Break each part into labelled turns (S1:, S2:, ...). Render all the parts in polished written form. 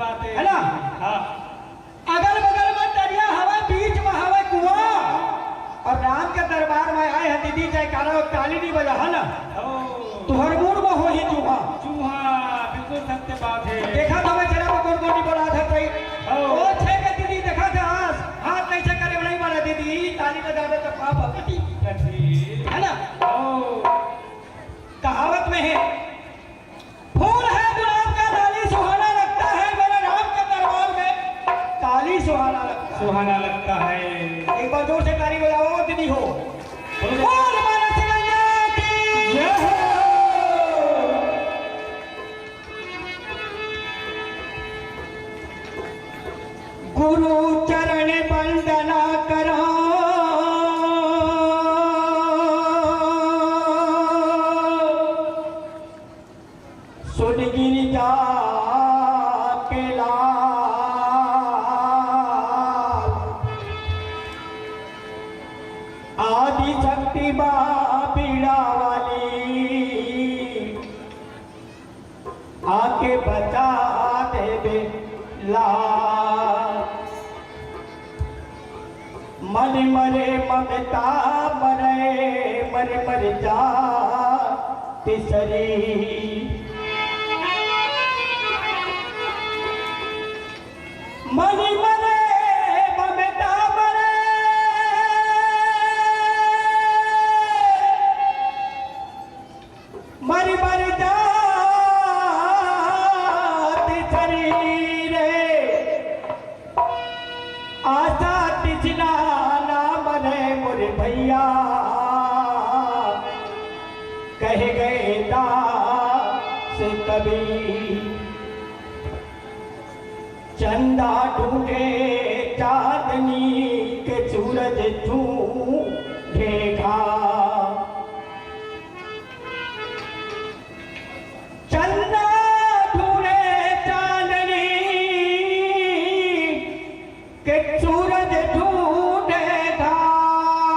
S1: बात
S2: है ना?
S1: हाँ।
S2: अगल बगल में दरिया हवा, बीच में हवा कुआं, और राम के दरबार में आए हैं दीदी जयकारा और ताली नहीं बजा है ना? तुहर मूड में हो ही चूहा।
S1: चूहा बिल्कुल सत्य बात है।
S2: देखा था मैं चला कौन कौन बोला था भाई वो छे के दीदी देखा था हाथ नहीं से करे नहीं मारा दीदी ताली बजा दे तो पाप कटी है ना? कहावत में है फूल है गुलाब का डाली सुहाना लगता है, मेरे राम के दरबार में ताली सुहाना लगता है। एक बार जोर से ताली बजाओ दीदी हो। बोल मानस गंगा की जय हो। गुरु चरण वंदना करा सुन गिरिजा के लाल, आदि शक्ति बीड़ा वाली आके बचा देवे लाल। मन मरे ममता मरे मर जा तिसरी, मन मरे ममता मरे मर जा तिसरी रे, आशा तिजना ना मरे मोरे भैया, कह गए दास कभी। चंदा ढूंढे चांदनी के सूरज ढूंढेगा, चंदा ढूंढे चांदनी के सूरज ढूंढेगा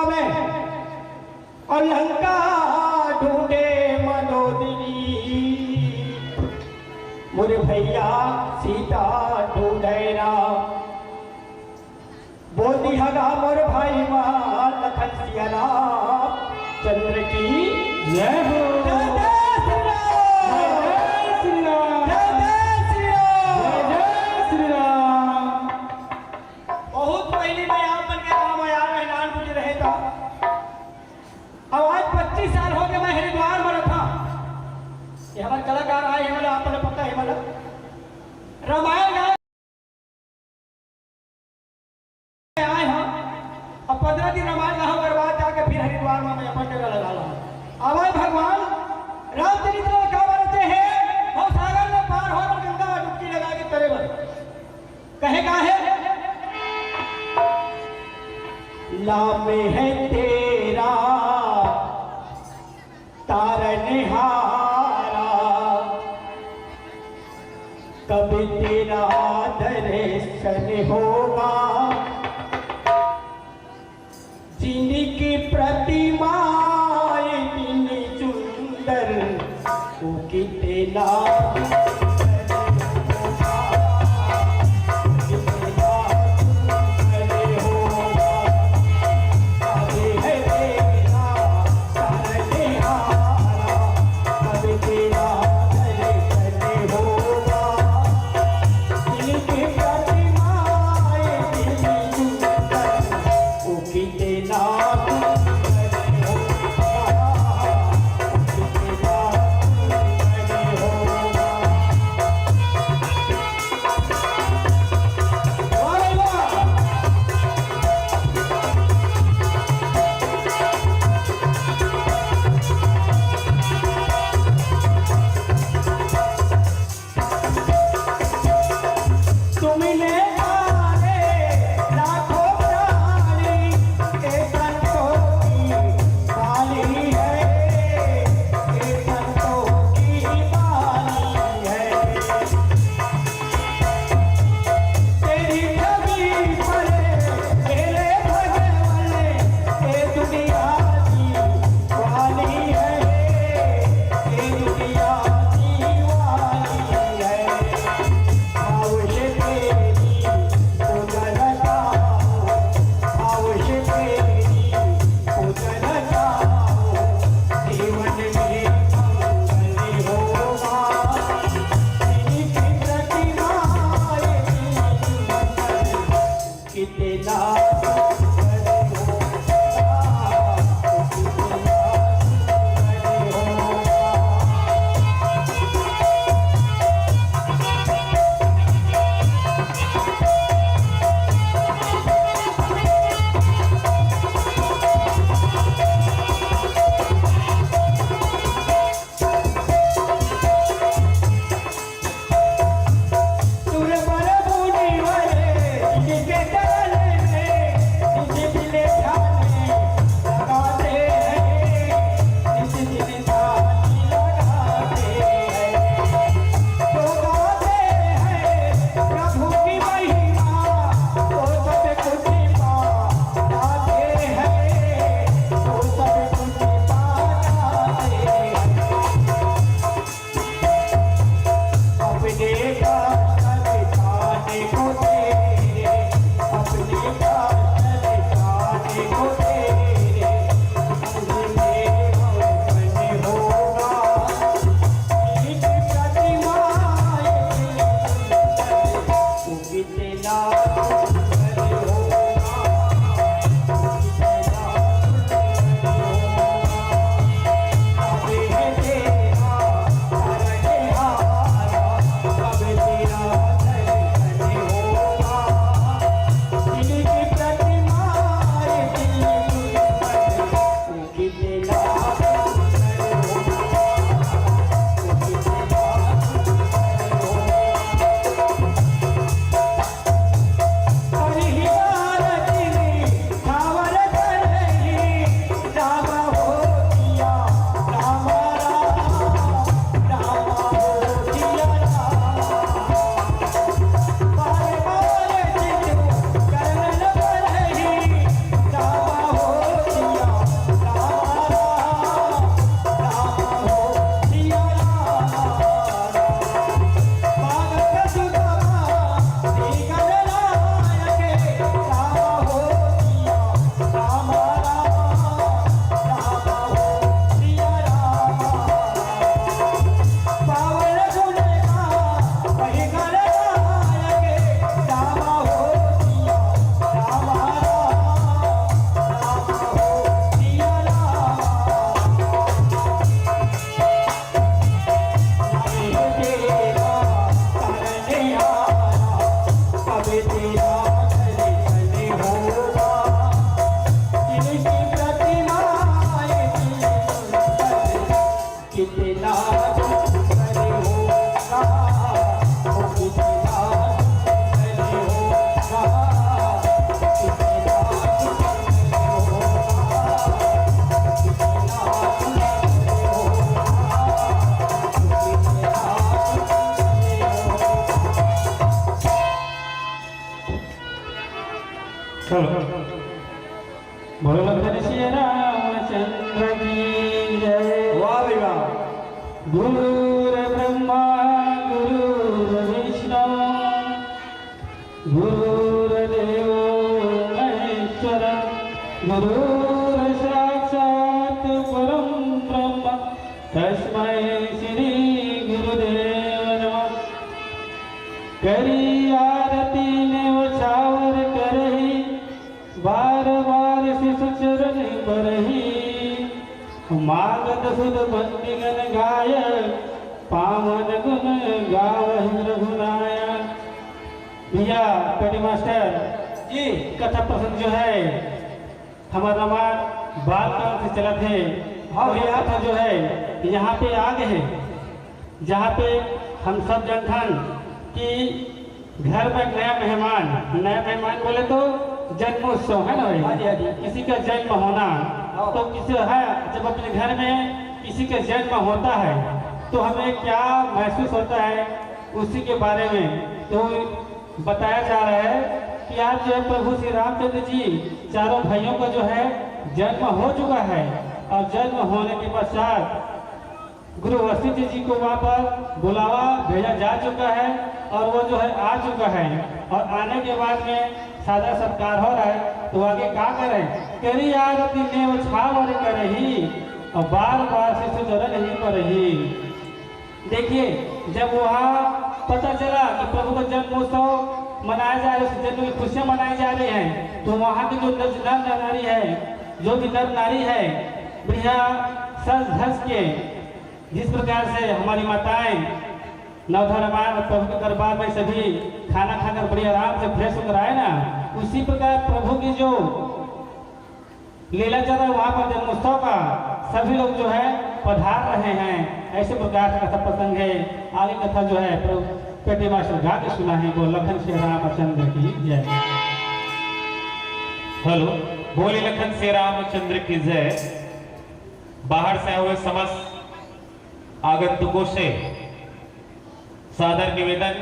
S2: मैं, और लंका ढूंढे मनोदरी मोरे भैया सीता ढूंढेरा। बोल दिया मोर भाई मां लखन सिया राम चंद्र की जय हो। बहुत पहले मैं आप बन के गाँव में यार नान पूछ रहे था। अब आज 25 साल हो गए मैं हरिद्वार में था। ये हमारे कलाकार आए हैं, आपने पता है मतलब रामायण आए हैं। अब 15 दिन रामायण गाँव बर्बाद जाके फिर हरिद्वार में मैं अपन जगह लगा रहा। अब भगवान रामचरित्र में क्या बोलते हैं, और सागर में पार हो और गंगा में डुबकी लगा के तरे बन कहे का है लाम है तेरा तारनहारा, कब तेरा दर्शन होगा, जिनकी प्रतिमा इतनी सुंदर वो कितना हो कितना
S1: बोलो लखन श्री रामचंद्र की जय।
S2: वाह भाई वाह।
S1: गुरुर ब्रह्मा गुरुर विष्णु गुरुर्देव महेश्वर गुरुर साक्षात् परम ब्रह्म तस्मै श्री गुरुदेव नमः। करी आरती ने उछावर करही बार बार शिशु चरण परही मागध सुध बंदी गण गायक पावन गुण गावहि रघुनायक। भैया कड़ी मास्टर
S2: जी
S1: कथा प्रसंग जो है हमारा रामायण बाल काल से चला थे
S2: हाँ
S1: और यह कथा जो है यहाँ पे आ गए हैं जहाँ पे हम सब जनधन कि घर में नया मेहमान बोले तो जन्मोत्सव है ना भाई।
S2: हाँ जी हाँ जी।
S1: किसी का जन्म होना तो किसी है जब अपने घर में किसी का जन्म होता है तो हमें क्या महसूस होता है उसी के बारे में तो बताया जा रहा है कि आज जो है प्रभु श्री रामचंद्र जी चारों भाइयों का जो है जन्म हो चुका है और जन्म होने के पश्चात गुरु वशिष्ठ जी को वहाँ पर बुलावा भेजा जा चुका है और वो जो है आ चुका है और आने के बाद में सादा सत्कार हो रहा है तो आगे क्या करें करी आरती ने वो छावर करही और बार बार शिशु चरण ही करही। देखिए जब वहाँ पता चला कि प्रभु का जन्मोत्सव मनाया जा रहा है, उस जन्म की खुशियाँ मनाई जा रही हैं, तो वहाँ की जो नर नारी है, जो भी नर नारी है, बढ़िया सज धज के जिस प्रकार से हमारी माताएं नवधा रामायण प्रभु के दरबार में सभी खाना खाकर बड़ी आराम से फ्रेश होकर आए ना, उसी प्रकार प्रभु की जो लीला चल रहा है वहाँ पर जन्मोत्सव का सभी लोग जो है पधार रहे हैं। ऐसे प्रकार का कथा प्रसंग है। आगे कथा जो है प्रभु पेटी मास्टर गा के सुना है, वो लखन श्री रामचंद्र की जय।
S3: हेलो, बोले लखन श्री रामचंद्र की जय। बाहर से हुए समस्त आगंतुकों से सादर निवेदन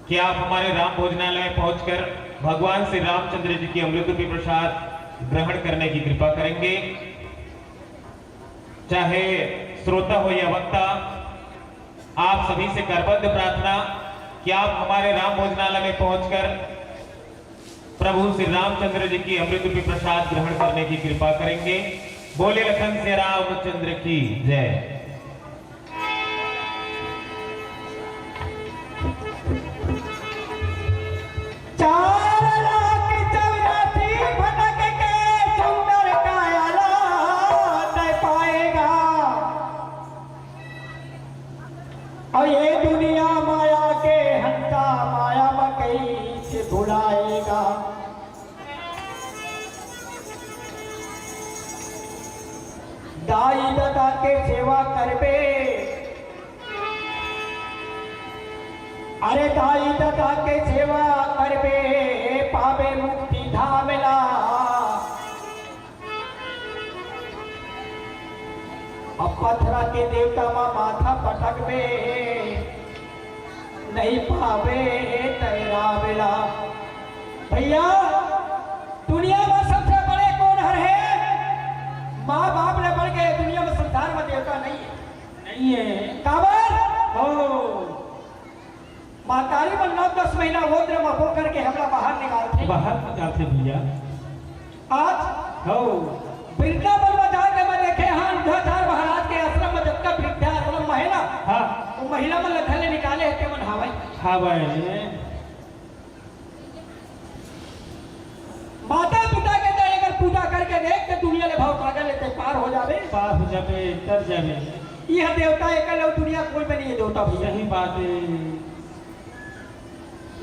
S3: कि आप हमारे राम भोजनालय में पहुंचकर भगवान श्री रामचंद्र जी की अमृत रूपी प्रसाद ग्रहण करने की कृपा करेंगे। चाहे श्रोता हो या वक्ता, आप सभी से करबद्ध प्रार्थना कि आप हमारे राम भोजनालय में पहुंचकर प्रभु श्री रामचंद्र जी की अमृत रूपी प्रसाद ग्रहण करने की कृपा करेंगे। बोले लखन श्री रामचंद्र की जय।
S2: और ये दुनिया माया के हंसा माया मकई से भुलाएगा। दाई दादा के सेवा करबे, अरे दाई दादा के सेवा करबे पावे मुक्ति धामला। अब पथरा के देवता माँ माथा पटकबे नहीं पावे तेरा बेला। भैया दुनिया में सबसे बड़े कौन है? माँ बाप ने बढ़ के दुनिया में संसार में देवता नहीं है।
S1: नहीं है
S2: काबर
S1: हो
S2: मातारी में 9-10 महीना वो द्रम हो करके हमरा बाहर निकालते
S1: बाहर निकालते भैया।
S2: आज
S1: हो
S2: वृंदावन में जाके मैं देखे हाँ उद्धाचार महाराज के आश्रम में जब का वृद्धा आश्रम में है ना,
S1: हाँ
S2: वो महिला में लखले निकाले है मन हावई।
S1: हाँ भाई,
S2: माता पिता के दे अगर पूजा करके देख के दुनिया ले भाव कागल लेते पार हो जावे,
S1: पार हो जावे, तर जावे।
S2: यह देवता एकल और दुनिया कोई में नहीं है देवता भैया।
S1: सही बात है।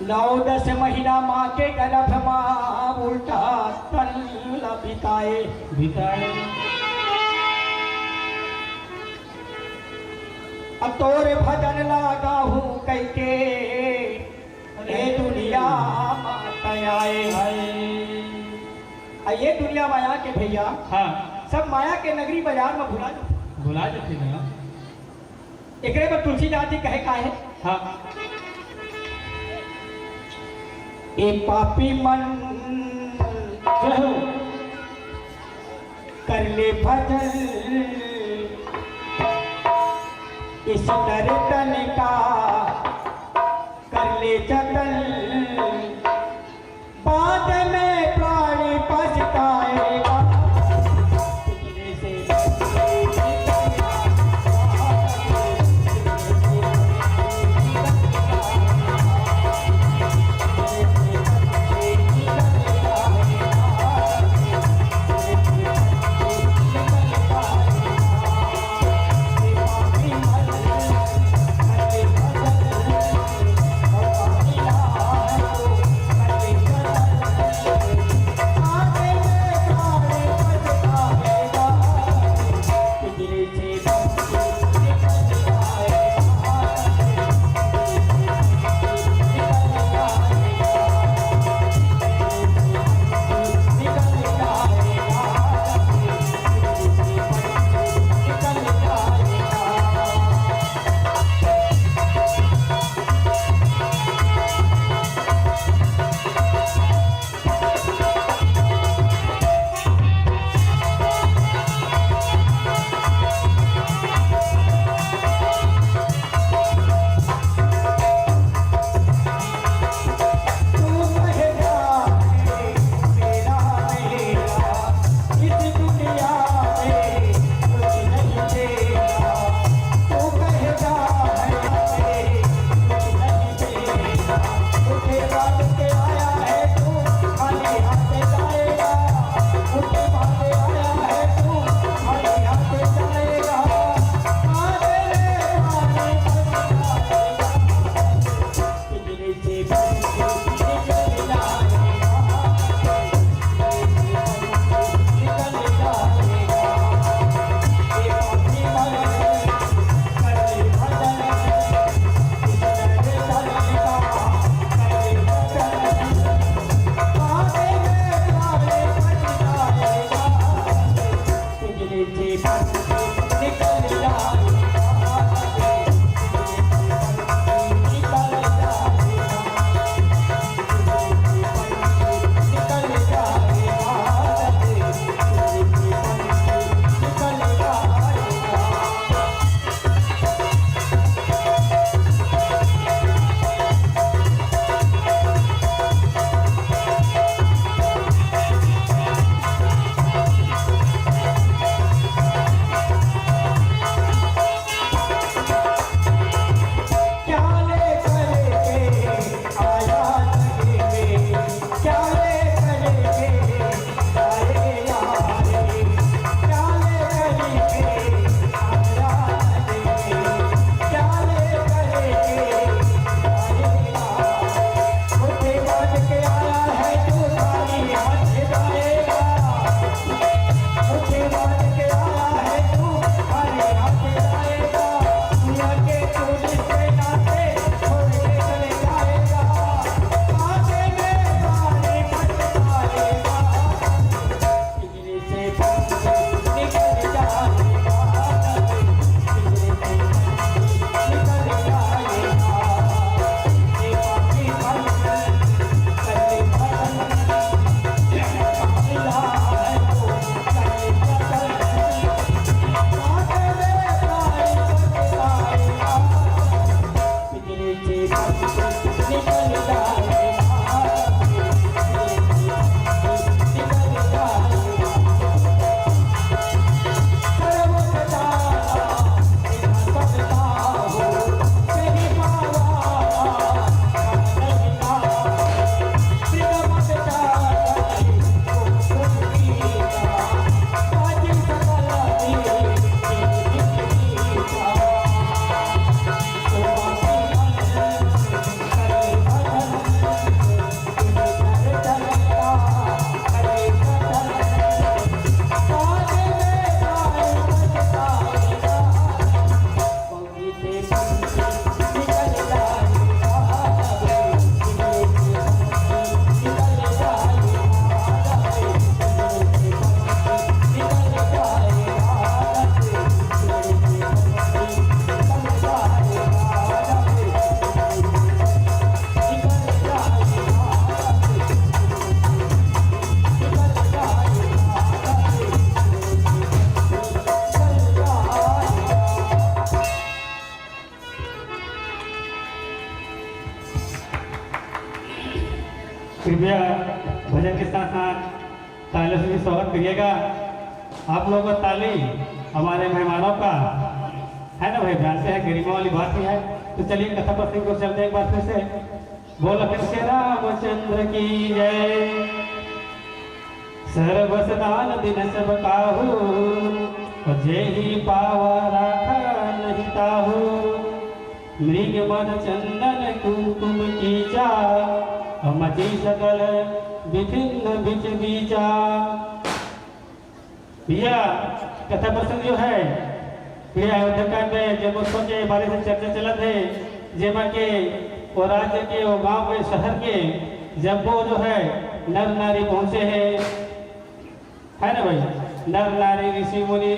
S2: 9-10 महीना माँ के गर्भ माँ उल्टा तन बिताए
S1: बिताए।
S2: अब तोरे भजन लागा हूँ कह के ये दुनिया माता आए। ये दुनिया माया के भैया,
S1: हाँ
S2: सब माया के नगरी बाजार में
S1: भुला जाते ना।
S2: एकरे पर तुलसीदास जी कहे का है,
S1: हाँ
S2: ए पापी मन कर ले भजन इस नर्तन का कर ले जतन बाद में प्राणी पछताएगा।
S1: कृपया भजन के साथ साथ तालियों से भी स्वागत करिएगा। आप लोगों का ताली हमारे मेहमानों का है ना भाई, जानते हैं गरिमा वाली बात ही है। तो चलिए कथा प्रसंग को चलते एक बार फिर से। बोल फिर से रामचंद्र की जय। सर्वसदान दिन सब काहू, जय ही पावा राखा नहीं ताहू। मृग मन चंदन कुमकुम कीचा, मची सकल विभिन्न बिच बीचा। भैया कथा प्रसंग जो है अयोध्या में जन्मोत्सव के बारे में चर्चा चलत है, जेमा के वो राज्य के वो गांव के शहर के जब वो जो है नर नारी पहुंचे हैं, है ना भाई, नर नारी ऋषि मुनि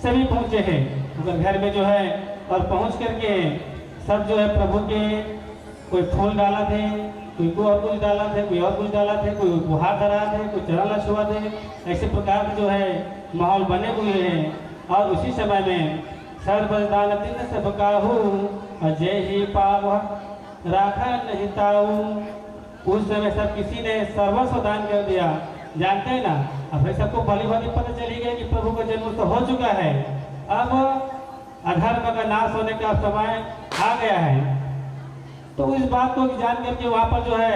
S1: सभी पहुंचे हैं उनके घर में जो है। और पहुंच करके सब जो है प्रभु के कोई फूल डाला थे, कोई और कुछ डाला थे, कोई और कुछ डाला थे, कोई उपहार धरा थे, कोई चरण छुआ थे। ऐसे प्रकार के जो है माहौल बने हुए हैं। और उसी समय में सर्वदान दिन सब काहू, जय ही पाव राखा नहीं ताऊ। उस समय सब किसी ने सर्वस्व दान कर दिया। जानते हैं ना, अब सबको भली भाली पता चली गई कि प्रभु का जन्म तो हो चुका है, अब अधर्म का नाश होने का समय आ गया है। तो इस बात को जान करके वहाँ पर जो है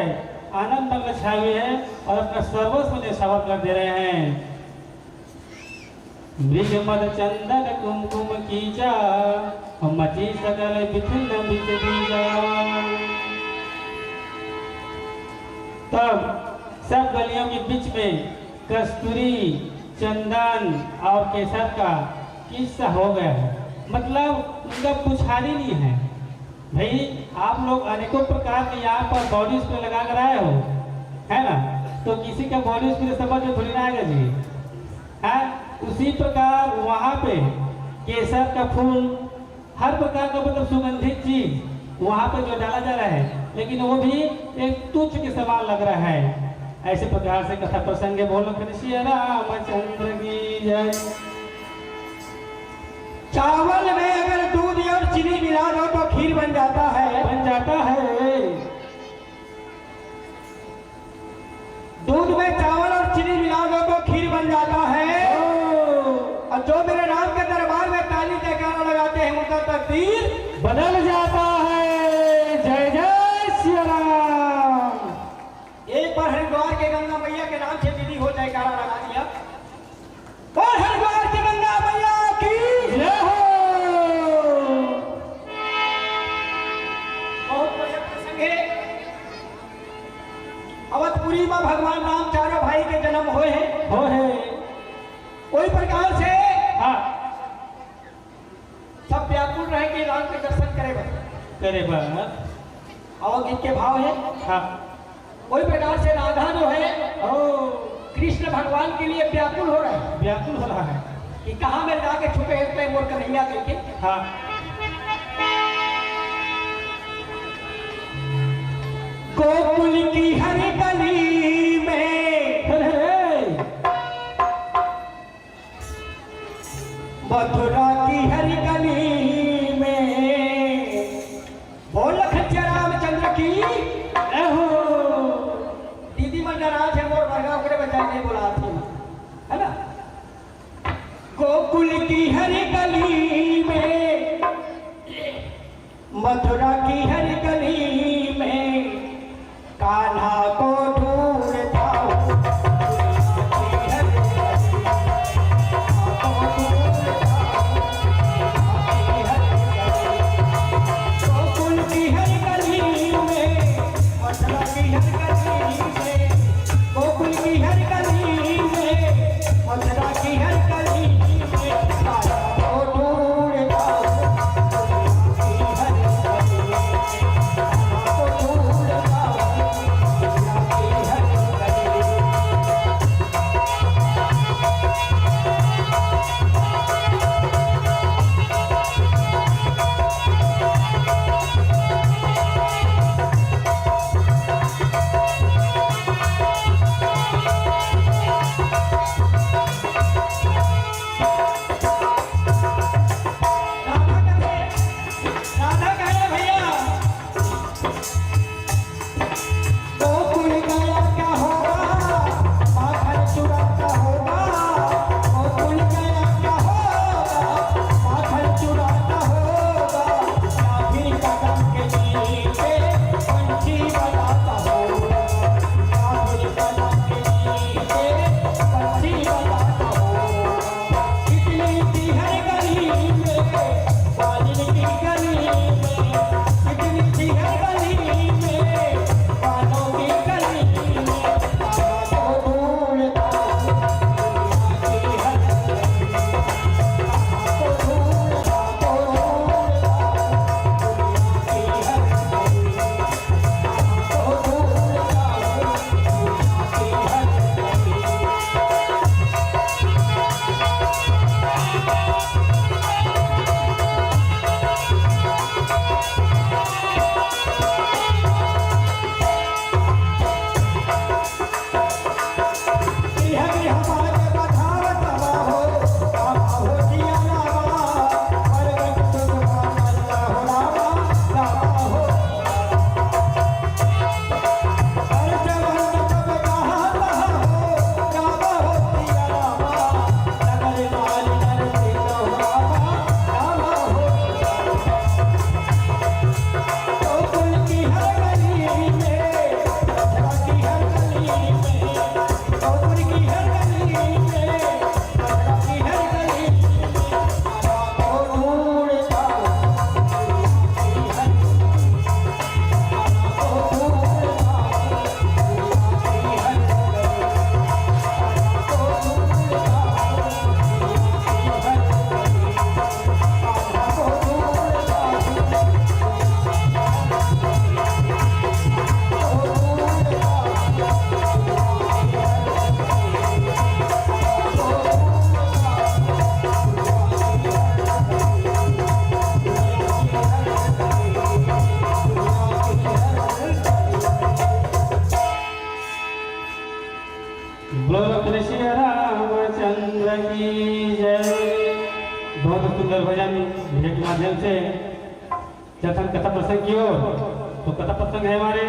S1: आनंद मग्न छाए हुए हैं और अपना सर्वस्व न्यौछावर कर दे रहे हैं। मृग मद चंदन कुमकुम कीचा, मची सकल विभिन्न बिच बीजा। तब सब गलियों के बीच में कस्तूरी, चंदन और केसर का किस्सा हो गया है। मतलब उनका कुछ हाल ही नहीं है भाई। आप लोग अनेकों प्रकार के यहाँ पर बॉडी स्प्रे लगा कर आए हो, है ना, तो किसी का बॉडी स्प्रे समझ में थोड़ी ना आएगा जी, है। उसी प्रकार वहाँ पे केसर का फूल, हर प्रकार का मतलब सुगंधित चीज वहाँ पे जो डाला जा रहा है, लेकिन वो भी एक तुच्छ के समान लग रहा है। ऐसे प्रकार से कथा प्रसंग बोलो कृष्ण रामचंद्र की जय।
S2: चावल में अगर दूध और चीनी मिला दो तो खीर बन जाता है,
S1: बन जाता है।
S2: दूध में चावल और चीनी मिला दो तो खीर बन जाता है। और जो मेरे राम के दरबार में ताली जयकारा लगाते हैं उनका तकदीर
S1: बदल जाता है। जय जय श्री राम।
S2: एक बार हरिद्वार के गंगा मैया के नाम से विधि हो जयकारा लगा दिया। और हरिद्वार की गंगा मैया की
S1: जय हो।
S2: बहुत बढ़िया प्रसंग है। अवधपुरी में भगवान राम चारों भाई के जन्म हुए हैं।
S1: हो है।
S2: कोई प्रकार से
S1: हाँ,
S2: सब व्याकुल रहे कि राम के दर्शन करे
S1: करे बस।
S2: और गीत के भाव है।
S1: हाँ,
S2: कोई प्रकार से राधा जो है
S1: ओ
S2: कृष्ण भगवान के लिए व्याकुल हो रहा है
S1: व्याकुल हो रहा है
S2: कि कहाँ में जाके छुपे हैं मोर कन्हैया करके।
S1: हाँ,
S2: गोकुल की हरी गली में, मथुरा की हरी गली में, बोल खच्चर रामचंद्र की
S1: हो।
S2: दीदी मन नाराज है मोर वर्गा ओकरे बचाए नहीं बोला थी, है ना। गोकुल की हरी गली में, मथुरा की हरी गली में, कान्हा को ढूंढता हूँ। गोकुल की हरी गली में, मथुरा की हरी गली में, गोकुल की हरी गली में, मथुरा की हरी गली में, कान्हा को ढूंढता हूँ।
S1: बोलो श्री रामचंद्र की जय। बहुत सुंदर भजन भजन के माध्यम से चलते हैं कथा प्रसंग की ओर। तो कथा प्रसंग है हमारे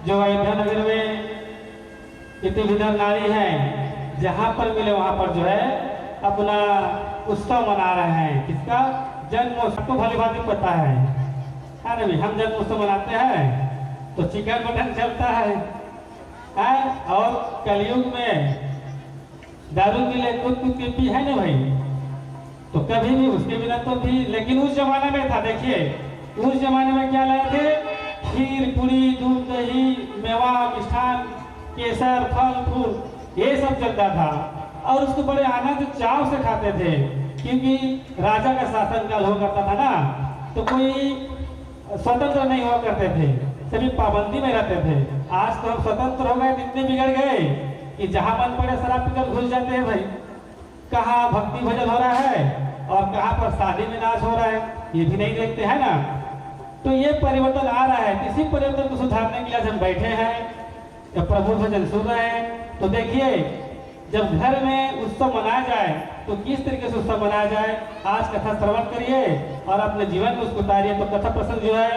S1: जो अयोध्या नगर में इतनी विधर नारी है, जहाँ पर मिले वहाँ पर जो है अपना उत्सव मना रहे हैं। किसका? जन्मोत्सव। को भली भांति पता है ना भाई, हम जन्मोत्सव मनाते हैं तो चिकन मटन चलता है, और कलयुग में दारू मिले कूद कूद के पी है ना भाई, तो कभी भी उसके बिना तो भी। लेकिन उस जमाने में था, देखिए उस जमाने में क्या लाए थे? खीर पूरी दूध दही मेवा मिष्ठान केसर फल फूल ये सब चलता था, और उसको बड़े आनंद चाव से खाते थे, क्योंकि राजा का शासन काल हुआ करता था ना, तो कोई स्वतंत्र नहीं हुआ करते थे, सभी पाबंदी में रहते थे। आज तो हम स्वतंत्र हो गए, इतने बिगड़ गए कि जहां मन पड़े शराब पीकर घुस जाते हैं भाई। कहाँ भक्ति भजन हो रहा है और कहाँ पर शादी में नाच हो रहा है, ये भी नहीं देखते हैं ना। तो ये परिवर्तन आ रहा है, किसी परिवर्तन को सुधारने के लिए आज हम बैठे हैं, जब प्रभु भजन सुन रहे हैं। तो देखिए जब घर में उत्सव मनाया जाए तो किस तरीके से उत्सव मनाया जाए, आज कथा श्रवण करिए और अपने जीवन में उसको उतारिए। तो कथा प्रसंग जो है,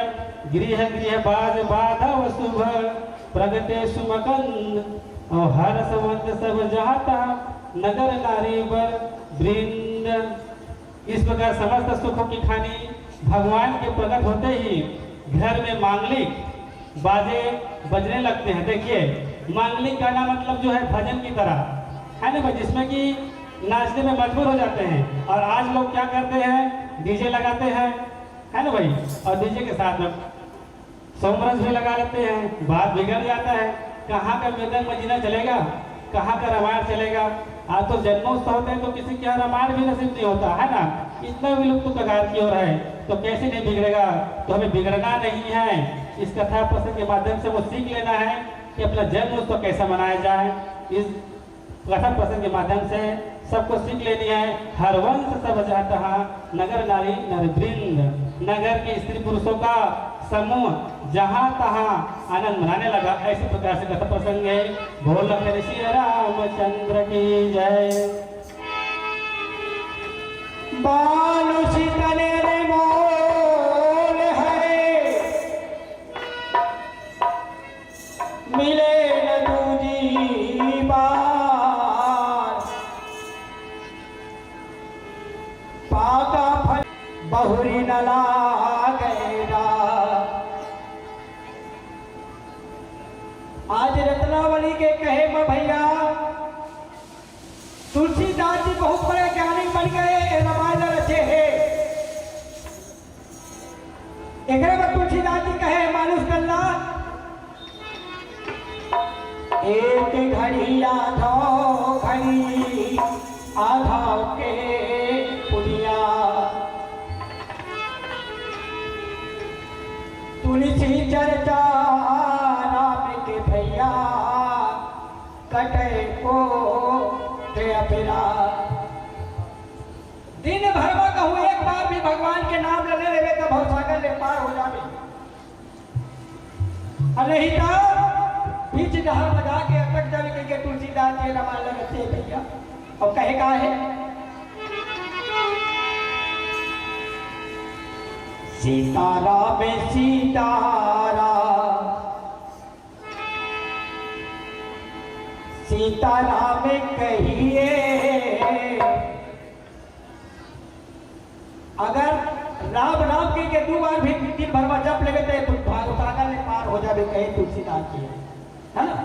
S1: गृह गृह बाज बाधव शुभ प्रगटे सुमकंद और हर संवत सब जहाता नगर नारी बर वृंद। इस प्रकार समस्त सुखों की खानी भगवान के प्रकट होते ही घर में मांगलिक बाजे बजने लगते हैं। देखिए मांगलिक गाना मतलब जो है भजन की तरह है ना भाई, जिसमें कि नाचने में मजबूर हो जाते हैं। और आज लोग क्या करते हैं? डीजे लगाते हैं, है ना भाई, और डीजे के साथ में सोमरस भी लगा लेते हैं, बात बिगड़ जाता है। कहाँ का मृदंग मजीना चलेगा, कहाँ का रामायण चलेगा। आज तो जन्मोत्सव होते हैं तो किसी के यहाँ रामायण भी नसीब नहीं होता है ना, इतना विलुप्त कगार की ओर है, तो कैसे नहीं बिगड़ेगा। तो हमें बिगड़ना नहीं है, इस कथा प्रसंग के माध्यम से वो सीख लेना है कि अपना जन्मोत्सव कैसा मनाया जाए। इस कथा प्रसंग के माध्यम से सबको सीख लेनी है। हरवंश सब जाता नगर नारी नरवृंद, नगर के स्त्री पुरुषों का समूह जहाँ तहाँ आनंद मनाने लगा। ऐसे प्रकार से कथा प्रसंग है। बोल श्री रामचंद्र की जय।
S2: बालू शीतले रे मोल है, मिले न दूजी बार, पाका फल बहुरी न लागेगा। आज रत्नावली के कहे में भैया तुलसीदास जी बहुत बड़े ज्ञानी बन गए, रामायण रचे है। एक बार तुलसीदास जी कहे मानुष कल्ला, एक घड़ी आधा घड़ी आधा के पुनिया, तुलसी चर्चा राम के भैया कटे को फिरा। दिन भर में कहूँ एक बार भी भगवान के नाम लेने लेवे तो भवसागर ले पार हो जावे, और नहीं तो बीच डहर बजा के अटक जावे। कह के तुलसीदास जी रामायण रचे भैया, और कहे का है सीताराम सीताराम सीताराम कहिए। अगर राम राम के दो बार भी दिन भर में जप लेवे तो सागर में पार हो जावे, कहे तुलसीदास जी है ना।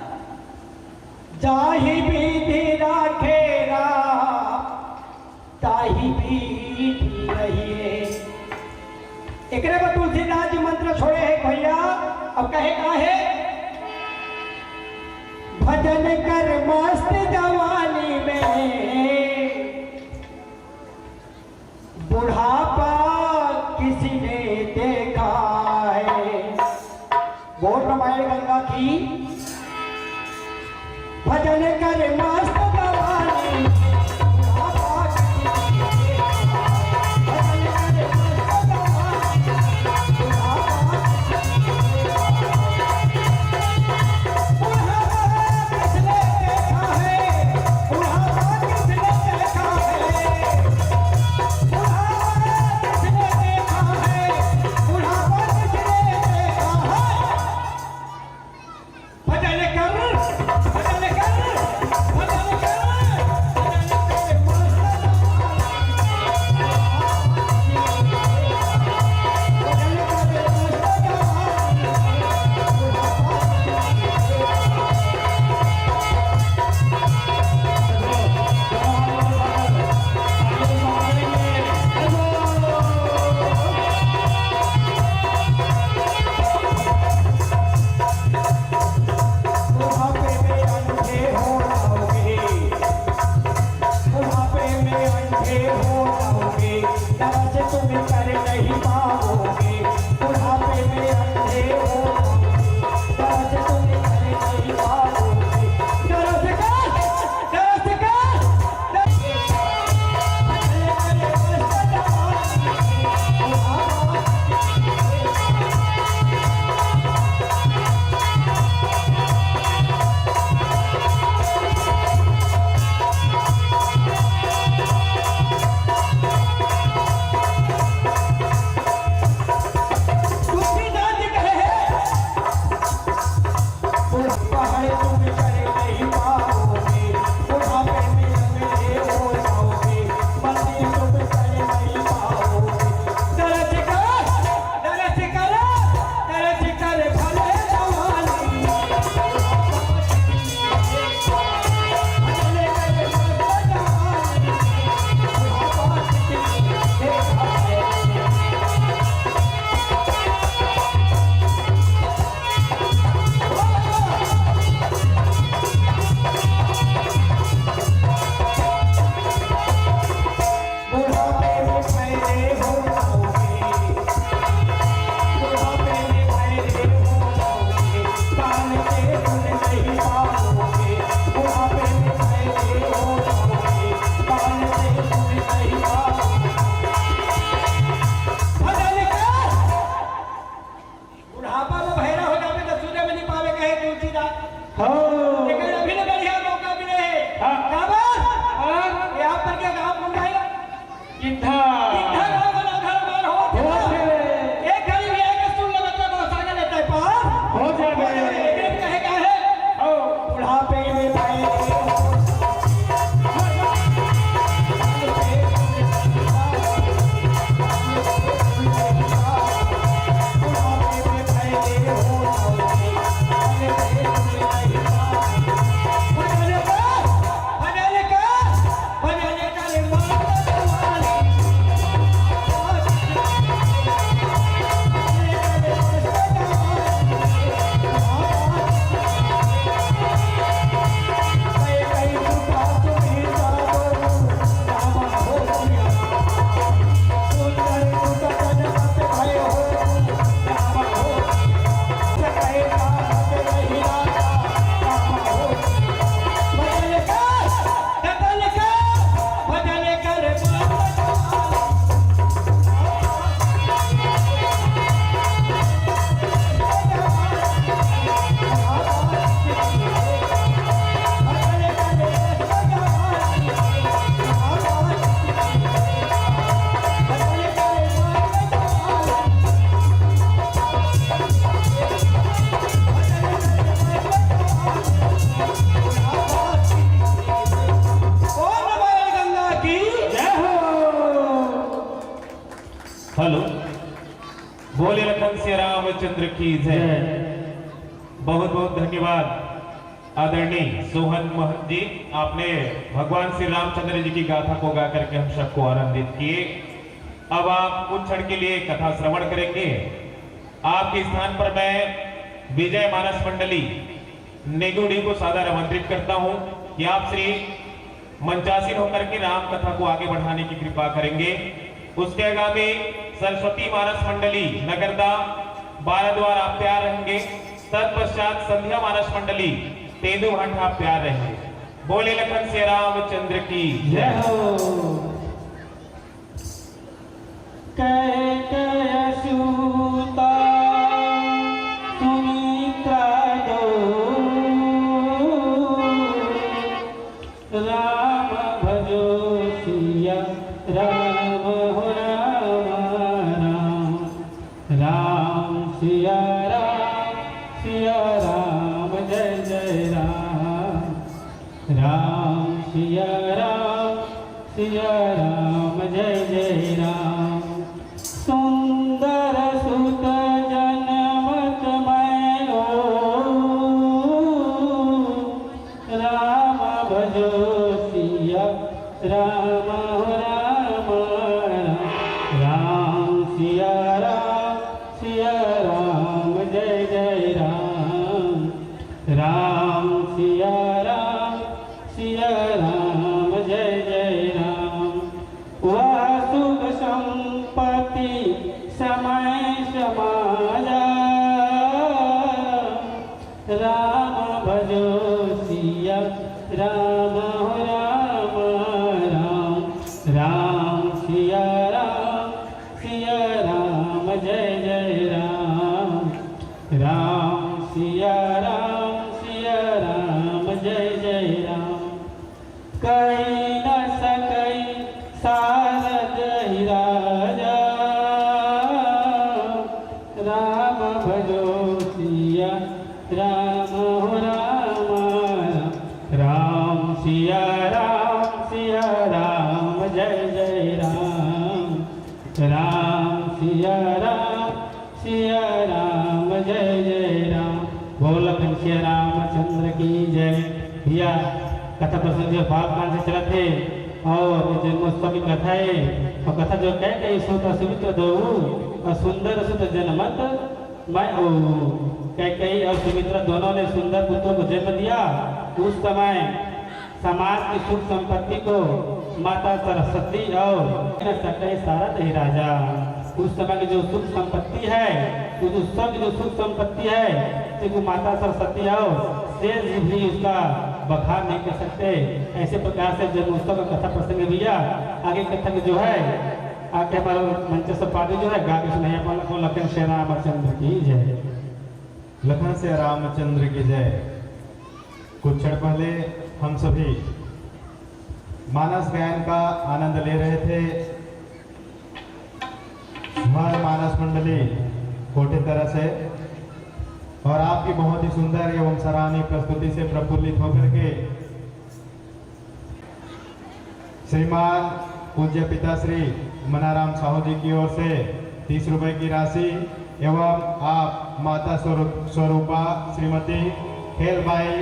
S2: जाहि विधि राखे राम ताहि विधि रहिए। एक बार तुलसीदास जी मंत्र छोड़े है भैया, अब कहे का है भजन कर मस्त जवानी में, बुढ़ापा किसी ने देखा है। बोल रामायण गंगा की। भजन कर मस्त जवानी में, बुढ़ापा किसी ने देखा है। भजन कर मस्त जवानी में, बुढ़ापा किसी ने देखा है। बुढ़ापा किसने देखा है,
S1: गिद्धा
S2: गिद्धा गाँव वाला घर मान हो एक घड़ी भी आके सुन ले बच्चा बहुत सागा लेता है पार
S1: हो जाए
S2: एक कहे का है ओ बुढ़ापे में भाई
S3: हेलो, बोले लखन से रामचंद्र की जय। बहुत बहुत धन्यवाद आदरणीय सोहन महंत जी, आपने भगवान श्री रामचंद्र जी की गाथा को गा करके हम सबको आनंदित किए। अब आप कुछ क्षण के लिए कथा श्रवण करेंगे। आपके स्थान पर मैं विजय मानस मंडली नेगुड़ी को सादर आमंत्रित करता हूं कि आप श्री मंचासीन होकर के राम कथा को आगे बढ़ाने की कृपा करेंगे। उसके आगामी सरस्वती मानस मंडली नगरदा 12 द्वार आप तैयार रहेंगे। तत्पश्चात संध्या मानस मंडली तेंदु घाट आप तैयार रहेंगे। बोले लखन से रामचंद्र की जय हो।
S1: सूता सुमित्रा दो राम भजो सिया राम हो राम राम राम सिया राम जय जय राम राम सिया राम जय जय राम। सुंदर सुत जनमत मैं राम भजो सिया राम हो राम राम सिया राम जय जय राम राम सिया राम जय जय राम। वह सुख संपत्ति समय समाजा राम भजो सिया राम हो राम राम सिया राम जय जय राम राम सिया राम जय जय राम। कहीं न सकई सारद ही राजा राम भजो सिया राम हो राम राम सिया राम जय जय राम राम सिया राम जय जय राम। बोल लखन सिया रामचंद्र की जय। भैया कथा प्रसंग जो भागमान से चला थे और जन्मोत्सव की कथा है और कथा जो कह गई सुत सुमित्र दो और सुंदर सुत जनमत मैं कह कही और सुमित्रा दोनों ने सुंदर पुत्रों को जन्म दिया। उस समय समाज की सुख संपत्ति को माता सरस्वती और सकई सारद ही राजा। उस समय की जो सुख संपत्ति है उस सब की जो सुख संपत्ति है तो माता सरस्वती और शेष भी उसका बखान नहीं कर सकते। ऐसे प्रकार से जन्मोत्सव का कथा प्रसंग भैया आगे कथा जो है आगे हमारा मंच से पार्टी जो है गा के सुनाइए को लखन से रामचंद्र की जय।
S4: लखन से रामचंद्र की जय। कुछ क्षण पहले हम सभी मानस गायन का आनंद ले रहे थे हमारे मानस मंडली कोटे तरह से और आपकी बहुत ही सुंदर एवं सराहनीय प्रस्तुति से प्रफुल्लित होकर के श्रीमान पूज्य पिता श्री मनाराम साहू जी की ओर से 30 रुपए की राशि एवं आप माता स्वरूपा श्रीमती खेलबाई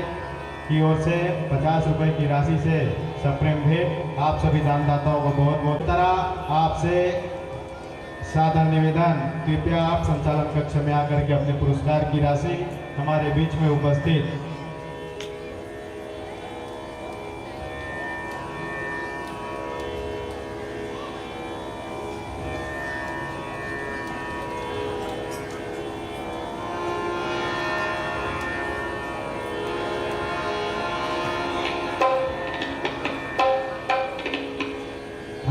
S4: की ओर से 50 रुपए की राशि से सप्रेम भेंट आप सभी दानदाताओं को बहुत बहुत तरह आपसे सादर निवेदन, कृपया आप संचालन कक्ष में आकर के अपने पुरस्कार की राशि हमारे बीच में उपस्थित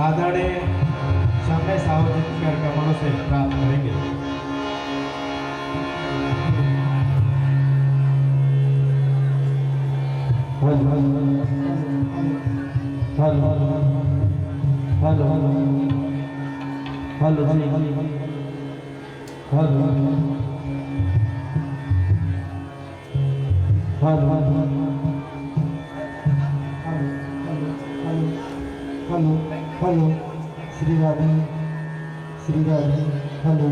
S4: आदरणीय सामने सार्वजनिक कार्यक्रमों से प्राप्त करेंगे।
S5: हेलो श्री राधे हेलो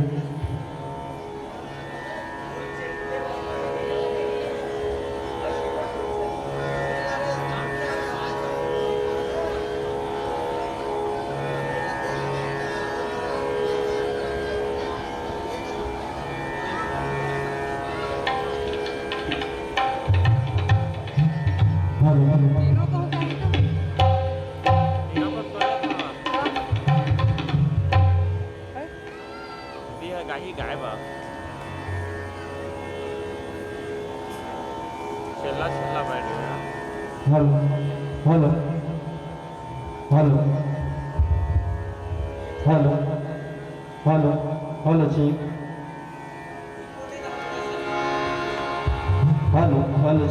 S6: काही काय बा छेल्ला छेल्ला बैठ गया
S5: hello hello hello hello hello hello जी हेलो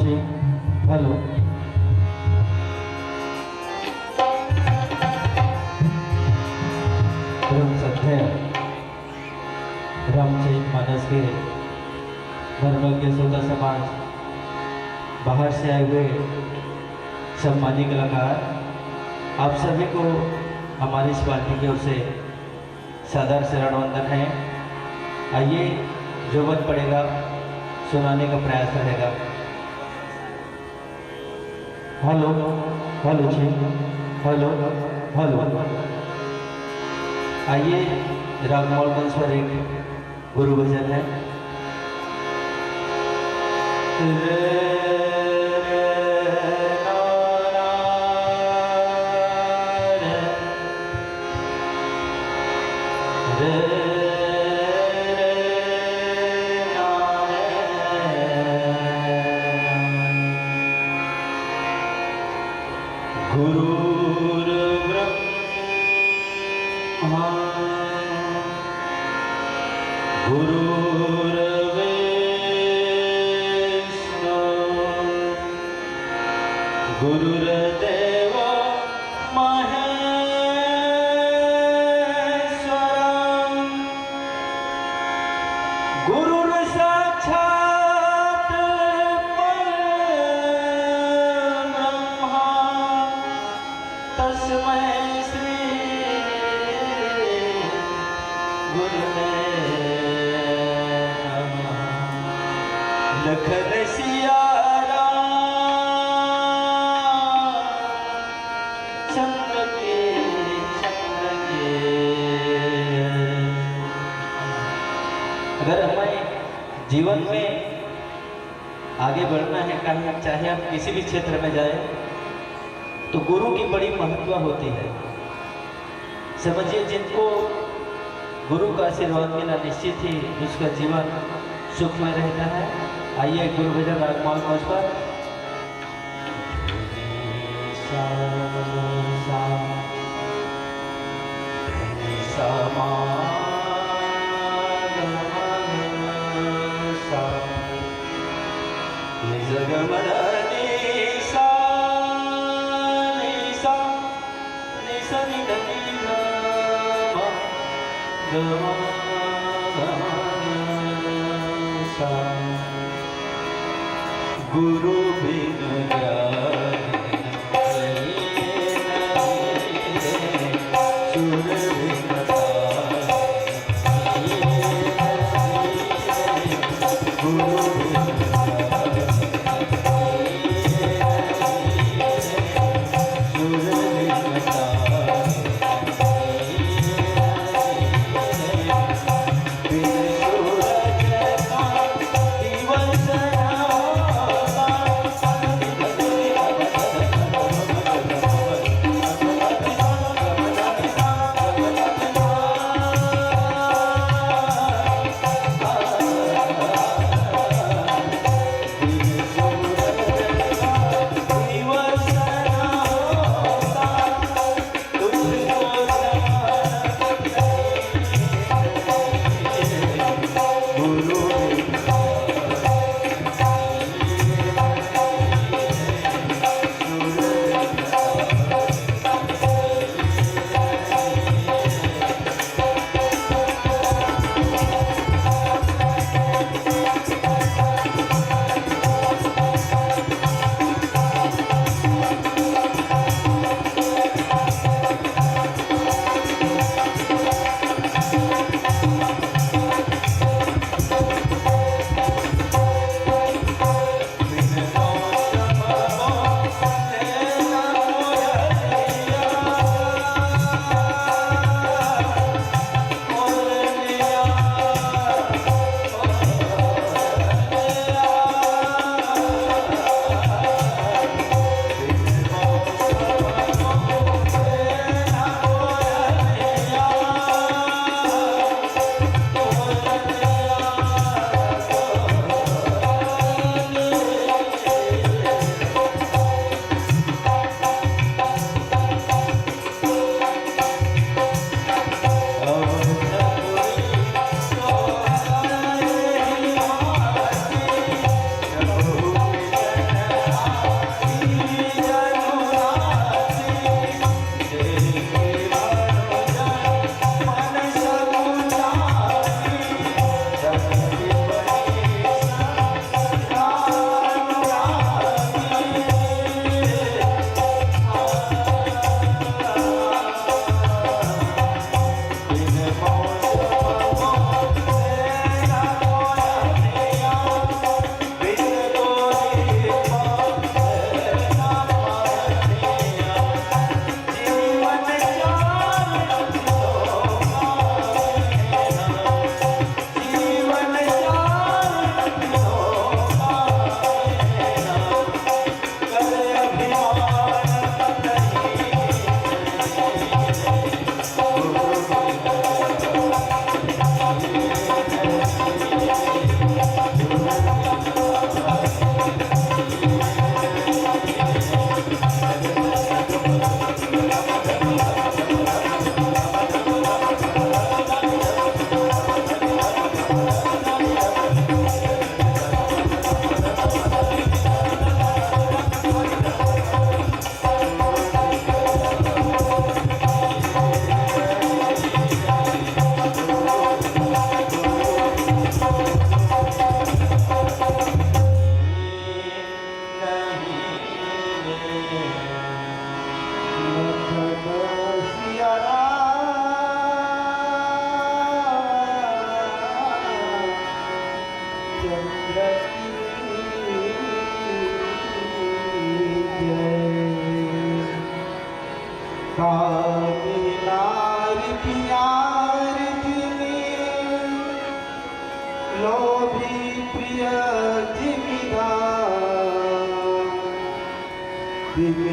S5: जी हेलो सत्य रामचरित मानस के धर्मज्ञ श्रोता समाज, बाहर से आए हुए सम्मानित कलाकार, आप सभी को हमारी इस पार्टी की ओर से सादर शरण वंदन है। आइए जो वक्त पड़ेगा सुनाने का प्रयास रहेगा। हेलो हेलो जी हेलो हेलो। आइए रागमोल मंच पर एक गुरु भजन है। गुरुर्देव महेश्वरम् गुरुर् साक्षात् परब्रह्म तस्मै श्री गुरुवे नमः। लखन सिया अगर हमें जीवन में आगे बढ़ना है, चाहे आप किसी भी क्षेत्र में जाए, तो गुरु की बड़ी महत्व होती है। समझिए, जिनको गुरु का आशीर्वाद मिला निश्चित ही उसका जीवन सुखमय रहता है। आइए गुरु भजन रागमाल मंच पर। Go on. गुरु बिन ज्ञान सुर बिन गुरु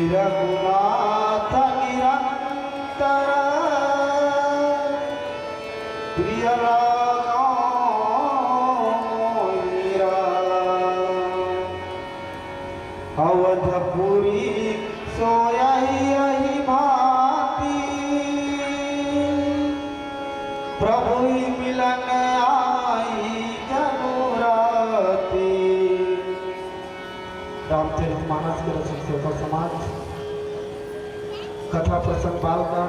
S2: रघुनाथ निरंतर प्रिय अवधपुरी सोयहि भांति प्रभु मिलन आई जनुराती। रामचरितमानस के रचक सेवक समाज कथा प्रसंग बाल का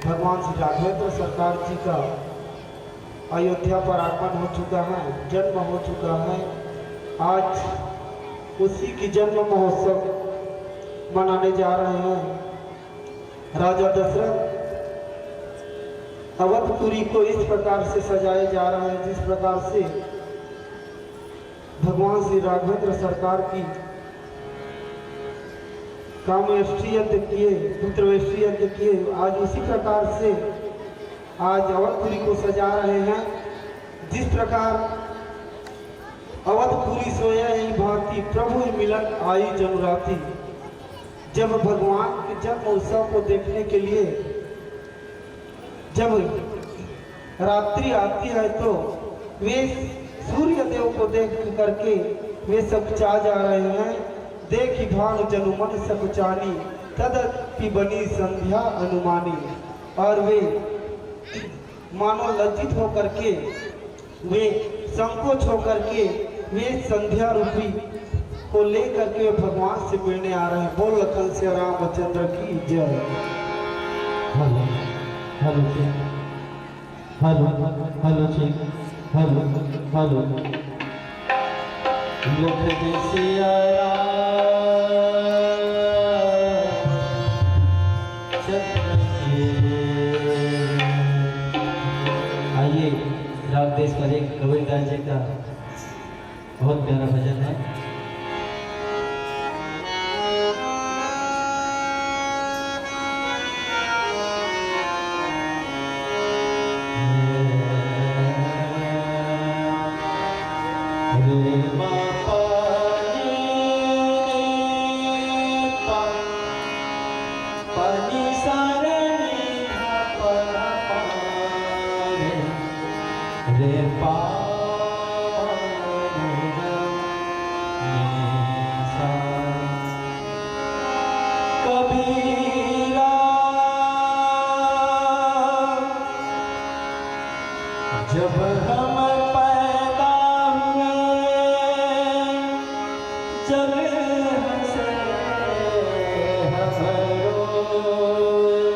S2: भगवान श्री राघवेंद्र सरकार जी का
S7: अयोध्या पर आगमन हो चुका है, जन्म हो चुका है। आज उसी की जन्म महोत्सव मनाने जा रहे हैं। राजा दशरथ अवधपुरी को इस प्रकार से सजाए जा रहे हैं जिस प्रकार से भगवान श्री राघवेंद्र सरकार की कामेष्टि यज्ञ किए, पुत्रवेष्टि यज्ञ किए, आज उसी प्रकार से आज अवधपुरी को सजा रहे हैं। जिस प्रकार अवधपुरी सोया ही भांति प्रभु मिलन आई जनुराती। जब भगवान के जन्म उत्सव को देखने के लिए जब रात्रि आती है तो वे सूर्य देव को देख करके वे सब चा जा रहे हैं। देखी भानु जनुमन सकुचानी तदपि बनी संध्या अनुमानी। और वे मानो लज्जित होकर के, वे संकोच होकर के वे संध्या रूपी को लेकर के भगवान से मिलने आ रहे हैं। बोल लखन से रामचंद्र की जय।
S5: Hello hello check, hello hello check, hello hello. Lakhan से आया चंद्र के। आइए राग देश पर एक कबीरदास जी का बहुत प्यारा भजन है। जब हम पैदा हुए जब हमसे हम रोए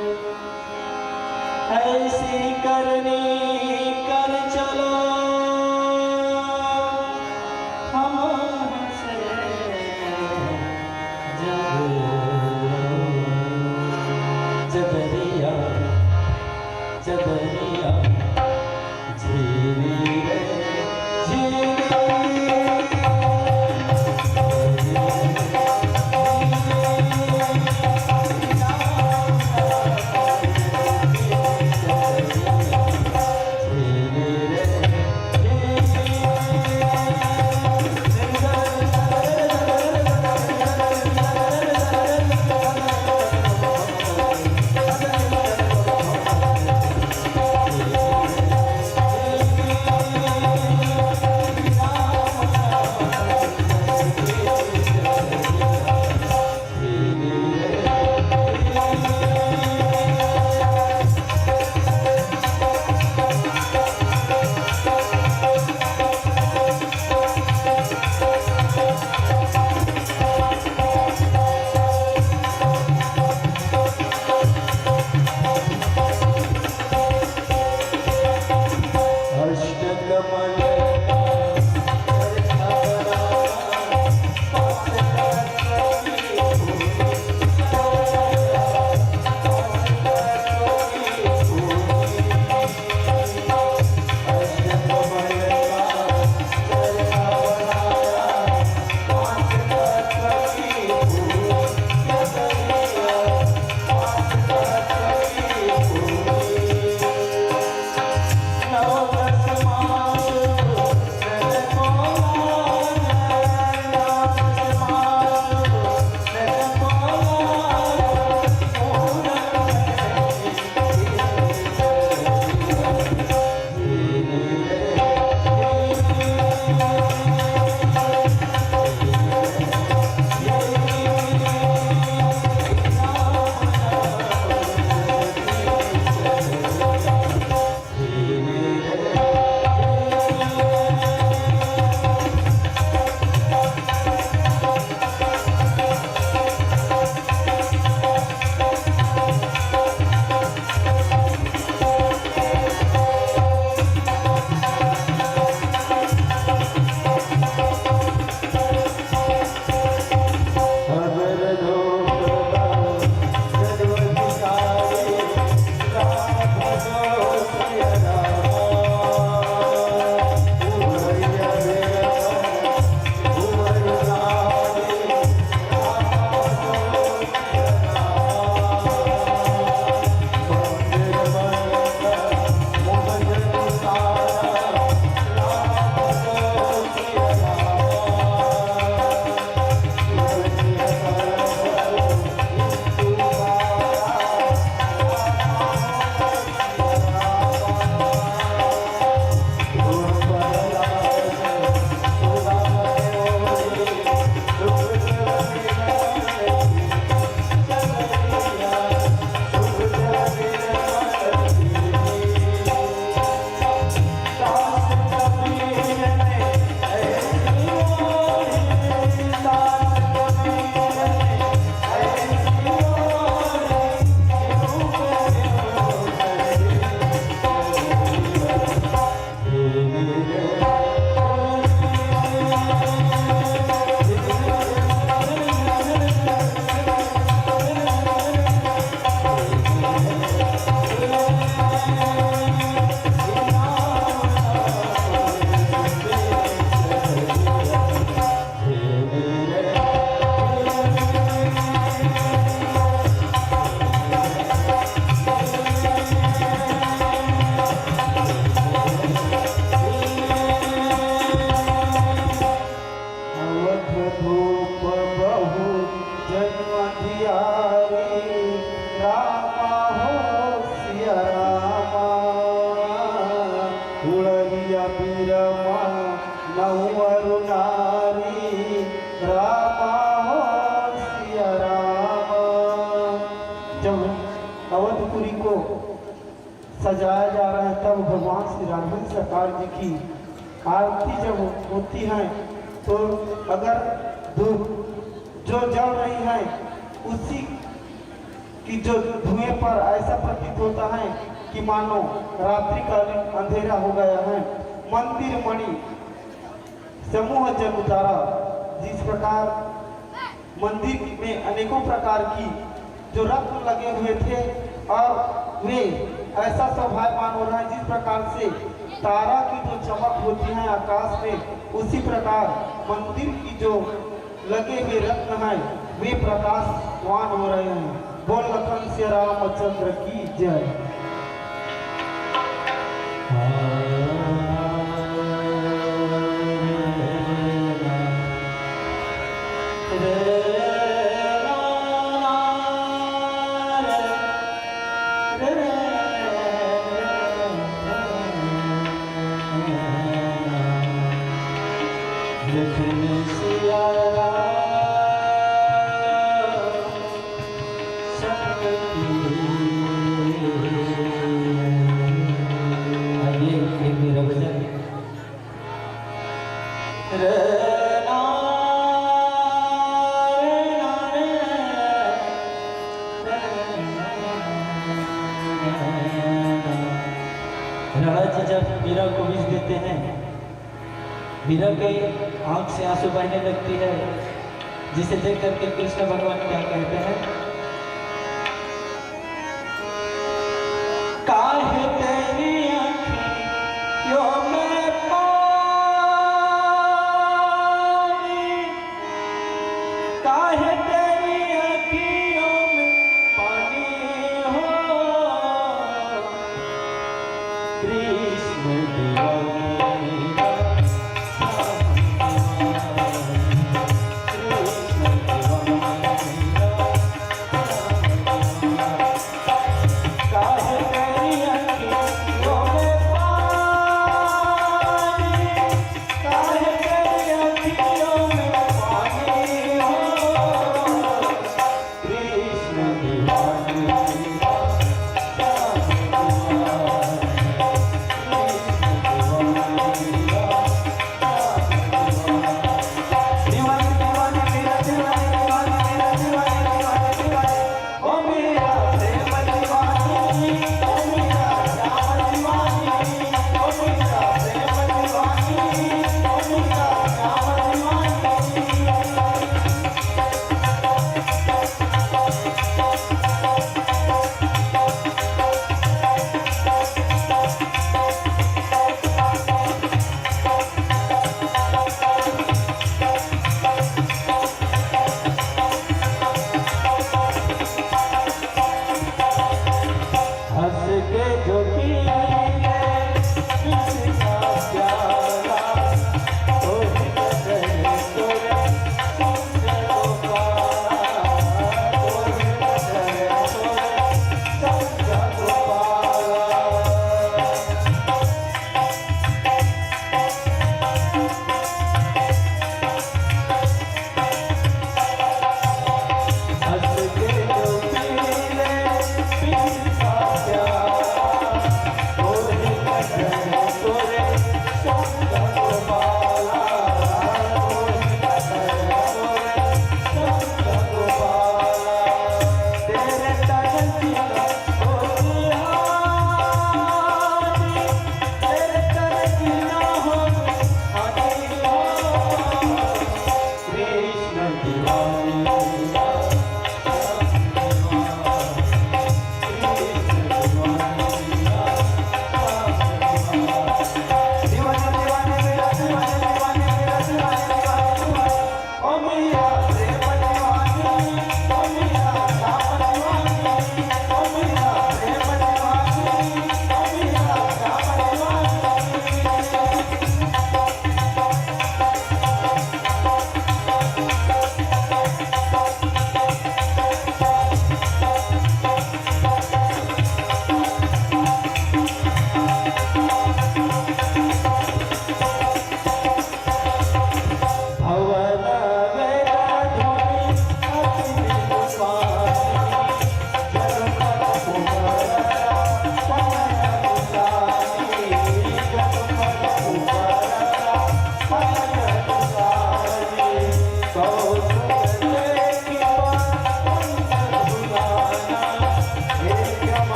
S7: अंधियारी रामा हो सिया रामा उड़िया बीरमा नहुअरु नारी रामा हो सिया रामा। जब अवधपुरी को सजाया जा रहा है तब भगवान श्री राघवेंद्र सरकार जी की आरती जब होती है तो अगर जो जल रही है उसी की जो धुएं पर ऐसा प्रतीत होता है कि मानो रात्रिकालीन अंधेरा हो गया है। मंदिर मणि समूह जन उतारा, जिस प्रकार मंदिर में अनेकों प्रकार की जो रत्न लगे हुए थे और वे ऐसा शोभायमान हो रहा है जिस प्रकार से तारा की जो चमक होती है आकाश में, उसी प्रकार मंदिर की जो लगे हुए रत्न हैं वे प्रकाशवान हो रहे हैं। बोल लखन श्री रामचंद्र की जय।
S5: जब मीरा को विष देते हैं, मीरा के आंख से आंसू बहने लगती है, जिसे देख करके कृष्ण भगवान क्या कहते हैं, काहे तेरी आँखियों में पानी, काहे तेरी आँखियों में पानी हो, कृष्ण दीवाना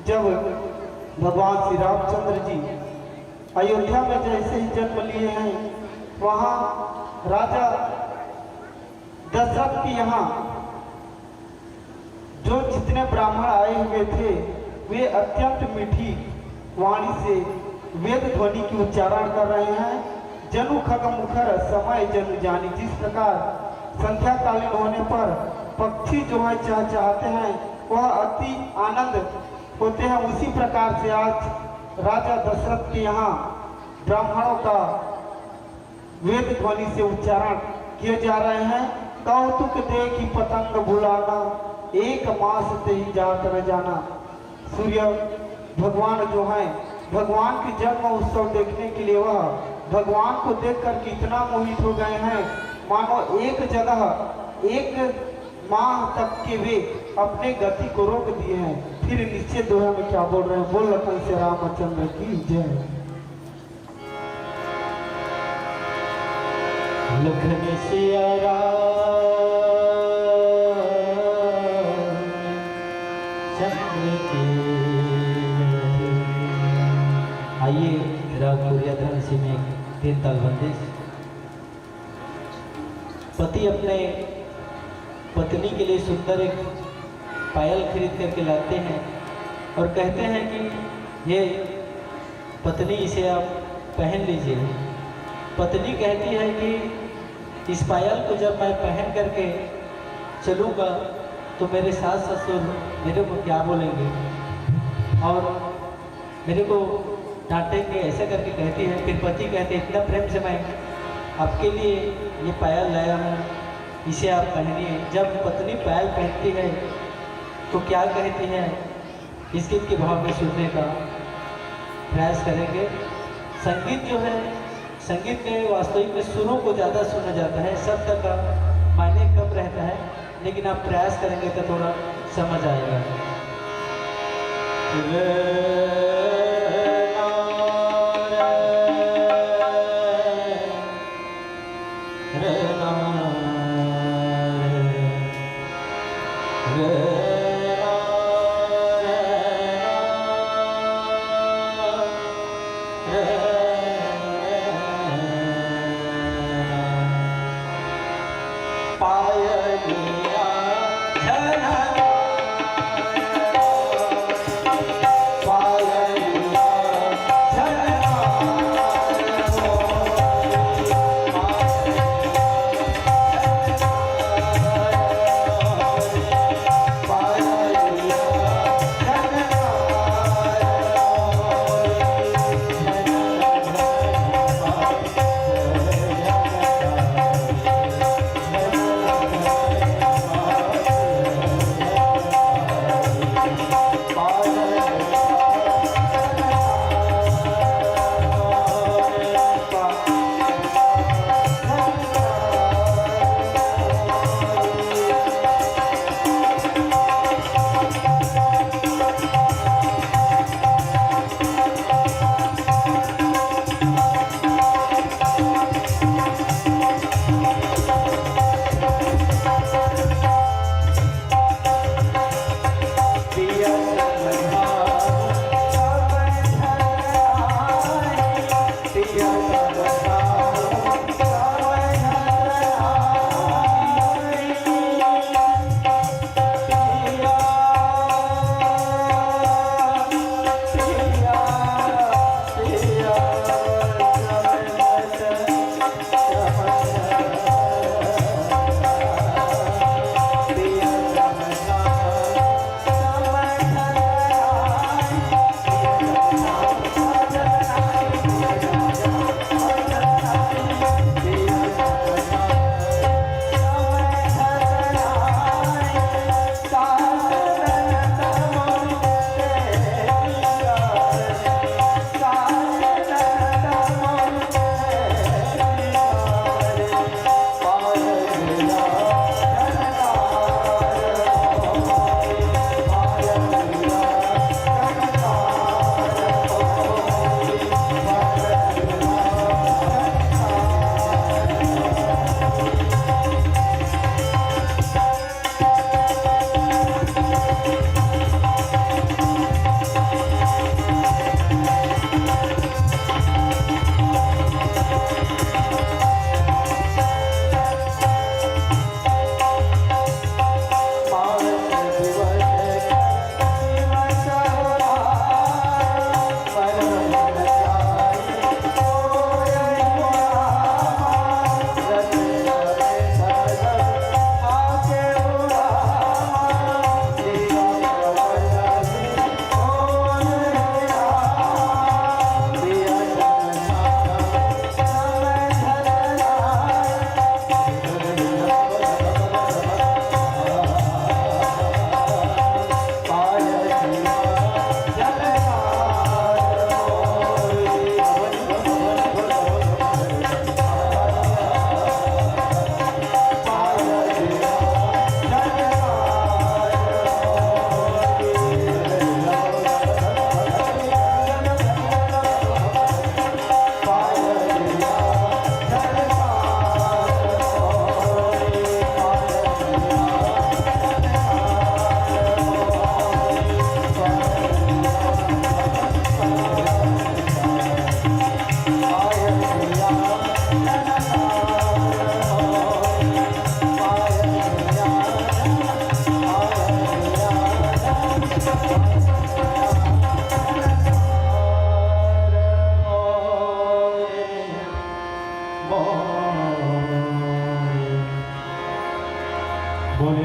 S7: जब भगवान श्री रामचंद्र जी अयोध्या में जैसे ही जन्म लिए हैं, वहाँ राजा दशरथ के यहाँ जो जितने ब्राह्मण आए हुए थे वे अत्यंत मीठी वाणी से वेद ध्वनि की उच्चारण कर रहे हैं। जनु खग मुखर समय जनु जानी, जिस प्रकार संध्या कालीन होने पर पक्षी जो है चहचहाते हैं वह अति आनंद होते हैं, उसी प्रकार से आज राजा दशरथ के यहाँ ब्राह्मणों का वेद ध्वनि से उच्चारण किए जा रहे हैं। कौतुक देखी पतंग बुलाना, एक मास ते ही जात न जाना। सूर्य भगवान जो हैं, भगवान के जन्म उत्सव देखने के लिए वह भगवान को देखकर कितना मोहित हो गए हैं, मानो एक जगह एक माह तक के वे अपने गति को रोक दिए हैं। फिर नीचे दोहे में क्या बोल रहे हैं, बोल लखन से रामचंद्र की जय।
S5: लखन सिया राम चंद्र की। आइए रामपुर यात्रा में 3 ताल बंदिश। पति अपने पत्नी के लिए सुंदर एक पायल खरीद करके लाते हैं और कहते हैं कि ये पत्नी इसे आप पहन लीजिए। पत्नी कहती है कि इस पायल को जब मैं पहन करके चलूँगा तो मेरे सास ससुर मेरे को क्या बोलेंगे और मेरे को डांटेंगे, ऐसा करके कहती है। फिर पति कहते हैं इतना प्रेम से मैं आपके लिए ये पायल लाया हूँ, इसे आप पहनिए। जब पत्नी पायल पहनती है तो क्या कहती है, इस गीत के भाव में सुनने का प्रयास करेंगे। संगीत जो है, संगीत में वास्तविक में सुरों को ज़्यादा सुना जाता है, शब्द का मायने कम रहता है, लेकिन आप प्रयास करेंगे तो थोड़ा समझ आएगा।
S7: पायल
S4: बोलिए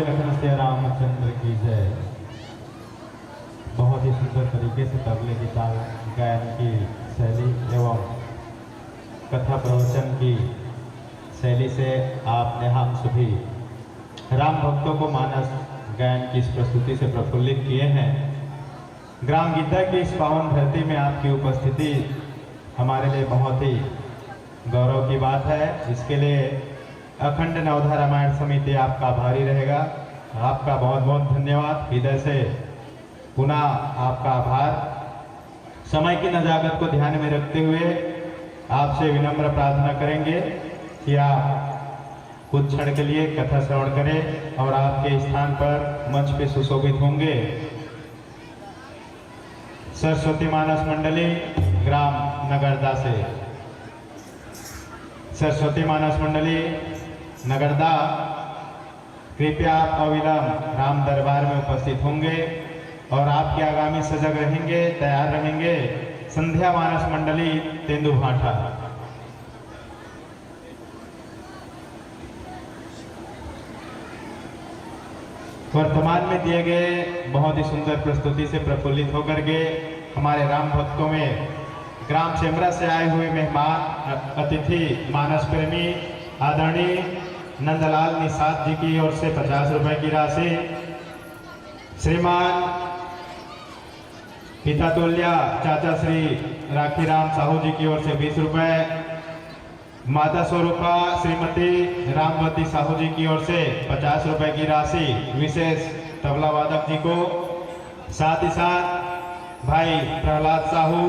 S4: लखन श्री रामचंद्र की जय। बहुत ही सुंदर तरीके से तबले की ताल गायन की शैली एवं कथा प्रवचन की शैली से आपने हम सभी राम भक्तों को मानस गायन की इस प्रस्तुति से प्रफुल्लित किए हैं। ग्राम गीता की इस पावन धरती में आपकी उपस्थिति हमारे लिए बहुत ही गौरव की बात है। इसके लिए अखंड नवधा रामायण समिति आपका आभारी रहेगा। आपका बहुत बहुत धन्यवाद, हृदय से पुनः आपका आभार। समय की नजाकत को ध्यान में रखते हुए आपसे विनम्र प्रार्थना करेंगे कि आप कुछ क्षण के लिए कथा श्रवण करें और आपके स्थान पर मंच पे सुशोभित होंगे सरस्वती मानस मंडली ग्राम नगरदा से। सरस्वती मानस मंडली नगरदा कृपया आप अविलंब राम दरबार में उपस्थित होंगे और आपके आगामी सजग रहेंगे, तैयार रहेंगे। संध्या मानस मंडली तेंदुभाठा। वर्तमान में दिए गए बहुत ही सुंदर प्रस्तुति से प्रफुल्लित होकर के हमारे राम भक्तों में ग्राम चेमरा से आए हुए मेहमान अतिथि मानस प्रेमी आदरणीय नंदलाल निषाद जी की ओर से 50 रुपए की राशि, श्रीमान पिता तुल्या चाचा श्री राखीराम साहू जी की ओर से 20 रुपए, माता स्वरूपा श्रीमती रामवती साहू जी की ओर से 50 रुपए की राशि विशेष तबला वादक जी को, साथ ही साथ भाई प्रहलाद साहू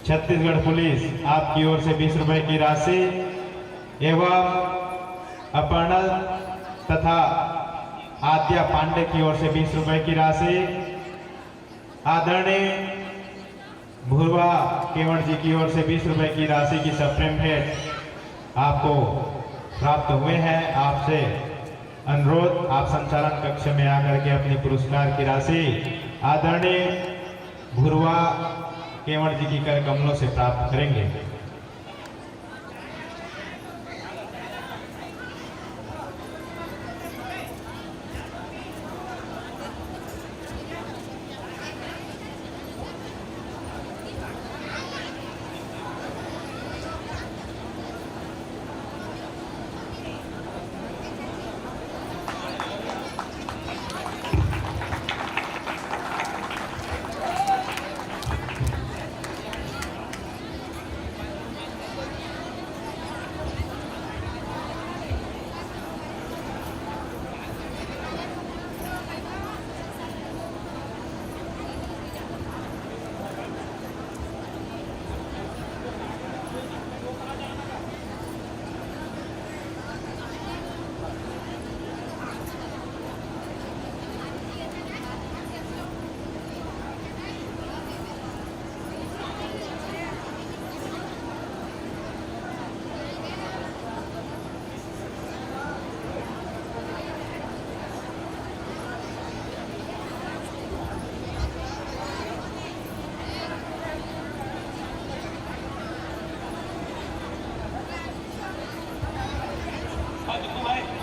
S4: छत्तीसगढ़ पुलिस आपकी ओर से 20 रुपए की राशि एवं अपर्णा तथा आद्या पांडे की ओर से 20 रुपए की राशि, आदरणीय भूरवा केवट जी की ओर से 20 रुपए की राशि की सप्रेम भेंट आपको प्राप्त हुए हैं। आपसे अनुरोध आप संचालन कक्ष में आकर के अपनी पुरस्कार की राशि आदरणीय भूरवा केवट जी की कर कमलों से प्राप्त करेंगे।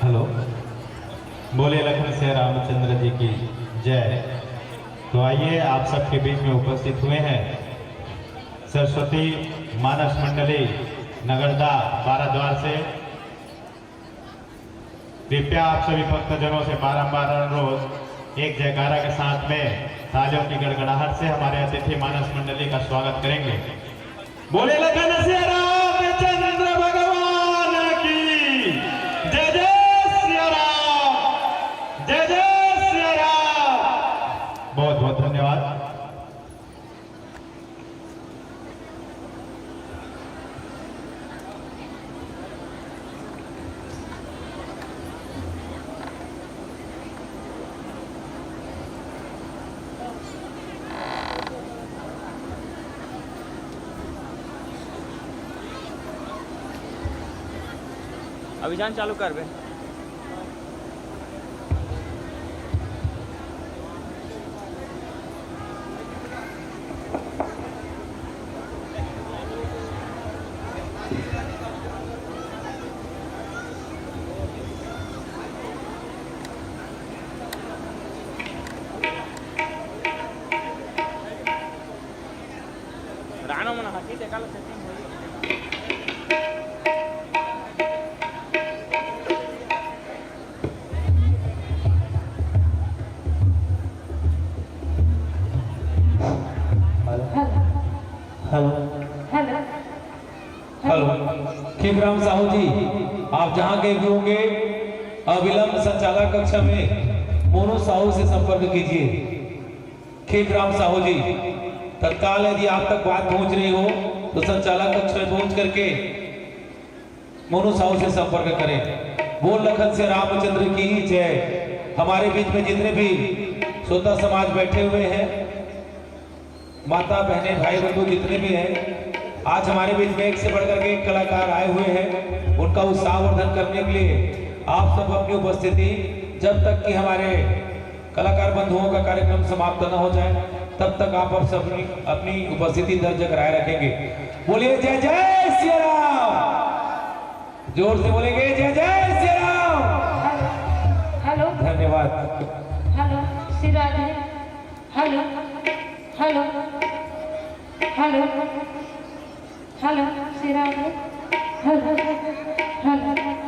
S4: हेलो, बोले लखन श्री रामचंद्र जी की जय। तो आइए आप सबके बीच में उपस्थित हुए हैं सरस्वती मानस मंडली नगरदा बाराद्वार से। कृपया आप सभी भक्तजनों से बारंबार अनुरोध एक जयकारा के साथ में तालियों की गड़गड़ाहट से हमारे अतिथि मानस मंडली का स्वागत करेंगे। बोले लखन श्री रामचंद्र भगवान की जय जय श्री राम, जय जय श्री राम। बहुत बहुत धन्यवाद।
S6: अभियान चालू कर बे।
S3: हेलो खीकराम साहू जी, आप जहां के भी होंगे अविलंब संचालक कक्ष में मोनू साहू से संपर्क कीजिए। खीकराम साहू जी, तत्काल यदि आप तक बात पहुंच रही हो तो संचालक कक्ष में पहुंच करके मोनू साहू से संपर्क करें। बोल लखन से रामचंद्र की जय। हमारे बीच में जितने भी श्रोता समाज बैठे हुए हैं, माता बहने भाई बंधु जितने भी हैं, आज हमारे बीच में एक से बढ़कर के एक कलाकार आए हुए हैं। उनका उत्साहवर्धन करने के लिए आप सब अपनी उपस्थिति, जब तक कि हमारे कलाकार बंधुओं का कार्यक्रम समाप्त न हो जाए तब तक आप सब अपनी उपस्थिति दर्ज कराए रखेंगे। बोलिए जय जय श्री राम। जोर से बोलेंगे जय जय श्री राम।
S8: हेलो
S3: धन्यवाद।
S8: Hello Shri Radhe. Hello hello hello hello Shri Radhe. Hello hello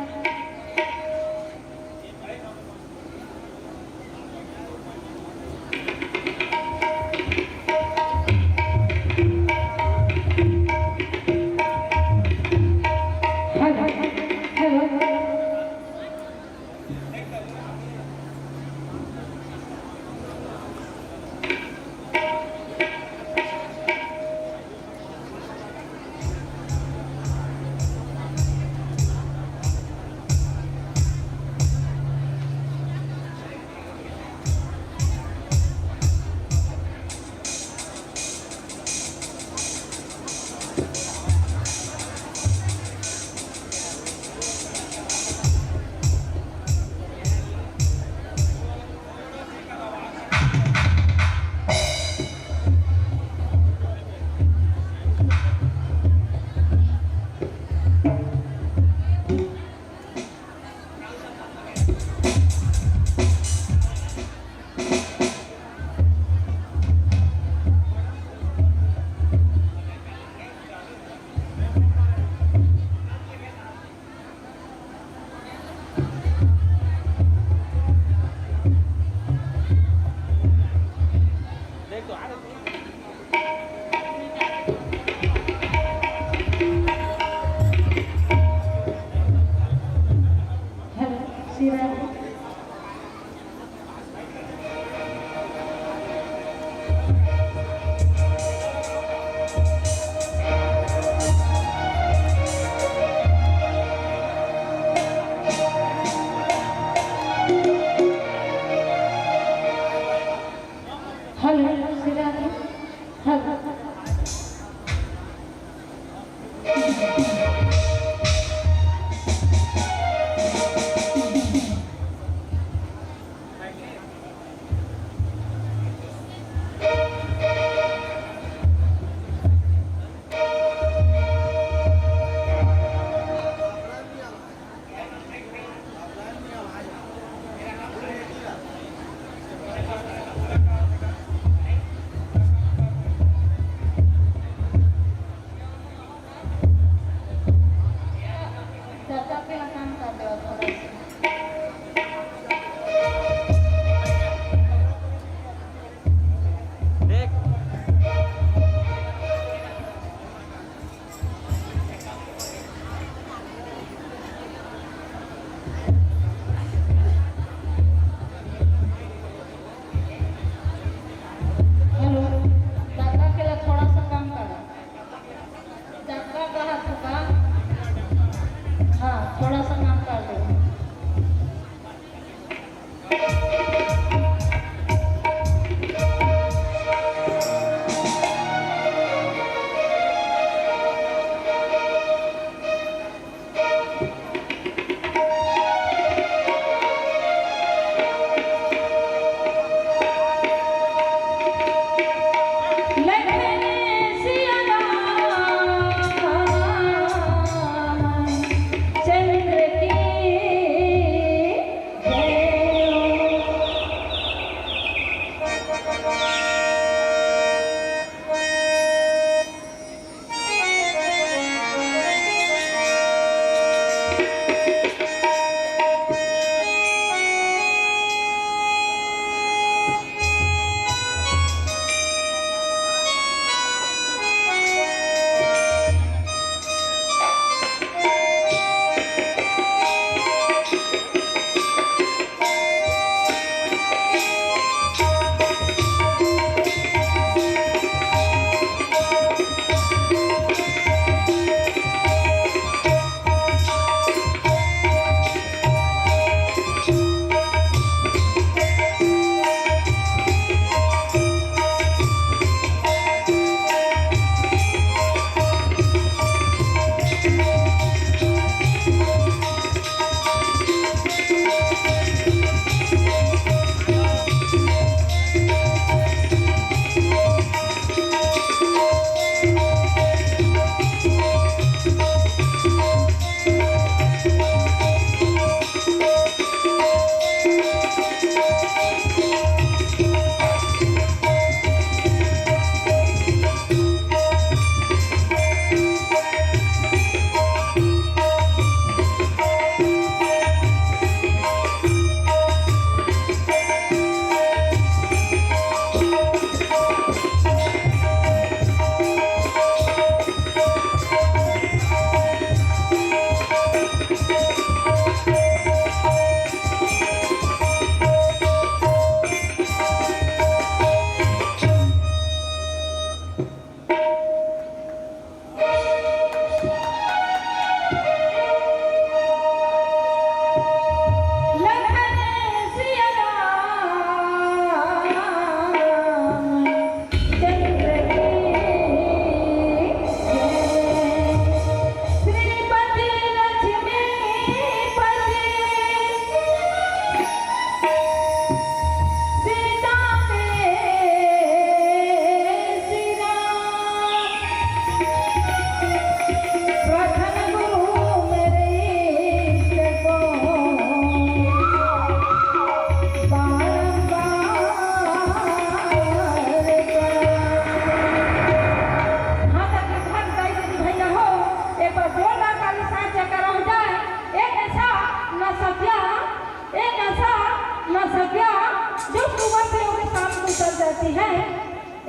S8: सकती है।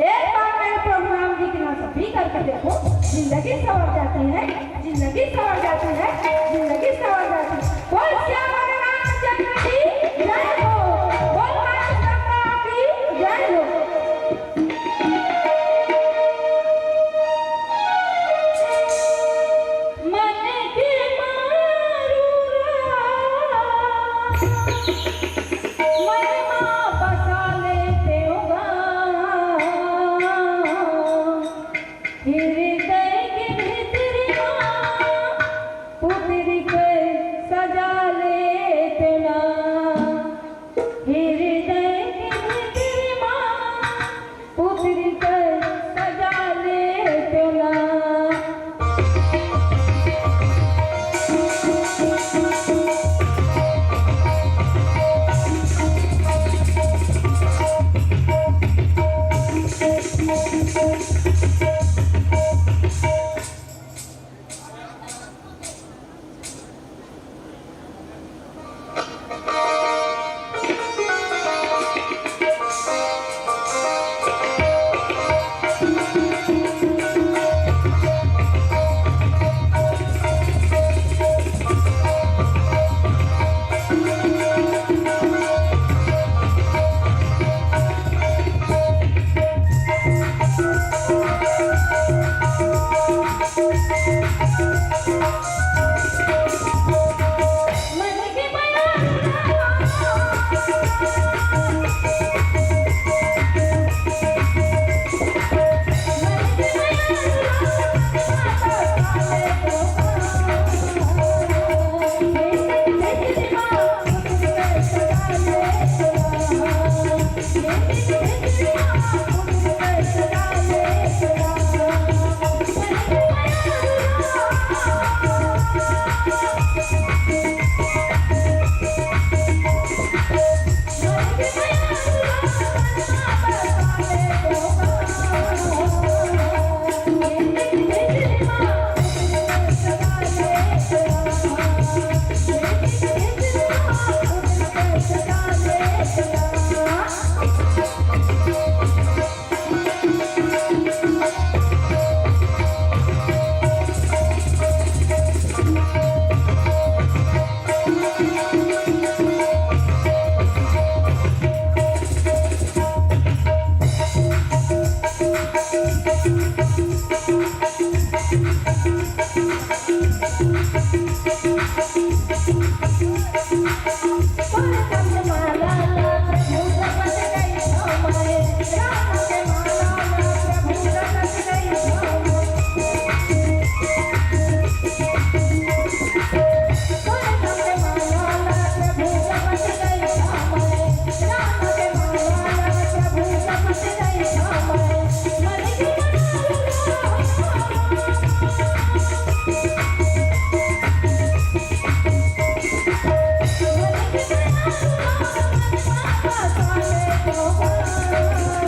S8: एक बार मेरे प्रभु राम जी की नासफी करके देखो, जिंदगी संवर जाती है, जिंदगी संवर जाती है, जिंदगी संवर जाती है। बोल श्याम रामचंद्र की जय हो, बोल रामचंद्र की जय हो।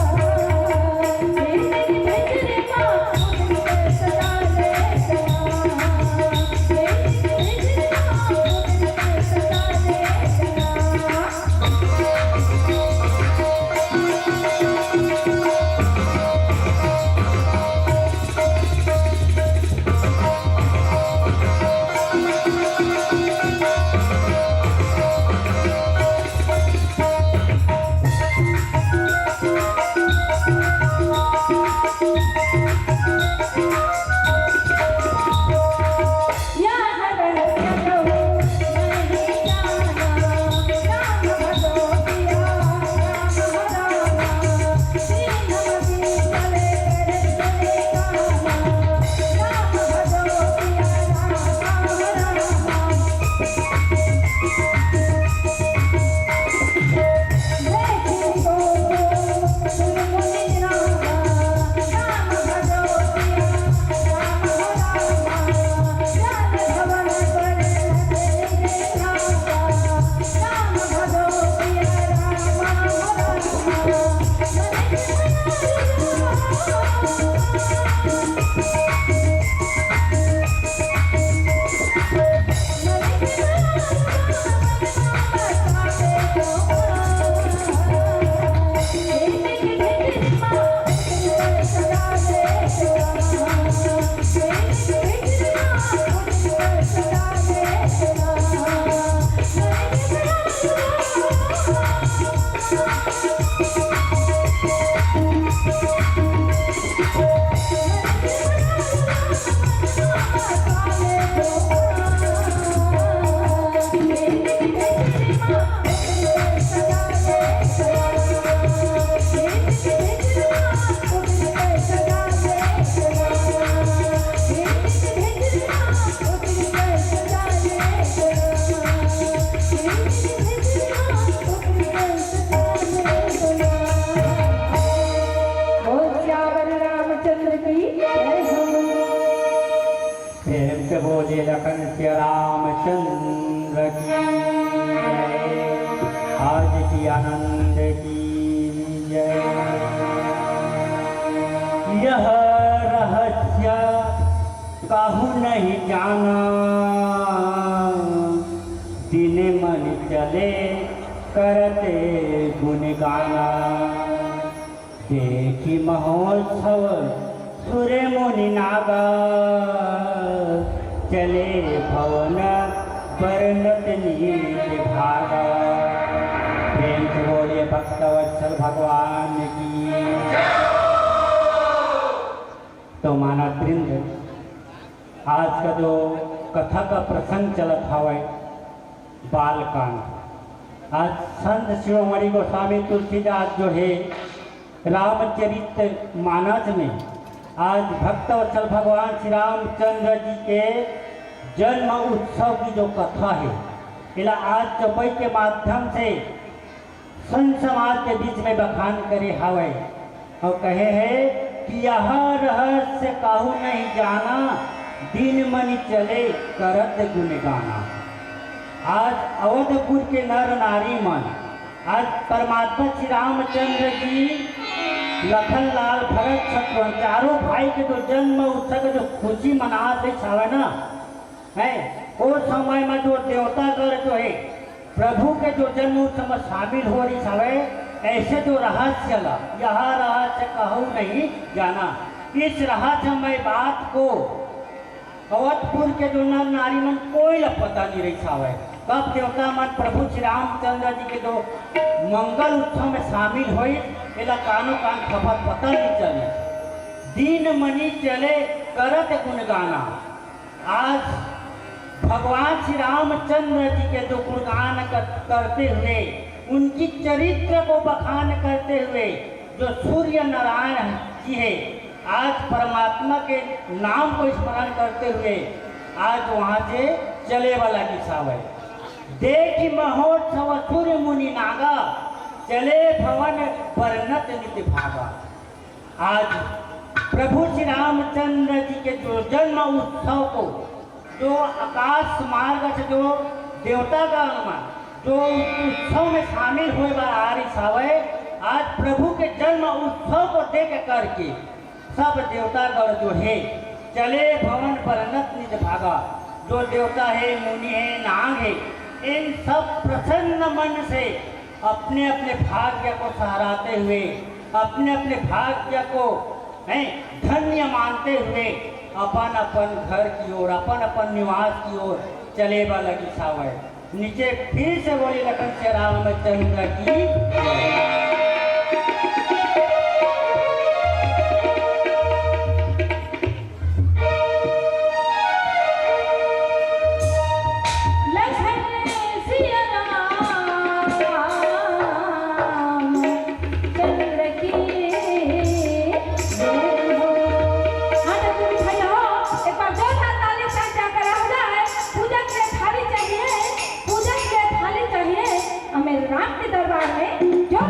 S8: Oh,
S9: यह रहस्य काहू नहीं जाना, दिन मन चले करते गुण गाना। देखी महोत्सव सुरे मुनि नागा, चले भवन वर्णत नीत भागा। प्रेम से बोले भक्तवत्सल भगवान की। तो मानव वृंद, आज का जो कथा का प्रसंग चलत हवे बालकांड, आज संत शिरोमणि गोस्वामी तुलसीदास जो है रामचरित मानस में आज भक्तवत्सल भगवान श्री रामचंद्र जी के जन्म उत्सव की जो कथा है, इला आज चौपाई के माध्यम से संत समाज के बीच में बखान करे हवे और कहे है कि यह रहस्य काहू नहीं जाना, दिन मन चले करत गुण गाना। आज अवधपुर के नर नारी मन, आज परमात्मा श्री रामचंद्र जी, लखनलाल, भरत, शत्रुघ्न चारों भाई के जो जन्म उत्सव के जो खुशी मनाते छावे ना है, उस समय में जो देवतागण जो है प्रभु के जो जन्म उत्सव में शामिल हो रही छावे, ऐसे जो रहस्य ला, यह रहस्य कहू नहीं जाना। इस रहस्यमय बात को अवधपुर के जो नर नारी मन कोई पता नहीं रही छावे। कब देवता मन प्रभु श्री रामचंद्र जी के जो मंगल उत्सव में शामिल हुई, इला कानो कान खबर पता नहीं चले। दिन मनी चले करत गुण गाना। आज भगवान श्री रामचंद्र जी के जो गुणगान करते हुए, उनकी चरित्र को बखान करते हुए जो सूर्य नारायण जी है, आज परमात्मा के नाम को स्मरण करते हुए आज वहाँ से चले वाला किसावे। देखी महोत्सव सूर्य मुनि नागा, चले भवन वर्णत नित्य भागा। आज प्रभु श्री रामचंद्र जी के जो जन्म उत्सव को, जो आकाश मार्ग से जो देवतागण जो उत्सव में शामिल हुए आ रही सावे, आज प्रभु के जन्म उत्सव को देख करके सब देवतागण जो है चले भवन वर्णत नित्य भागा। जो देवता है, मुनि है, नाग है, इन सब प्रसन्न मन से अपने अपने भाग्य को सहराते हुए, अपने अपने भाग्य को धन्य मानते हुए अपन अपन घर की ओर, अपन अपन निवास की ओर चले वाला किसावे। नीचे फिर से बोली लखन से रामचंद्र की।
S8: राम के दरबार में जो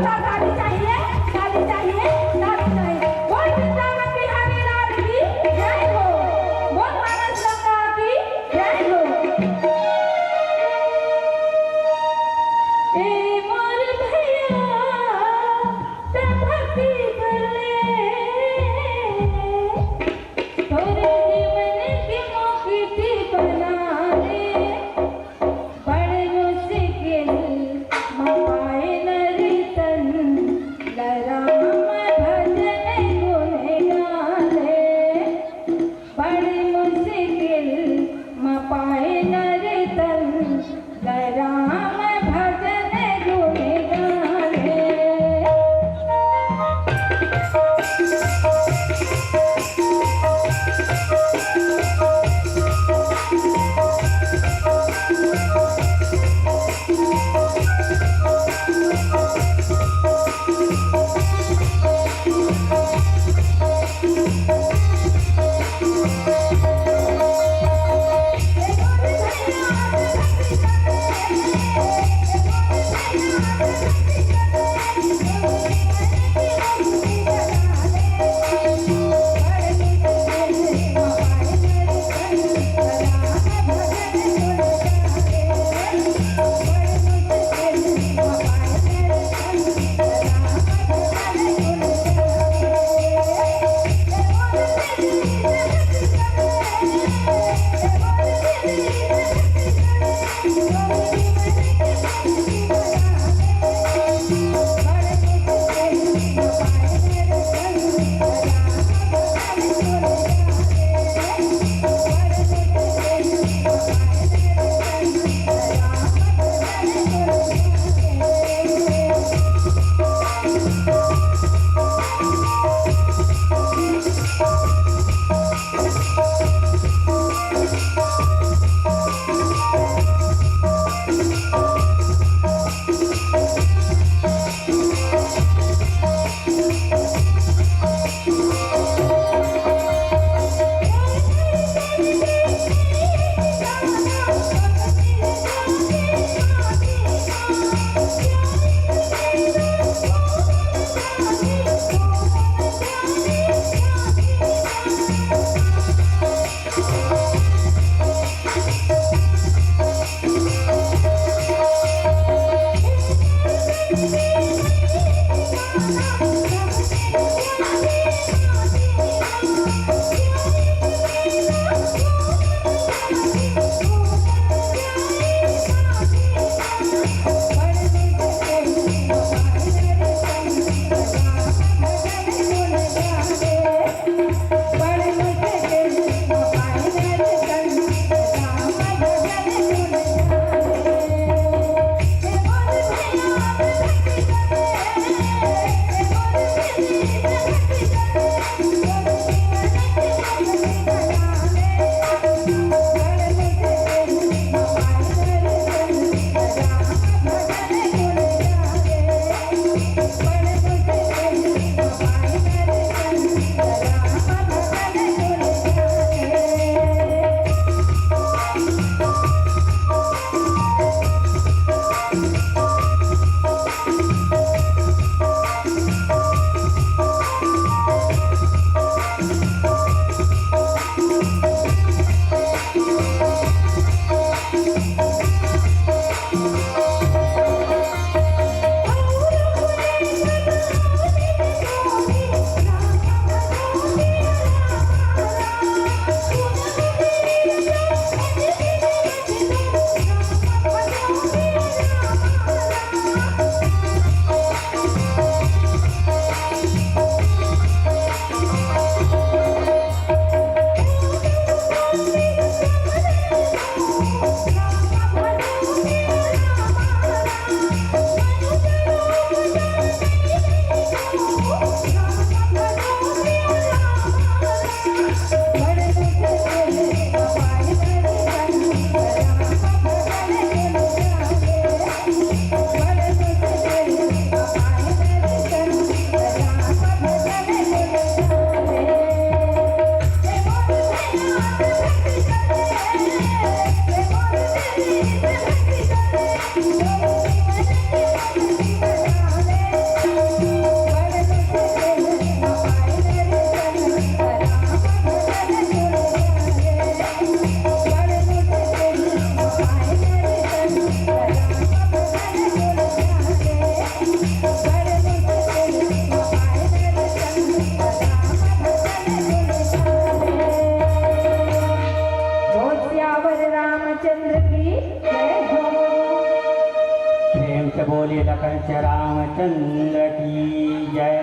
S9: रामचंद्र की जय।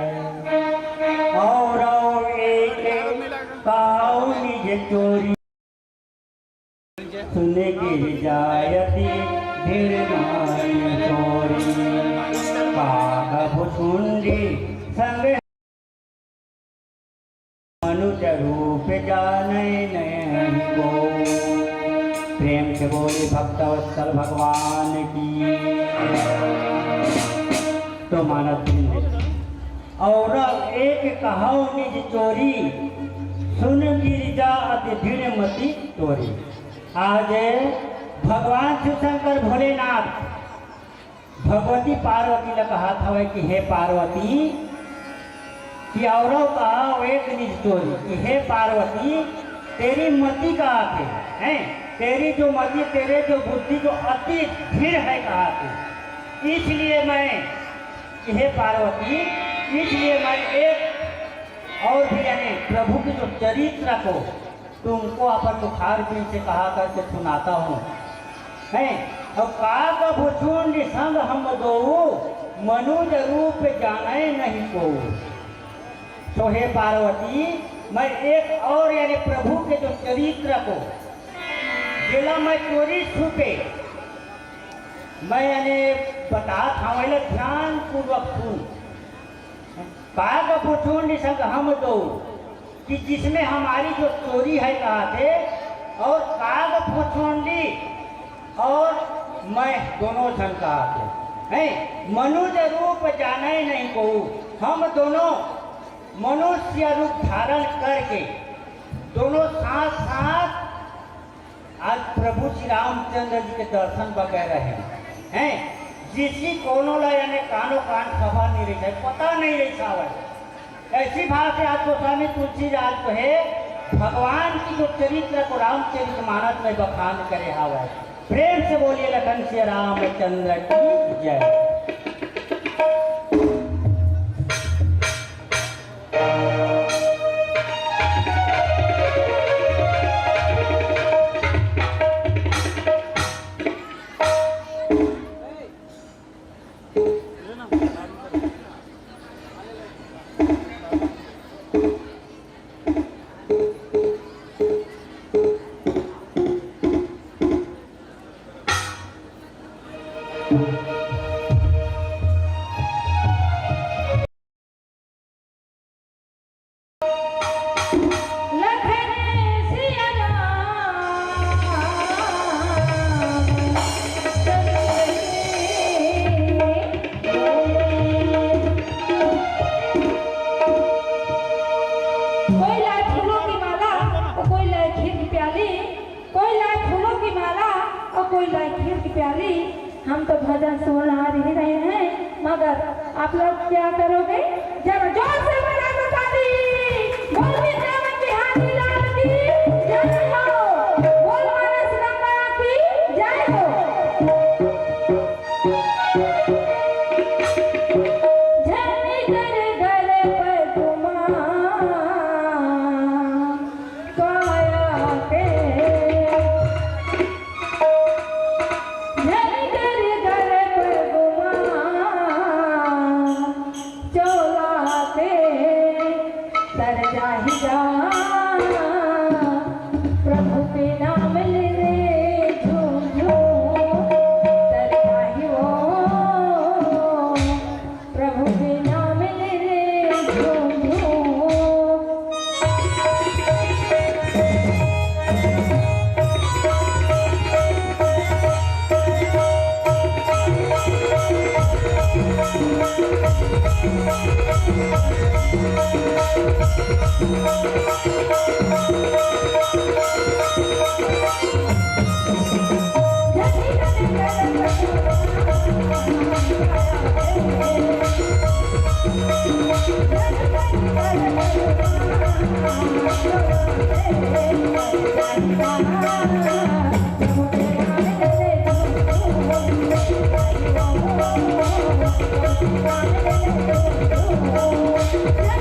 S9: और एक काऊ निज चोरी सुने गिर जायती भीड़ मारी चोरी। काग भुसुंडी संग मनुष्य रूप जाने नयन को। प्रेम से बोले भक्तवत्सल भगवान की। तो मानव और एक कहाओ निज चोरी सुन गिरिजा अति भीड़ मती तोरी। आज भगवान शिव शंकर भोलेनाथ भगवती पार्वती ने कहा था कि हे पार्वती कि औरों का एक निज चोरी कि हे पार्वती तेरी मति का आते हैं, तेरी जो मति तेरे जो बुद्धि जो अति भीड़ है कहा थे। इसलिए मैं हे पार्वती इसलिए मैं एक और भी यानी प्रभु के जो चरित्र को तुमको अपन बुखार दिन से कहा करके सुनाता हूँ है। और काग भुसुंड संग हम दो मनुज रूप जाने नहीं को। तो हे पार्वती मैं एक और यानी प्रभु के जो चरित्र को जिला मैं चोरी छुपे मैं यानी बता था ध्यान पूर्वक सुन। काग भुसुंड संग हम दो कि जिसमें हमारी जो चोरी है कहा थे और काग भुसुंडी और मैं दोनों जन कहा थे हैं। मनुष्य रूप जाने नहीं को हम दोनों मनुष्य रूप धारण करके दोनों साथ साथ आज प्रभु श्री रामचंद्र जी के दर्शन वगैरह हैं। जिसी कोनो ला यानी कानो कान सभा नहीं रही है पता नहीं रही सावर ऐसी भाव से आज गोस्वामी तुलसीदास को है भगवान की जो चरित्र को रामचरितमानस में बखान करे हवा। प्रेम से बोलिए लखन से रामचंद्र की जय।
S8: हम तो भजन सुना ही रहे हैं मगर आप लोग क्या करोगे जब जोर से बजा दो ताली बोल वृंदावन बिहारी लाल की जय हो बोल मानस रंगा की जय हो। झनी कर गले पर गुमान काया के प्रभु के नाम ले रे झूम झूम तरताही वो प्रभु के नाम ले रे झूम झूम। Yeah.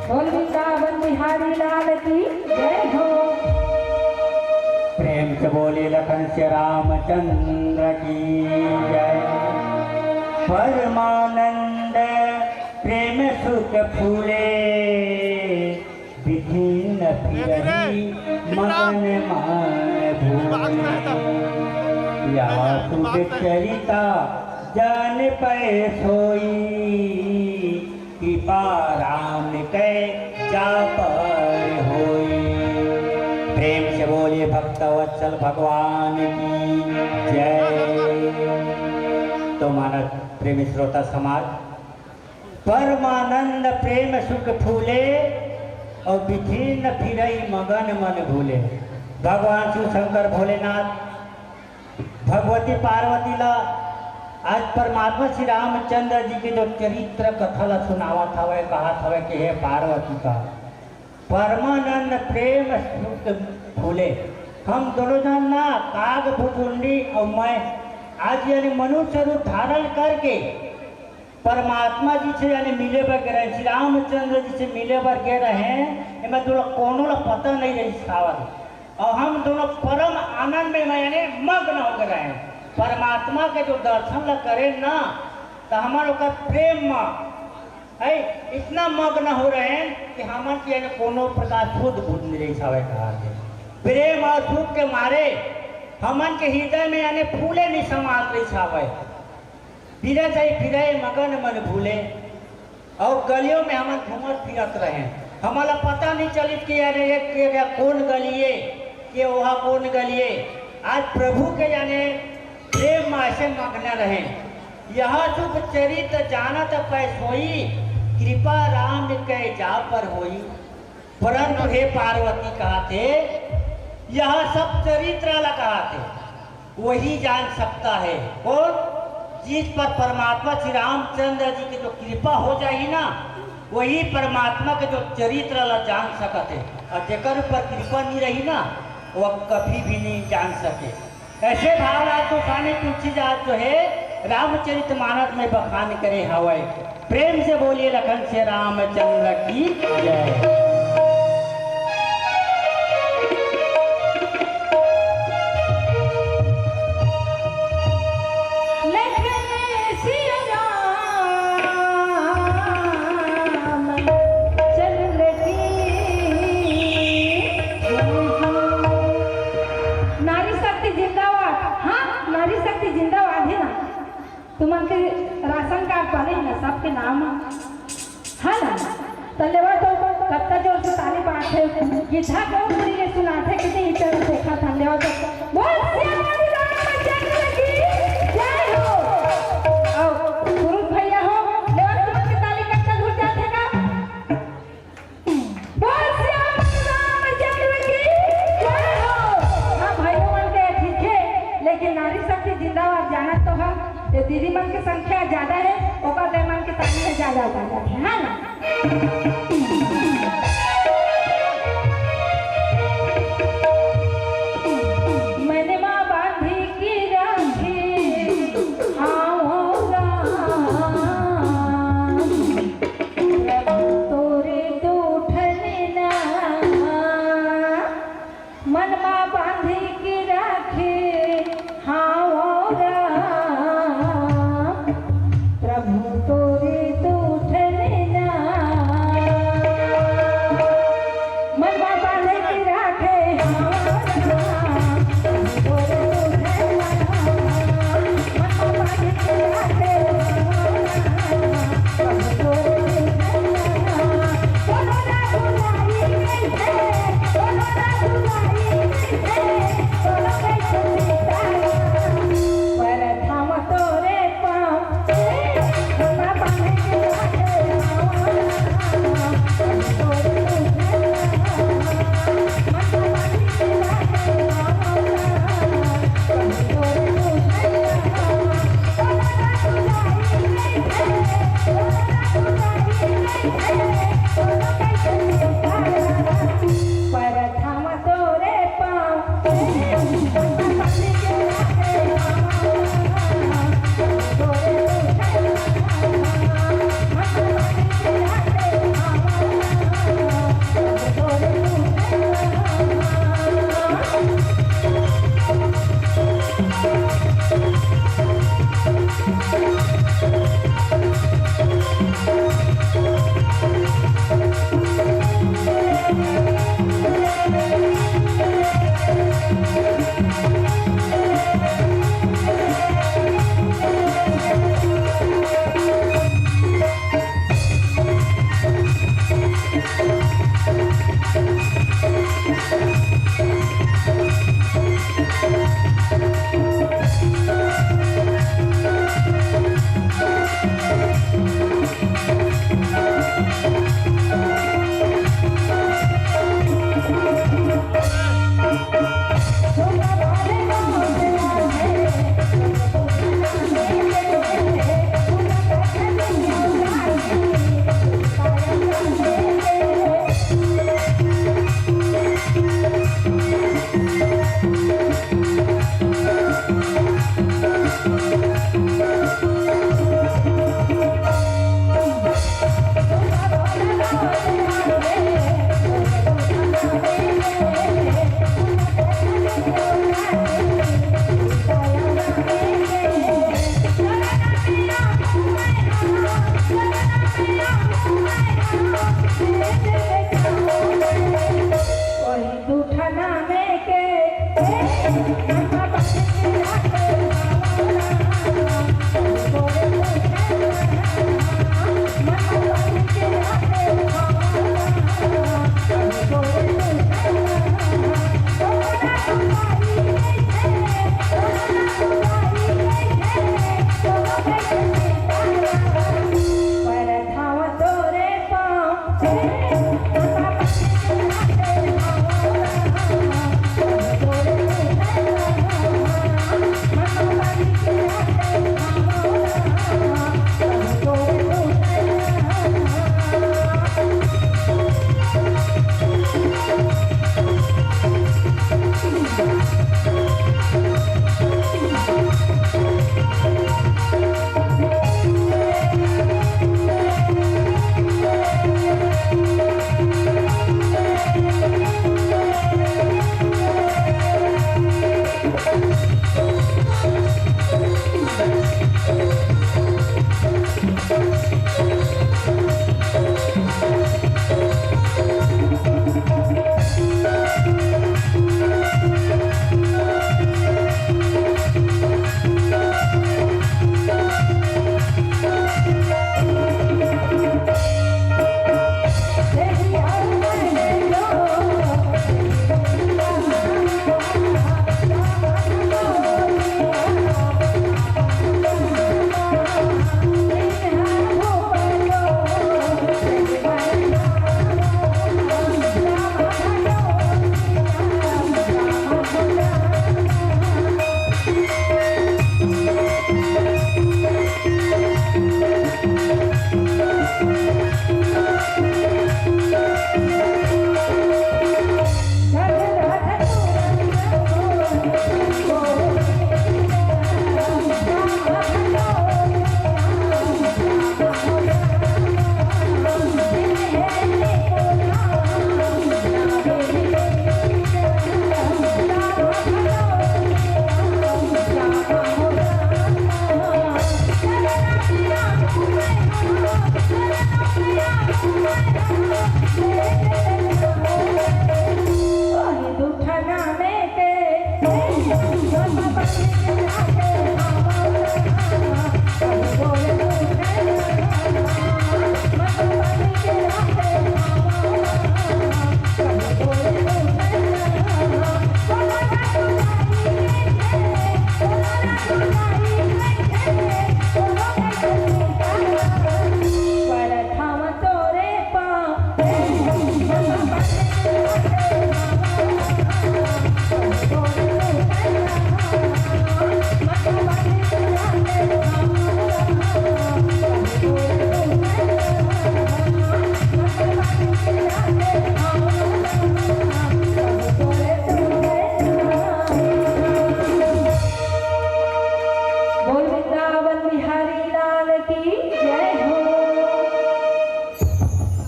S8: बोल वृंदावन बिहारी लाल की जय हो।
S9: प्रेम से बोले लखन से रामचंद्र की जय। परमानंद प्रेम सुख फूले विभिन्न फिरही मन मान भूले। या सुख चरिता जान पे सोई कृपा राम के जा पर होई। प्रेम से बोले भक्तवत्सल भगवान की जय। तो मानव प्रेमी श्रोता समाज, परमानंद प्रेम सुख फूले और विभिन्न फिरई मगन मन भूले। भगवान शिव शंकर भोलेनाथ भगवती पार्वती ला आज परमात्मा श्री रामचंद्र जी के जो चरित्र कथा ला सुनावत हवे, कहा हवे कि हे पार्वती का परमानंद प्रेम सुख फूले। हम दोनों जन ना काग भुकुंडी और मैं आज यानी मनुष्य रूप धारण करके परमात्मा जी से यानी मिले बर गए रहे, श्री रामचंद्र जी से मिले बर गए रहे। मैं तो कोनो ला पता नहीं रही सावल और हम दोनों परम आनंद में यानी मग्न हो गए हैं। परमात्मा के जो दर्शन करे ना तो हमारे ओकर प्रेम में है इतना मग्न हो रहे हैं कि हमन के यानी कोनो प्रकार शुद्ध बुद्ध नहीं छावे कहा के प्रेम और सुख के मारे हमन के हृदय में यानी फूले नहीं समाज नहीं छावे फिरे जाए फिरे मगन मन भूले और गलियों में हमन घूमत फिरत रहे। हमारा पता नहीं चलित कि यानी एक कौन गलिए कि वह कौन गलिए। आज प्रभु के यानी प्रेम में ऐसे मग्न रहे। यह सुख चरित्र जानत पैसोई कृपा राम के जा पर होई। परंतु हे पार्वती कहते यह सब चरित्र लगाते वही जान सकता है कौन जिस पर परमात्मा श्री रामचंद्र जी की जो कृपा हो जाएगी ना वही परमात्मा के जो चरित्र ला जान सकते और जेकर ऊपर कृपा नहीं रही ना वह कभी भी नहीं जान सके। ऐसे भावराज तो स्वामी तुलसीदास जो है रामचरितमानस में बखान करे हवाई। प्रेम से बोलिए लखन से रामचंद्र की जय।
S8: तुमन के राशन कार्ड वाले हैं सबके नाम है ना तलेवा तो कत्ता जोर से ताली बांटे गीता को पूरी सुनाते कितनी इतना देखा था लेवा तो बोल श्यामली रामचंद्र की जय हो। और पुरुष भैया हो लेवा तुमन के ताली कत्ता घुट जाते का बोल श्यामली रामचंद्र की जय हो। हाँ भाइयों मन के ठीक है लेकिन नारी शक्ति जिंदाबाद जाना तो है ये दीदी मन की संख्या ज्यादा है ओकर बेमान की ताली ज्यादा है ना। मैंने माँ बांधी की राखी तोरे तो उठने ना मन माँ बांधी की राखी प्रभु तोरे तो उठने ना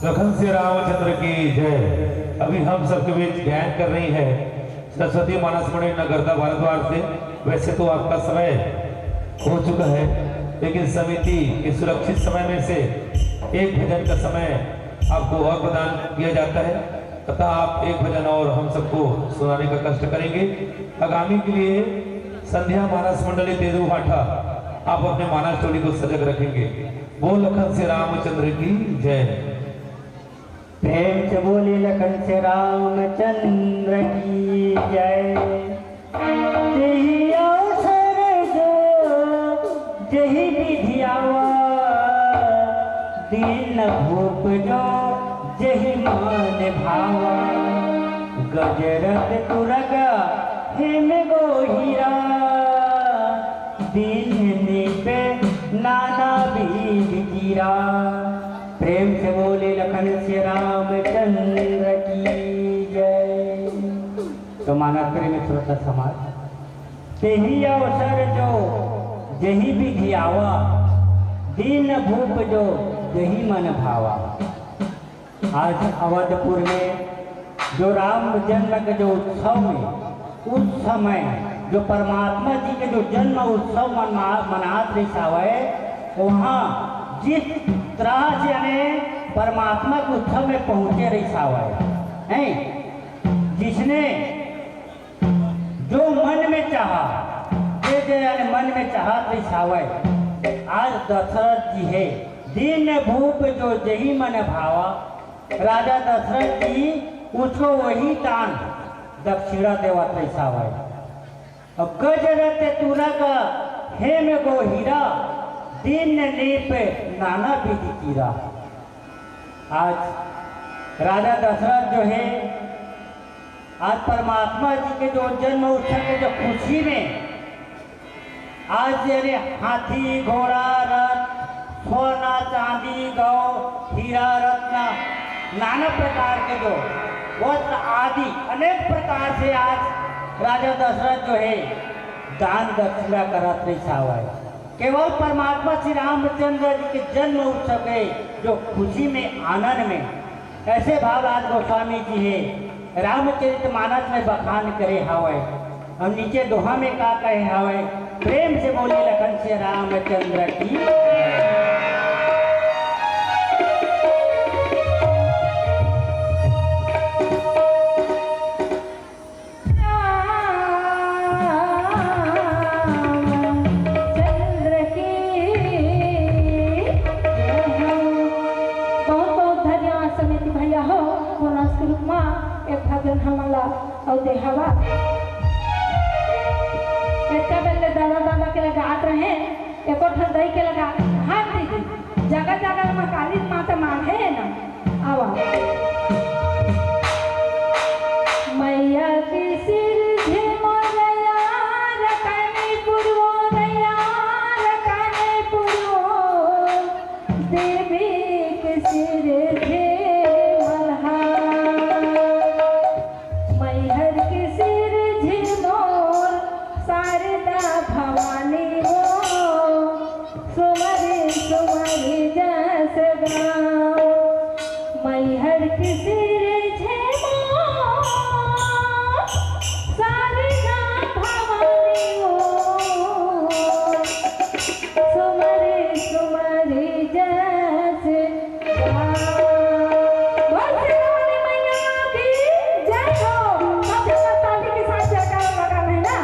S3: लखन श्री रामचंद्र की जय। अभी हम सबके बीच ज्ञान कर रही है सरस्वती मानस मंडली नगरदा भारद्वाज से। वैसे तो आपका समय हो चुका है, लेकिन समिति के सुरक्षित समय में से एक भजन का समय आपको और प्रदान किया जाता है तथा आप एक भजन और हम सबको सुनाने का कष्ट करेंगे। आगामी के लिए संध्या मानस मंडली तेजू भाठा आप अपने मानस टोली को सजग रखेंगे। बोल लखन से रामचंद्र की जय।
S9: प्रेम से बोले लखन से रामचंद्र की जय। जही अवसर जो जही विधि आवा, दीन भूप जो जही मान भावा। गजरत तुरग हिम गोहिरा, दीन पे नाना बीज गिरा। प्रेम से बोले लखन से रामचंद्र की जय। तो माना प्रेम श्रोता समाज, तेही अवसर जो जही विधि आवा, दीन भूप जो जही मन भावा। आज अवधपुर में जो राम जन्म के जो उत्सव में उस समय जो परमात्मा जी के जो जन्म उत्सव मनात रही, वहाँ जिस तरह से यानी परमात्मा के उत्सव में पहुँचे रही हैं, जिसने जो मन में चाहा जे यानी मन में चाहा बैठावे। आज दशरथ जी है दीन भूप जो जही मन भावा। राजा दशरथ जी उसको वही दान दक्षिणा देवा पैसावे। अब गजरत तुरक हे में गो हीरा दीन लीप नाना विधि कीरा। आज राजा दशरथ जो है आज परमात्मा जी के जो जन्म उत्सव के जो खुशी में आज यानी हाथी घोड़ा रथ सोना चांदी गौ हीरा रत्न नाना प्रकार के जो वस्त्र आदि अनेक प्रकार से आज राजा दशरथ जो है दान दक्षिणा करत पैसावा। केवल परमात्मा श्री रामचंद्र जी के जन्म उत्सव के जो खुशी में आनंद में ऐसे भाव आज गोस्वामी जी है रामचरितमानस में बखान करे हवे। हम नीचे दोहा में का कहे हवे, प्रेम से बोले लखन से रामचंद्र की।
S8: भजन हमला और देहवा इतना बेले दादा दादा के लगा आत रहे एको ठंडई के लगा हाथ दीजिए जगह जगह में काली माता मांगे है ना आवा मैया की सिर झिमोरया रकाने पुरवो नया रकाने पुरवो देवी के सिर झे भवानी हो सुमरी सुमरी जस गाओ मैहर की सिर झेमो सारदा भवानी हो सुमरी सुमरी जस गाओ। मैया की जय हो। ताली के साथ जयकार लगा है ना।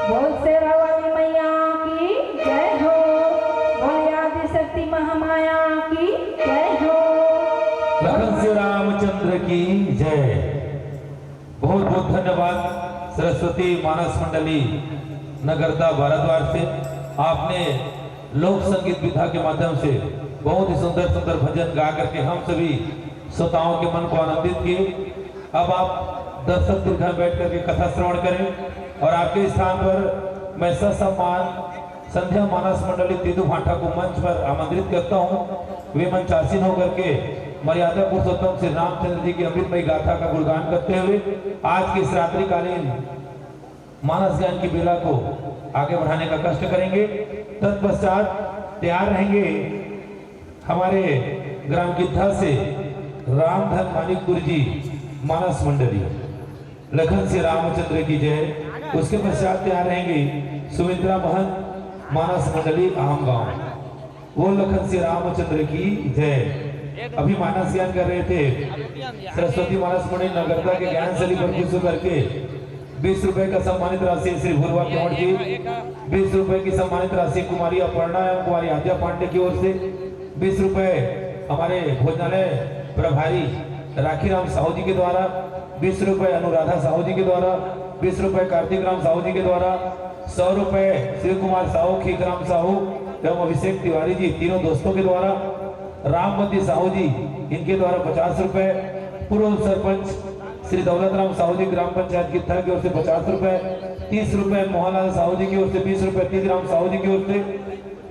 S8: बोल शेरा वाली मैया की जय हो, बोल आदि शक्ति महामाया की जय हो।
S3: लखन श्री रामचंद्र की जय। बहुत बहुत धन्यवाद सरस्वती मानस मंडली नगरदा भारद्वाज से। आपने लोक संगीत विधा के माध्यम से बहुत ही सुंदर सुंदर भजन गा करके हम सभी श्रोताओं के मन को आनंदित किए। अब आप दर्शक दीर्घ बैठ करके कथा श्रवण करें और आपके स्थान पर मैं ससम्मान संध्या मानस मंडली तीदू भाटा को मंच पर आमंत्रित करता हूँ। वे मंचासीन होकर के मर्यादा पुरुषोत्तम श्री रामचंद्र जी की अमृतमयी गाथा का गुणगान करते हुए आज की इस रात्रिकालीन मानस ज्ञान की बेला को आगे बढ़ाने का कष्ट करेंगे। तत्पश्चात तैयार रहेंगे हमारे ग्राम गिद्धा से रामधन मानिकपुर जी मानस मंडली। लखन श्री रामचंद्र की जय। उसके पश्चात तैयार रहेंगे सुमित्रा महंत मानस मंडली आम गांव। वो लखन श्री रामचंद्र की जय। अभी मानस ज्ञान कर रहे थे सरस्वती मानस मंडली नगरदा के ज्ञान शैली पर खुश करके 20 रुपए का सम्मानित राशि श्री भूरवा कंवर जी, 20 रुपए की सम्मानित राशि कुमारी अपर्णा एवं कुमारी आद्या पांडे की ओर से, 20 रुपए हमारे भोजनालय प्रभारी राखीराम साहू जी के द्वारा, 20 रुपए अनुराधा साहू जी के द्वारा, 20 रुपए कार्तिक राम साहू जी के द्वारा, 100 रुपए श्री कुमार साहू, खीकराम साहू एवं अभिषेक तिवारी जी तीनों दोस्तों के द्वारा, रामवती साहू जी इनके द्वारा 50 रुपए, पूर्व सरपंच श्री दौलत राम साहू जी ग्राम पंचायत गिद्धा की ओर से 50 रुपए, 30 रुपए मोहनलाल साहू जी की ओर से, 20 रुपए तीजराम साहू जी की ओर से,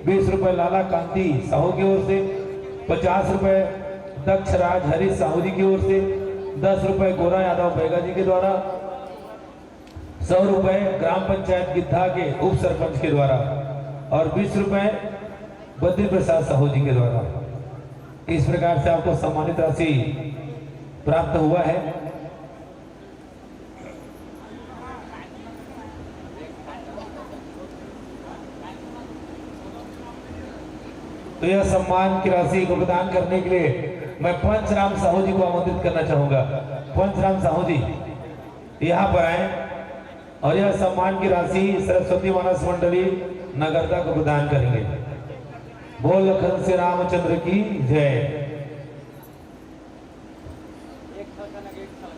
S3: 20 रुपए लाला कांति साहू की ओर से, 50 रुपए दक्ष राज हरीश साहू जी की ओर से, 10 रुपए गोरा यादव बैगा जी के द्वारा, 100 रुपए ग्राम पंचायत गिद्धा के उप सरपंच के द्वारा और 20 रुपए बद्री प्रसाद साहू जी के द्वारा। इस प्रकार से आपको सम्मानित राशि प्राप्त हुआ है। तो यह सम्मान की राशि को प्रदान करने के लिए मैं पंचराम साहू जी को आमंत्रित करना चाहूंगा। पंचराम साहू जी यहाँ पर आए और यह सम्मान की राशि सरस्वती मानस मंडली नगरदा को प्रदान करेंगे। बोल लखन श्री रामचंद्र की जय।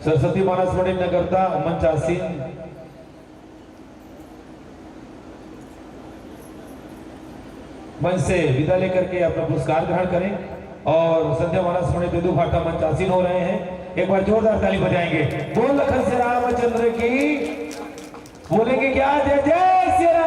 S3: सरस्वती मानस मंडली नगरदा मंचासीन
S10: मंच से विदा लेकर के अपना पुरस्कार ग्रहण करें और संध्या मानस पंडित देदू भाटा मंच आसीन हो रहे हैं। एक बार जोरदार ताली बजाएंगे। बोल लखन श्री रामचंद्र की, बोलेंगे क्या? जय जय श्री राम।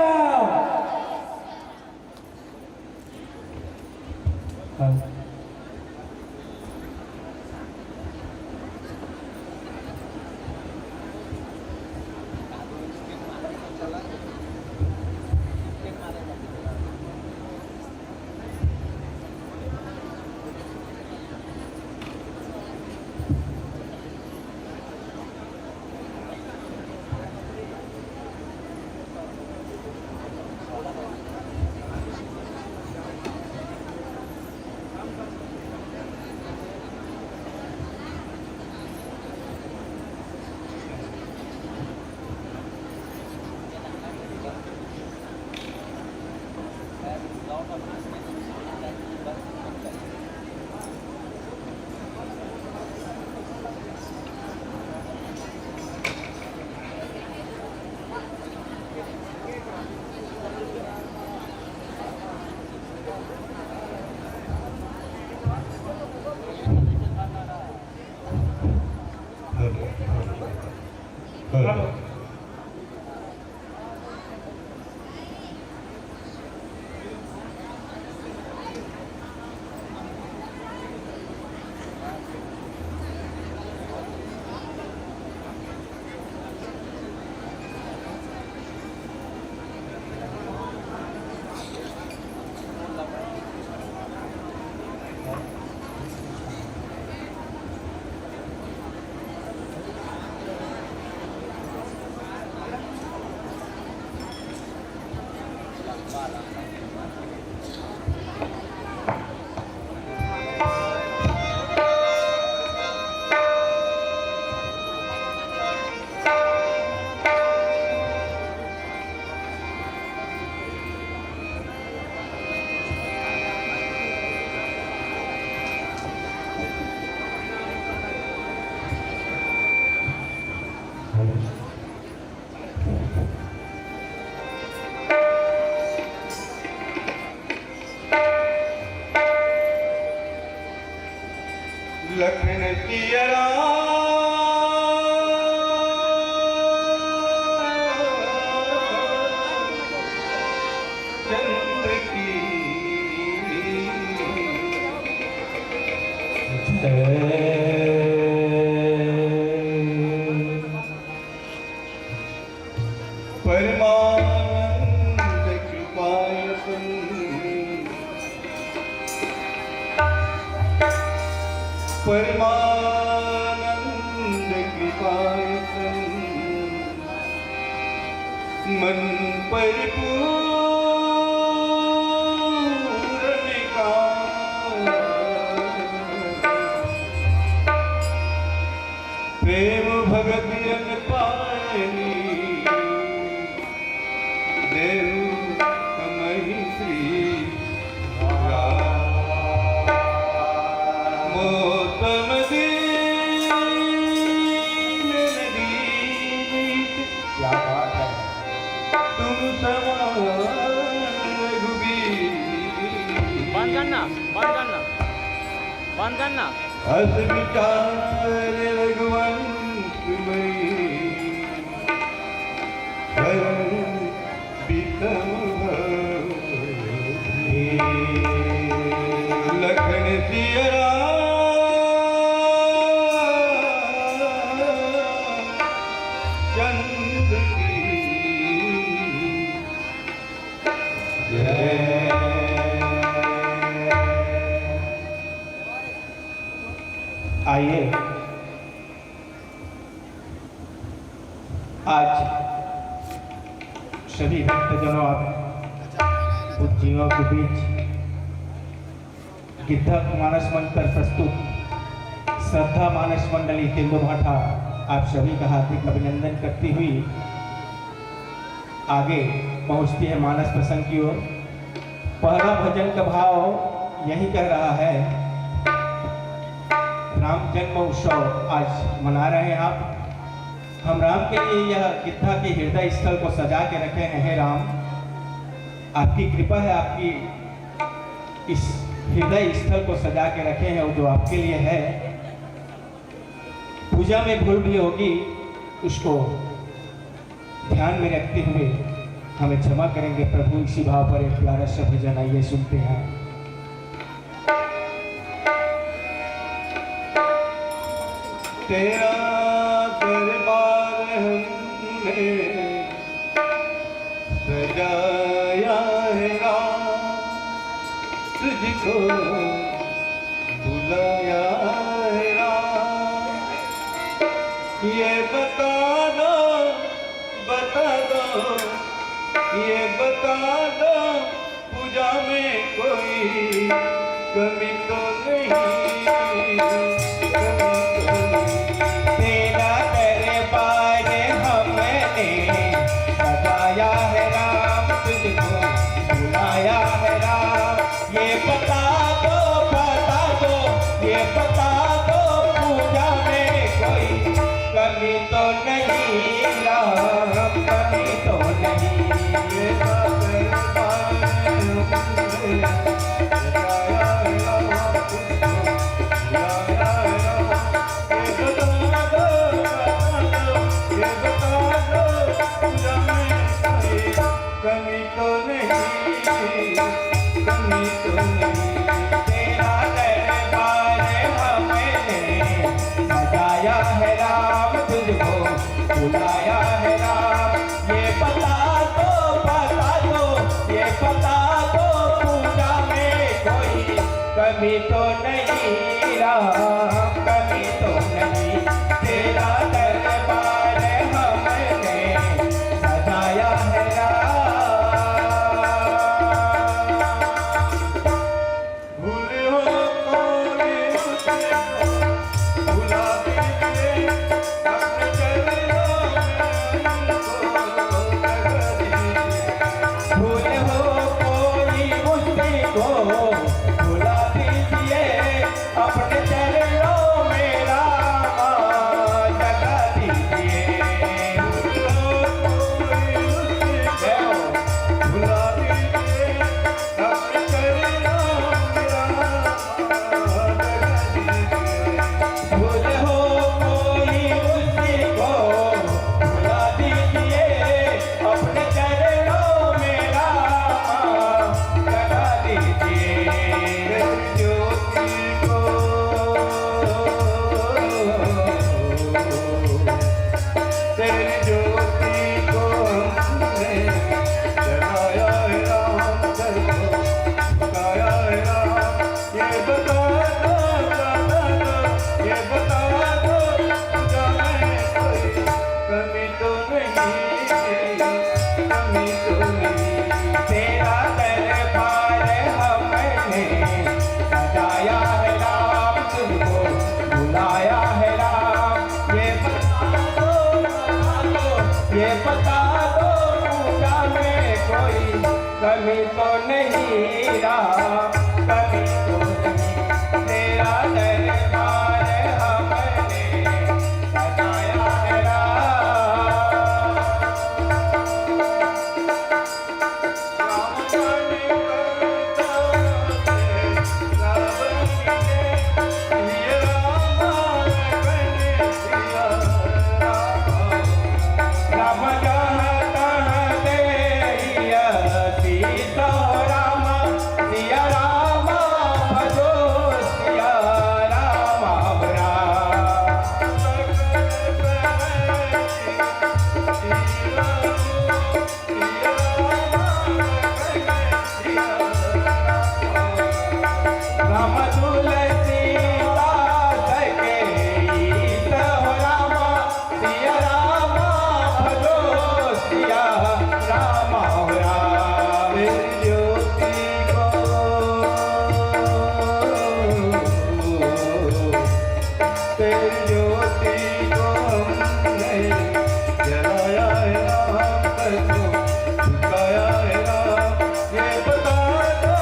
S11: लखन पियरा चंद्र की परमानंद कृपायतन परमानंद कृपायतन मन परिपूर्ण का प्रेम भगति अन पायनी देव कमहि श्री मोतम दीन दीनित क्या बात है तुम समान रघुबीर
S6: बंद करना
S11: अस विचार रघुवंश में बितम लखन सियरा चंद्र की जय।
S2: आइए आज सभी भक्तजनों और पूज्यों के बीच गिद्धा मानस मंच पर प्रस्तुत श्रद्धा मानस मंडली तेंदु भाटा आप सभी का हार्दिक अभिनंदन करती हुई आगे पहुंचती है मानस प्रसंग की ओर। पहला भजन का भाव यही कह रहा है, राम जन्म उत्सव आज मना रहे हैं आप। हम राम के लिए यह गिद्धा के हृदय स्थल को सजा के रखे हैं। हे राम, आपकी कृपा है, आपकी इस हृदय स्थल को सजा के रखे हैं, वो जो आपके लिए है। पूजा में भूल भी होगी, उसको ध्यान में रखते हुए हमें क्षमा करेंगे प्रभु। इसी भाव पर एक प्यारा सा भजन आइए सुनते हैं।
S11: तेरा दरबार हमने सजाया है राम, तुझको बुलाया है राम। ये बता दो, ये बता दो, पूजा में कोई कमी तो नहीं,
S2: तेरा दरबार हमने सजाया है राम, तुझको बुलाया है राम। ये बता दो, ये बता दो, पूजा में कोई कमी तो नहीं राम, कमी तो नहीं। ये
S11: कमी तो नहीं, कमी तो नहीं।
S2: तेरा दरबार हमने सजाया है राम, तुझको बुलाया है राम। ये बता दो, ये बता दो, पूजा में कोई कमी तो नहीं राम, कमी तो नहीं। तेरा दरबार हमने सजाया है
S11: भूल हो कोई मुझको भुला दीजिए, अपने चरणों में उनको लगा दीजिए।
S2: भूल हो कोई मुझको भुला दीजिए, अपने चरणों में राम जगा दीजिए।
S11: भुला दीजिए, अपने चरणों में राम जगा दीजिए।
S2: भूल हो कोई मुझको भुला दीजिए, अपने चरणों में राम जगा दीजिए।
S11: ज्योति को तेरी ज्योति को हमने जलाया है राम, तेरे गाया है राम। ये बता दो, ये बता दो, पूजा में कोई कमी तो नहीं, कमी तो नहीं।
S2: तेरा दरबार हमने सजाया है राम, तुझको बुलाया है राम। ये बता दो, ये बता दो, पूजा में कोई कमी तो नहीं राम, कमी तो नहीं। तेरा दरबार हमने सजाया है राम। राम जहाँ तहाँ देहिया सीता राम, सिया राम भजो सिया राम राम तुलसी दास के ईश हो राम, सिया राम भजो सिया राम राम।
S11: ज्योति को तेरी ज्योति को हमने जलाया है राम, तेरे झुकाया है राम। ये बता दो,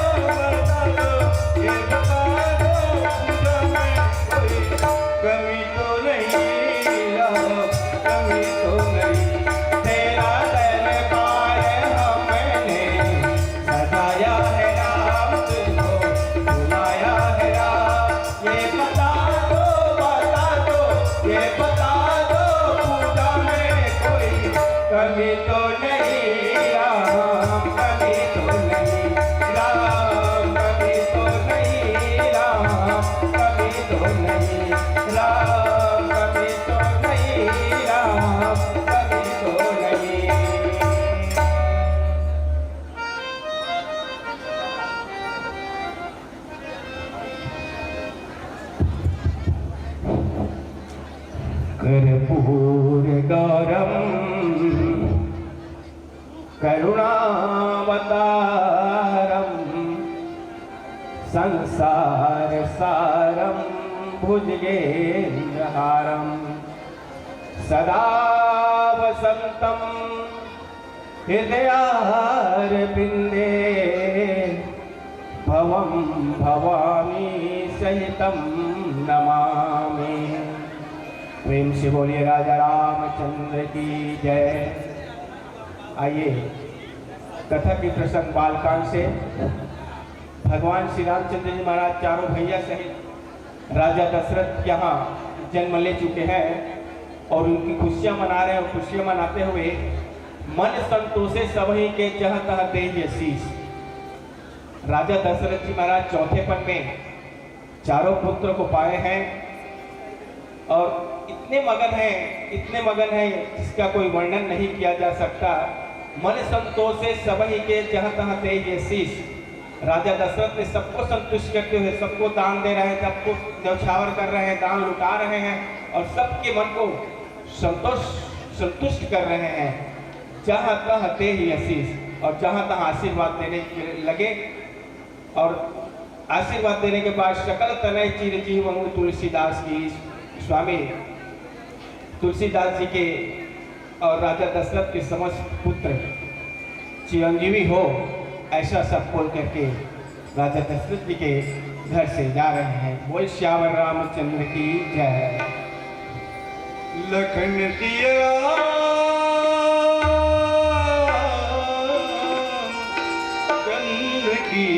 S11: ये बता दो,
S10: कर्पूर गौरम करुणावतारम संसार सारम भुजगेन्द्रहारम सदा वसंतम हृदयारविंदे भवं भवानी सहितं नमामि। प्रेम से बोलिए राजा रामचंद्र की जय। आइए कथा की प्रसंग बालकांड से। भगवान श्री रामचंद्र जी महाराज चारों भैया सहित राजा दशरथ यहाँ जन्म ले चुके हैं और उनकी खुशियां मना रहे हैं। और खुशियां मनाते हुए मन संतोषे सबही के जह तह तेज शीश। राजा दशरथ जी महाराज चौथेपन में चारों पुत्र को पाए हैं और इतने मगन हैं जिसका कोई वर्णन नहीं किया जा सकता। मन संतोषे सबही के जह तह तेज शीश। राजा दशरथ ने सबको संतुष्ट करते हुए सबको दान दे रहे हैं, सबको न्यौछावर कर रहे हैं, दान लुटा रहे हैं और सबके मन को संतुष्ट कर रहे हैं। जहाँ तह ते ही आशीष, और जहाँ तहाँ आशीर्वाद देने लगे। और आशीर्वाद देने के बाद सकल तनय चिरंजीव तुलसीदास की, स्वामी तुलसीदास जी के और राजा दशरथ के समस्त पुत्र चिरंजीवी हो, ऐसा सब बोल करके राजा दशरथ जी के घर से जा रहे हैं। बोल श्याम रामचंद्र की जय।
S11: लखन दिया चंद्र की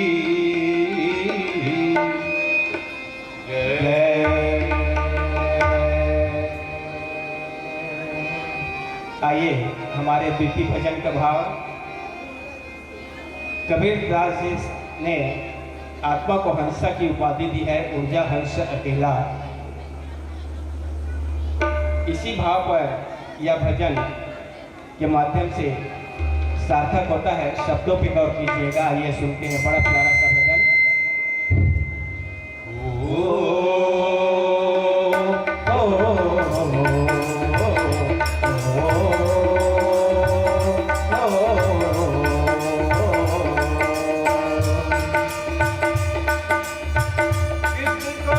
S10: आइए हमारे द्वितीय भजन का भाव। कबीर दास जी ने आत्मा को हंसा की उपाधि दी है, ऊर्जा हंस अकेला। इसी भाव पर यह भजन के माध्यम से सार्थक होता है। शब्दों पे गौर कीजिएगा। आइए सुनते हैं बड़ा प्यारा सा भजन।
S11: किसको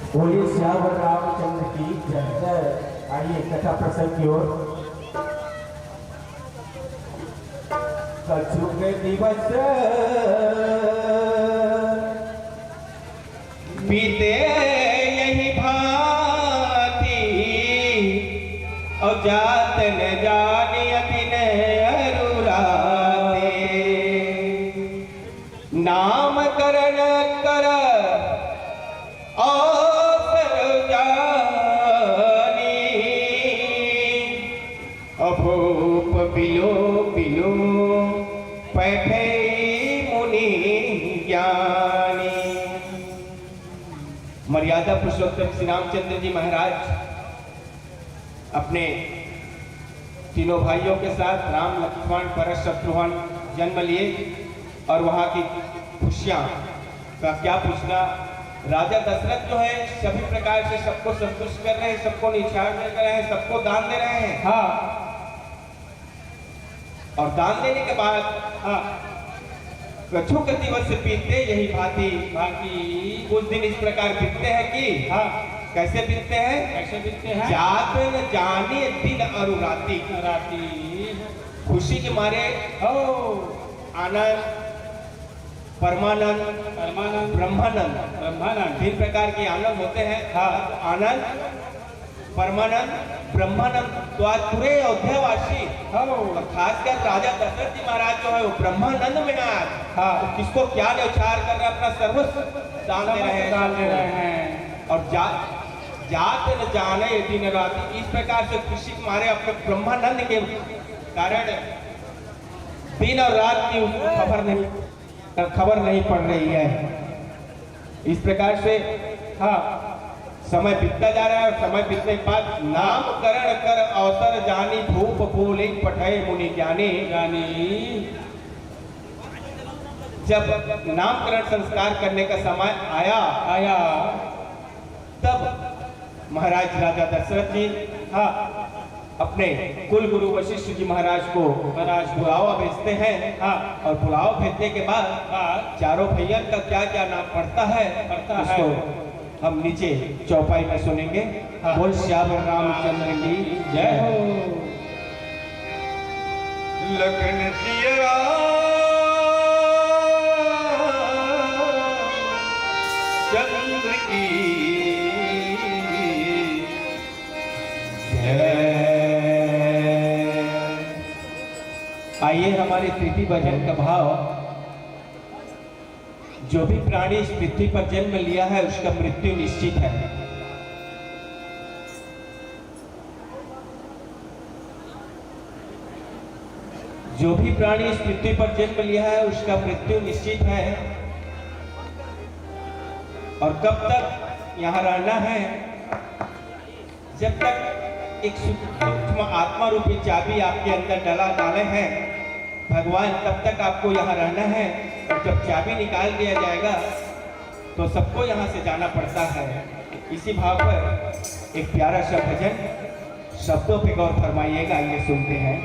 S10: बोलिए श्यावर रामचंद्र की जय। आइए कथा प्रसंग की ओर। कछुक दिवस
S2: बीते यही भांति और जात न जाने अभिन अरुराते नामकरण कर अवसर जानी अभूप बिलो बिलो पैठे मुनि ज्ञानी। मर्यादा पुरुषोत्तम श्री रामचंद्र जी महाराज अपने तीनों भाइयों के साथ राम लक्ष्मण भरत शत्रुघ्न जन्म लिए और वहां की खुशियां का क्या पूछना। राजा दशरथ जो है सभी प्रकार से सबको संतुष्ट कर रहे हैं, सबको निछावर कर रहे हैं, सबको दान दे रहे हैं। हाँ, और दान देने के बाद हाँ कछुक दिवस बीतते यही भांति भांति कुछ दिन इस प्रकार बीतते हैं कि हाँ कैसे बीतते हैं, कैसे बीतते हैं। जात न जाने दिन और राति खुशी के मारे आनंद परमानंद ब्रह्मानंद तीन प्रकार के आनंद होते हैं। हाँ, आनंद परमानंद ब्रह्मानंद। तो आज पूरे अयोध्यावासी खासकर राजा दशरथ जी महाराज जो है वो ब्रह्मानंद में आज हाँ तो किसको क्या न्यौछावर कर रहे हैं, अपना सर्वस्व दान दे रहे हैं। और जात न जाने दिन रात इस प्रकार से खुशी के मारे अपने ब्रह्मानंद के कारण दिन और रात की खबर नहीं पड़ रही है। इस प्रकार से हाँ समय बीतता जा रहा है और समय बीतने के बाद नामकरण कर अवसर जानी भूप बोले पठे मुनि ज्ञानी। जब नामकरण संस्कार करने का समय आया तब महाराज राजा दशरथ जी हाँ अपने कुल गुरु वशिष्ठ जी महाराज को बुलावा भेजते हैं। हाँ, और बुलावा भेजने के बाद हाँ, चारों भैया का क्या क्या नाम पड़ता है हम नीचे चौपाई में सुनेंगे। हाँ, बोल श्यावर रामचंद्र की जय हो।
S11: लखन सिया चंद्र की
S2: आइए हमारे प्रीति भजन का भाव। जो भी प्राणी इस पृथ्वी पर जन्म लिया है उसका मृत्यु निश्चित है। जो भी प्राणी इस पृथ्वी पर जन्म लिया है उसका मृत्यु निश्चित है। और कब तक यहाँ रहना है, जब तक एक सूक्ष्म आत्मा रूपी चाबी आपके अंदर डाले हैं भगवान, तब तक आपको यहाँ रहना है। और जब चाबी निकाल दिया जाएगा तो सबको यहाँ से जाना पड़ता है। इसी भाव पर एक प्यारा सा भजन, शब्दों पे गौर फरमाइएगा। आइए सुनते हैं।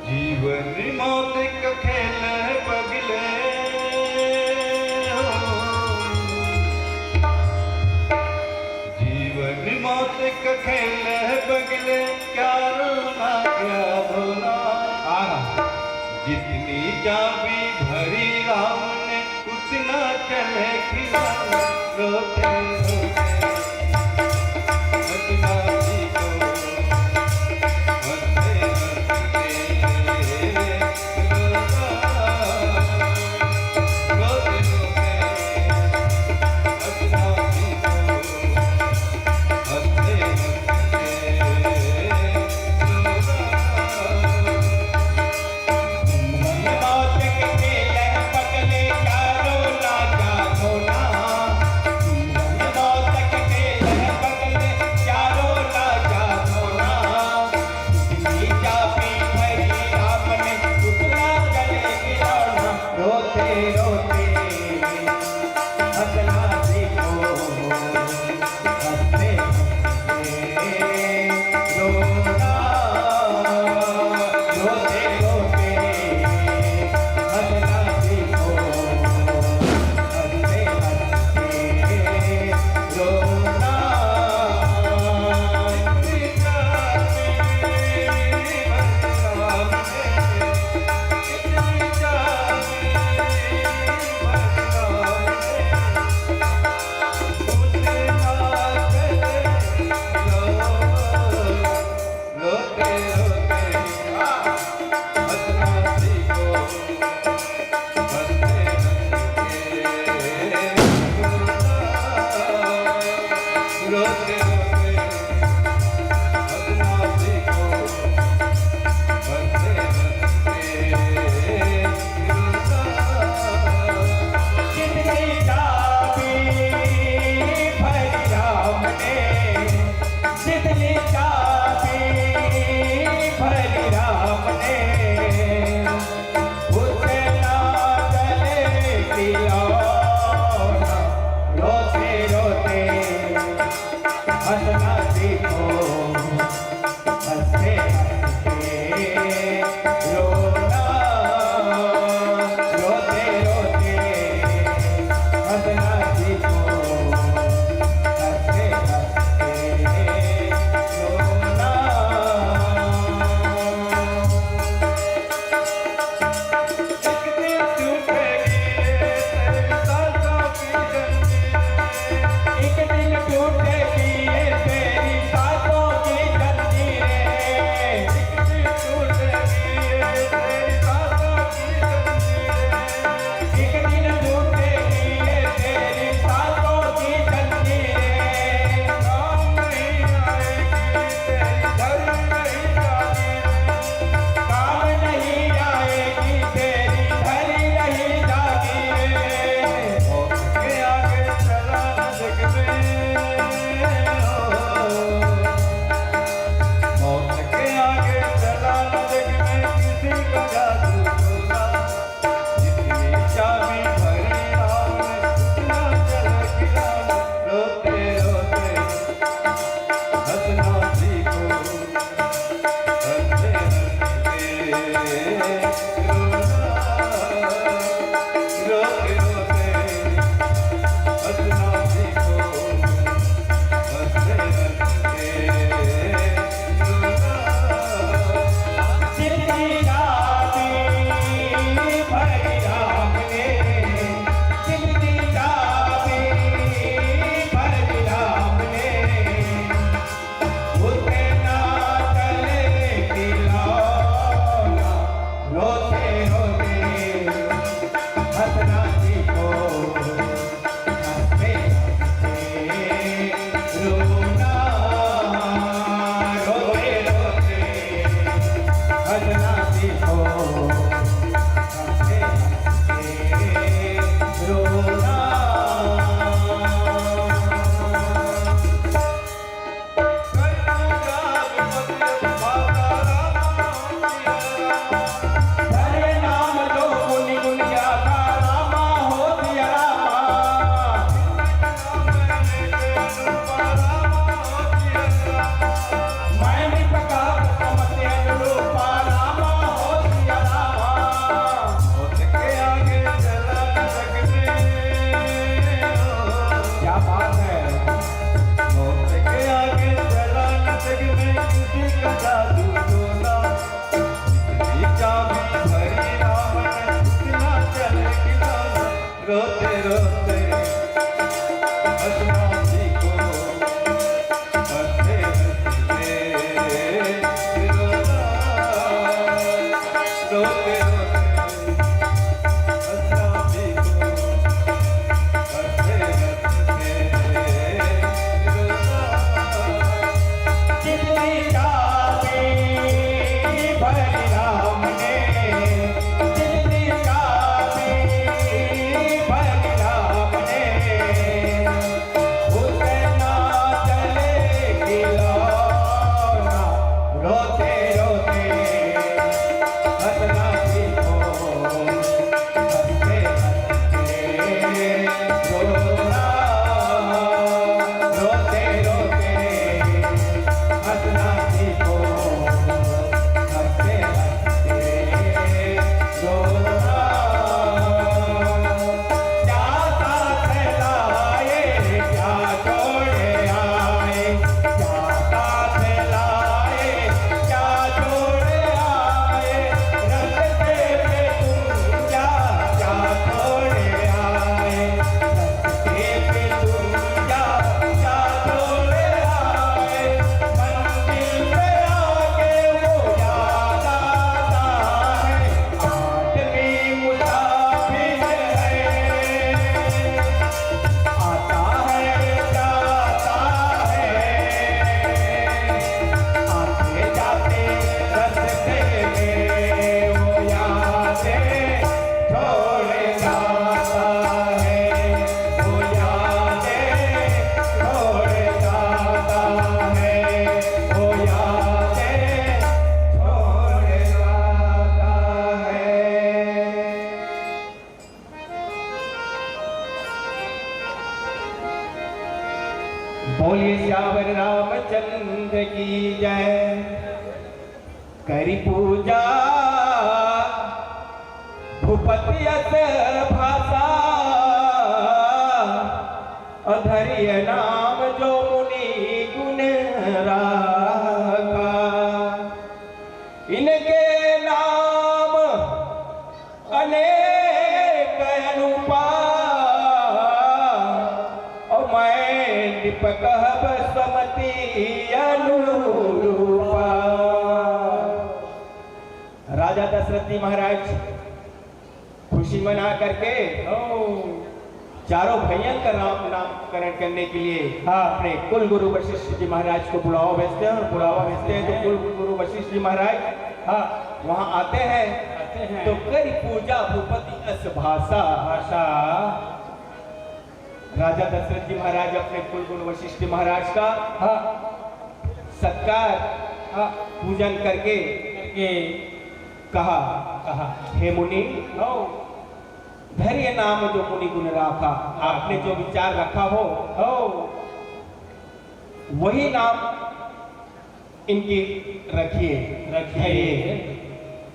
S11: जीवन मौत का खेल है पगले जीवन मौत का खेल बगले क्या रोना क्या धोना। जितनी चाबी भरी राम ने उतना चले खिलाना। रोते रोते बचना जी को हंसते हंसते रोना। रोते रोते बचना जी को हंसते हंसते रोना। मौत के खेल पगले क्या रोना क्या धोना। मौत के खेल पगले क्या रोना क्या धोना। जितनी चाबी भरी राम ने उतना चले गिराना। रोते रोते हंसना सीखो हंसते हंसते रोना। रोते रोते हंसना सीखो हंसते हंसते रोना। इतनी चाबी भरी राम ने, इतनी चाबी भरी राम ने, उतना चले रोते रोते हंसना सीखो हंसते हंसते रोना। रोते रोते हंसना सीखो हंसते हंसते रोना। जितनी चाबी भरी राम ने, जितनी चाबी भरी राम ने, उतना चले गिराना। रोते रोते हंसना सीखो हंसते हंसते रोना। रोते रोते हंसना सीखो हंसते हंसते रोना। एक दिन टूटेगी तेरी सांसों की जंजीरें। एक दिन टूटेगी तेरी सांसों की जंजीरें। रामचंद्र की जय। करी पूजा भूपति यस भाषा, अधर्य नाम जो मुनि गुण राखा। इनके नाम अनेक अनुपा, और मैं दीपक बसमती अनुरूपा। राजा दशरथ जी महाराज खुशी मना करके चारों भैया का नामकरण करने के लिए अपने कुल गुरु वशिष्ठ जी महाराज को बुलावा भेजते हैं। तो कुल गुरु वशिष्ठ जी महाराज वहां आते हैं तो करी पूजा भूपति अस भाषा। राजा दशरथ जी महाराज अपने कुल गुरु वशिष्ठ जी महाराज का सत्कार पूजन करके कहा हे मुनि, धैर्य नाम जो मुनि गुण राखा। आपने जो विचार रखा हो वही नाम इनकी रखिए।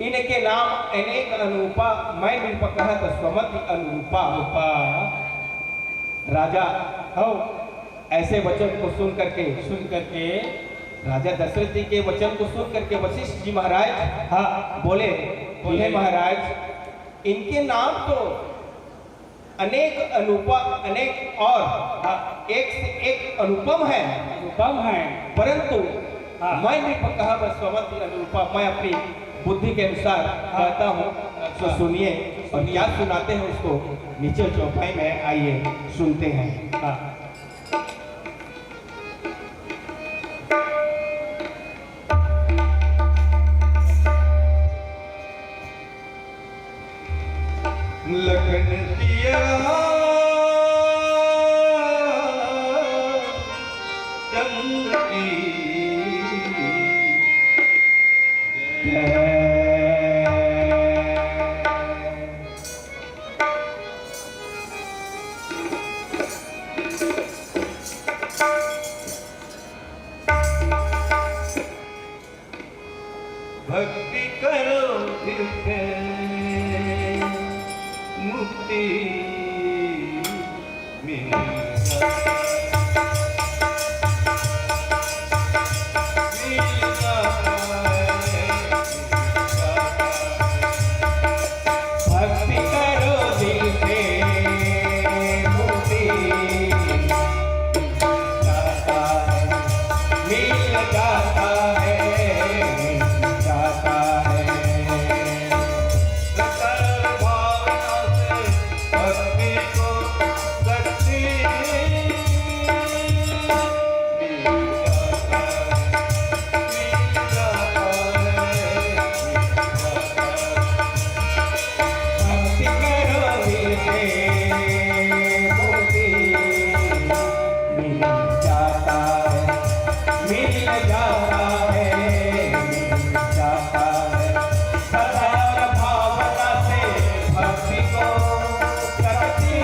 S11: इनके नाम अनेक अनुरूपा, मैं निरपकहत स्वमति अनुरूपा। राजा ऐसे वचन को सुन करके राजा दशरथ जी के वचन को सुन करके वशिष्ठ जी महाराज बोले हे महाराज, इनके नाम तो अनेक अनुपा, अनेक और एक से एक अनुपम है, परंतु मैं निरपकहत स्वमति अनुरूपा, मैं अपनी बुद्धि के अनुसार कहता हूँ। तो सुनिए, और क्या सुनाते हैं उसको नीचे चौपाई में आइए सुनते हैं। लखन दिया चंद्र की भक्ति करो फिर मुक्ति भक्ति करो दिल से मुक्ति मिल जाता है, मिल जाता है। सकल भावना से भक्ति को शक्ति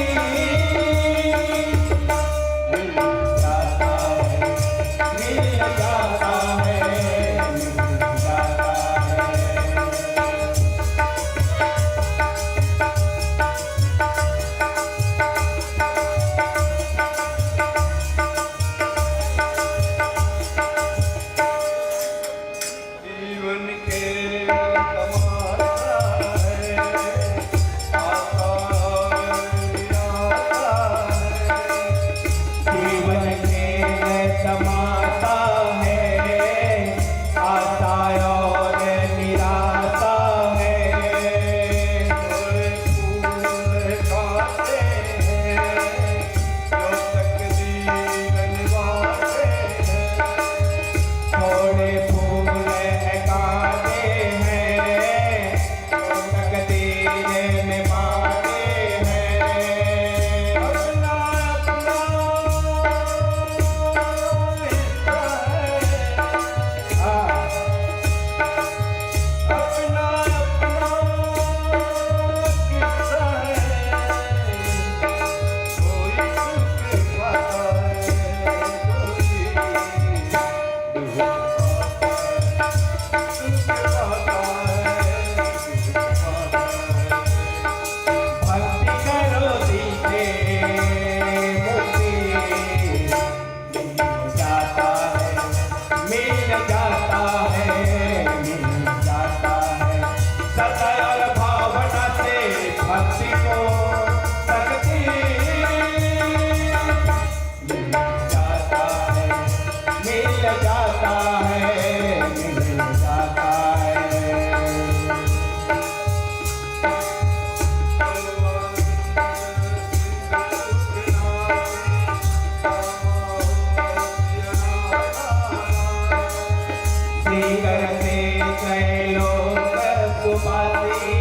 S11: भक्ति करते त्रैलोक सुपासी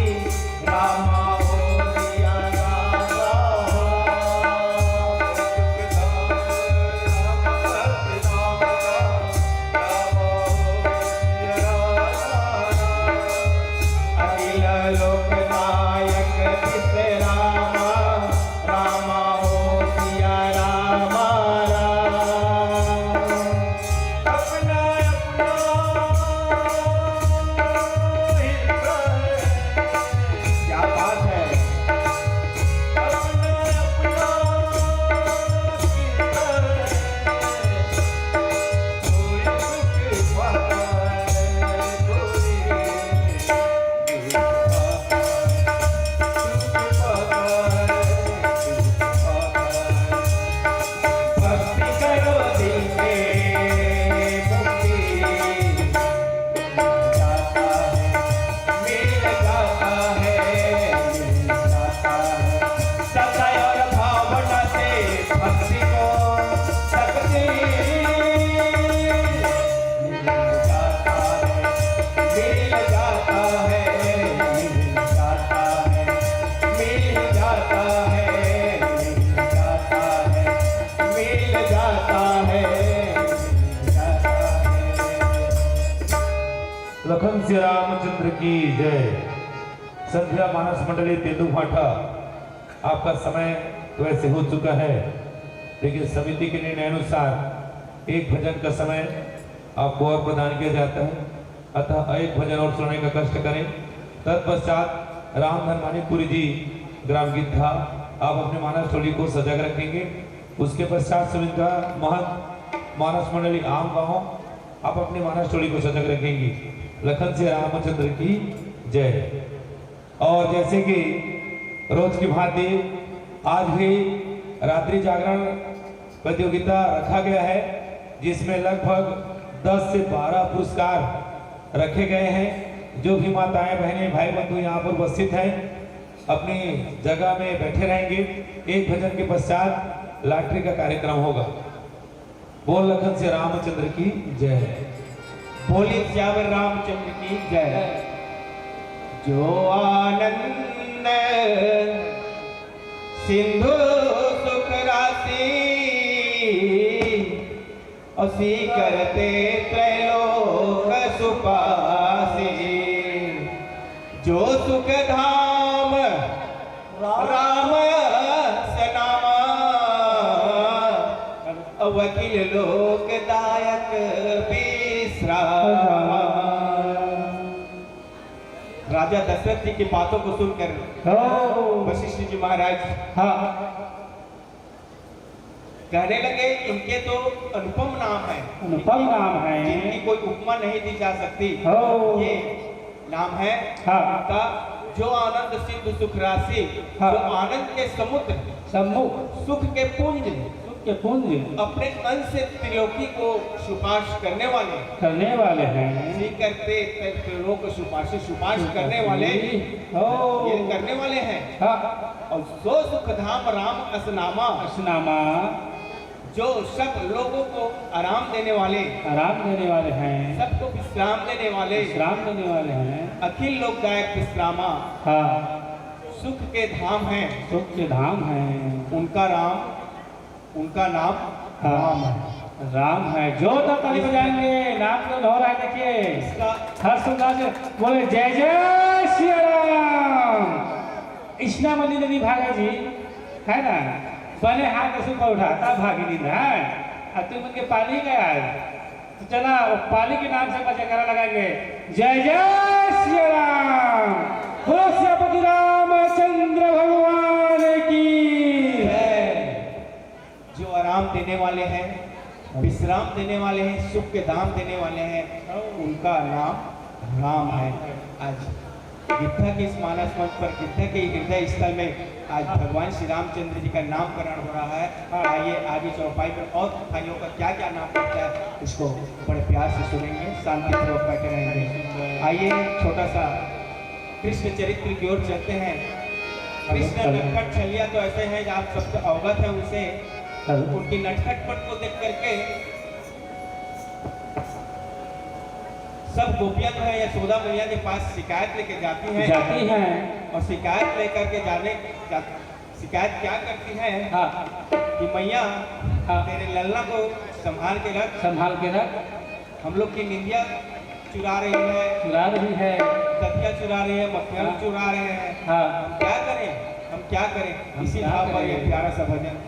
S11: रामा हो सिया अखिल लोकनायक रामा रामा हो सिया रामा अपना क्या बात है भक्ति करो दिल से मुक्ति जाता है मिल जाता है सदा और भावना से भक्ति को शक्ति मिल जाता है मिल जाता है मिल जाता है मिल जाता है मिल जाता है मिल जाता है मिल जाता है।
S10: लखन श्री रामचंद्र की जय। संध्या मानस मंडली तेंदू भाटा, आपका समय तो वैसे हो चुका है, लेकिन समिति के निर्णय अनुसार एक भजन का समय आपको और प्रदान किया जाता है, अतः एक भजन और सुनने का कष्ट करें। तत्पश्चात रामधन मानिकपुरी जी ग्राम गिद्धा आप अपने मानस टोली को सजग रखेंगे। उसके पश्चात सुमित्रा महंत मानस मंडली आम गांव आप अपने मानस टोली को सजग रखेंगी। लखन से रामचंद्र की जय। और जैसे कि रोज की भांति आज भी रात्रि जागरण प्रतियोगिता रखा गया है, जिसमें लगभग 10 से 12 पुरस्कार रखे गए हैं। जो भी माताएं बहनें भाई बंधु यहाँ पर उपस्थित हैं अपनी जगह में बैठे रहेंगे। एक भजन के पश्चात लॉटरी का कार्यक्रम होगा। बोल लखन से रामचंद्र की जय।
S11: बोले श्यावर रामचंद्र की जय। जो आनंद सिंधु सुख राशि असी करते त्रैलोक सुपासी। जो सुख धाम राम सनामा वकील लोकदायक विश्राम। राजा दशरथ जी की बातों को सुनकर वशिष्ठ जी महाराज कहने लगे इनके तो अनुपम नाम है,
S1: अनुपम नाम है,
S11: जिनकी कोई उपमा नहीं दी जा सकती। ये नाम है उनका जो आनंद सिंधु सुख राशि, जो आनंद के समुद्र सुख के पुंज अपने अंश से त्रिलोकी को सुपाश करने वाले हैं। करते त्रिलोक सुपाश करने वाले ये करने वाले हैं। और जो सुख धाम राम असनामा जो सब लोगों को आराम देने वाले हैं, सबको विश्राम देने वाले हैं। अखिल लोकदायक विश्रामा सुख के धाम हैं। उनका नाम
S1: राम है। जो तो ताली बजाएंगे, नाम तो हो रहा है। देखिए हर्ष उल्लास से बोले जय जय श्री राम। इश्ना मनी नदी भागा जी है ना, बने हाथ से ऊपर उठाता भागी दिन है। अब तुम उनके पाली गया है तो चला वो पाली के नाम से बचा करा लगाएंगे जय जय श्री राम। बोलो श्रीपति रामचंद्र भगवान की।
S11: जो आराम देने वाले हैं, विश्राम देने वाले हैं, सुख के दाम देने वाले हैं, उनका नाम राम है। आज गिद्धा के इस मानस मंच पर, गिद्धा के हृदय स्थल में आज भगवान श्री रामचंद्र जी का नामकरण हो रहा है। आइए आगे चौपाई पर और भाइयों का क्या क्या नाम पड़ता है उसको बड़े प्यार से सुनेंगे, शांतिपूर्वक बैठे रहेंगे। आइए छोटा सा कृष्ण चरित्र की ओर चलते हैं। कृष्ण नटखट छलिया तो ऐसे हैं, आप सब अवगत हैं उनसे, उनकी नटखटपट को देख करके सब गोपियां जो है यशोदा मैया के पास शिकायत लेके जाती हैं और शिकायत लेकर के शिकायत क्या करती है कि मैया तेरे लल्ला को संभाल के रख हम लोग की निंदिया चुरा रही है दतिया चुरा रही है, मक्खियाँ चुरा रहे हैं। हम क्या करें इसी भाव पर ये प्यारा सा भजन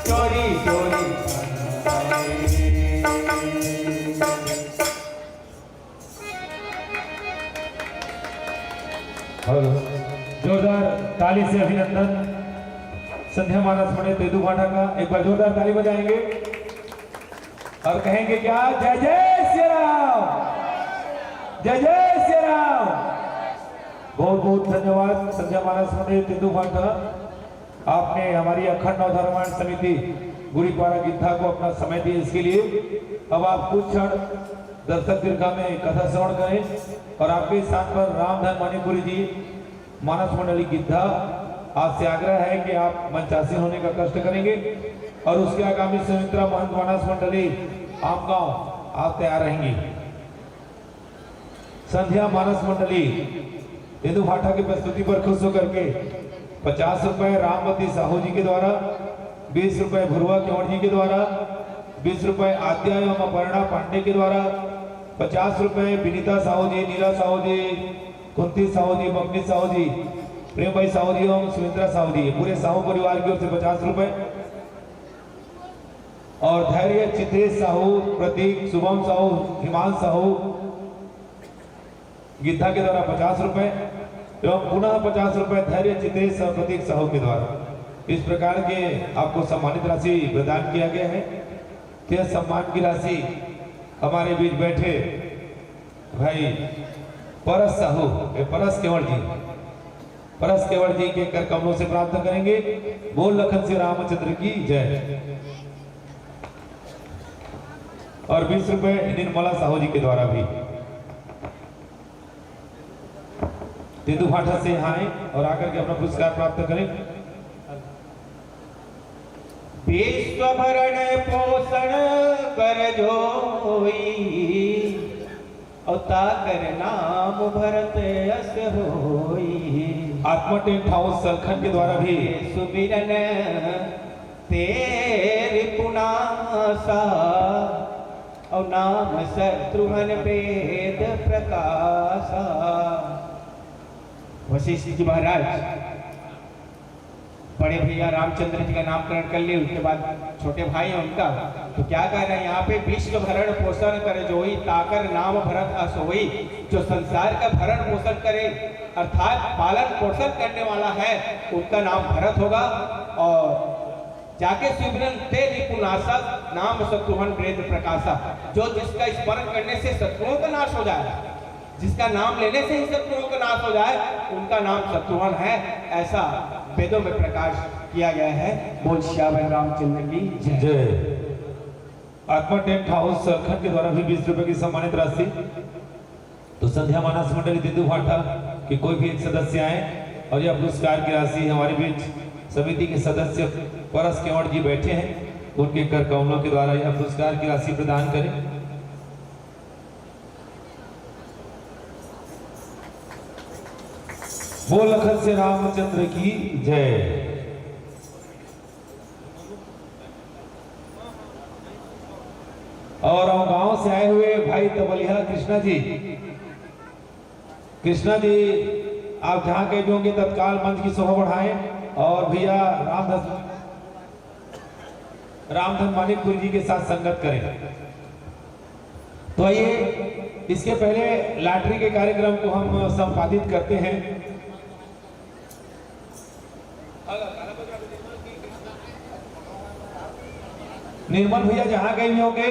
S11: चोरी चोरी
S10: हेलो, जोरदार ताली से अभिनंदन संध्या मानस मणि तेदू भाटा का। एक बार जोरदार ताली बजाएंगे और कहेंगे क्या? जय जय श्री राम, जय जय श्री राम। बहुत बहुत धन्यवाद संध्या मानस मणि तेदू भाटा, आपने हमारी अखंड नवधर्मायण समिति गुड़ीपाड़ा गिद्धा को अपना समय दिया इसके लिए। अब आप कुछ क्षण दर्शक दीर्घा में कथा श्रवण करें और आपके स्थान पर रामधन मणिपुरी जी मानस मंडली गिद्धा आपसे आग्रह है कि आप मंचासीन होने का कष्ट करेंगे और उसके आगामी सुमित्रा महंत मानस मंडली आमगांव आप तैयार रहेंगी। संध्या मानस मंडली तेदू भाटा की प्रस्तुति पर खुश होकर के 50 रुपए रामवती साहू जी के द्वारा, 20 रुपए भुरवा केवड़ जी के द्वारा, 20 रुपए आद्या एवं अपर्णा पांडे के द्वारा, 50 रुपए विनीता साहू जी, नीला साहू जी, कुंती साहू जी, बबनी साहू जी, प्रेम भाई साहू जी एवं सुमित्रा साहू जी, पूरे साहू परिवार की ओर से 50 रुपए और धैर्य चित्रेश साहू, प्रतीक, शुभम साहू, हिमांश साहू गिद्धा के द्वारा 50 रुपए एवं पुनः 50 रुपए धैर्य चित्रेश और प्रतीक साहू के द्वारा। इस प्रकार के आपको सम्मानित राशि प्रदान किया गया है। यह सम्मान की राशि हमारे बीच बैठे भाई परस साहू, परस केवड़ जी, परस केवड़ जी के कर कमलों से प्राप्त करेंगे। बोल लखन श्री रामचंद्र की जय। और 20 रुपए निर्मला साहू जी के द्वारा भी तेदू भाटा से यहाँ आए और आकर के अपना पुरस्कार प्राप्त करें।
S11: विश्व भरण पोषण कर जोई अवताकर नाम भरत अस होई।
S10: आत्मा टेंट हाउस सलखन के द्वारा भी
S11: सुमिरन तेरे पुनासा और नाम शत्रुघ्न वेद प्रकाशा। वशिष्ठ जी महाराज बड़े भैया रामचंद्र जी का नामकरण कर लिए, उसके बाद छोटे भाई हैं उनका, तो क्या कह रहे हैं यहाँ पे? विश्व भरण पोषण करे जोई ताकर नाम भरत अस होई। जो संसार का भरण पोषण करे अर्थात पालन पोषण करने वाला है उनका नाम भरत होगा। और जाके सुमिरन ते निपुणासा नाम शत्रुघ्न वेद प्रकाशा। जो जिसका स्मरण करने से शत्रुओं का नाश हो जाए, जिसका नाम लेने से ही शत्रुओं का नाश हो जाए, उनका नाम शत्रुघ्न है, ऐसा वेदों में प्रकाश किया गया है। बोल श्यामल रामचंद्र की
S10: जय। आत्मा टेंट हाउस सलखन के द्वारा भी 20 रुपए की सम्मानित राशि। तो संध्या मानस मंडली तेदू भाटा के कोई भी एक सदस्य आए और यह पुरस्कार की राशि हमारे बीच समिति के सदस्य परस केवड़ जी बैठे हैं, उनके कर कमलों के द्वारा यह पुरस्कार की राशि प्रदान करें। बोल लखन से रामचंद्र की जय। और गांव से आए हुए भाई तबलिया कृष्णा जी, कृष्णा जी आप जहां कहीं भी होंगे तत्काल मंच की शोभा बढ़ाएं और भैया रामधन मानिकपुरी जी के साथ संगत करें। तो आइए इसके पहले लॉटरी के कार्यक्रम को हम संपादित करते हैं। निर्मल भैया जहां कहीं भी होंगे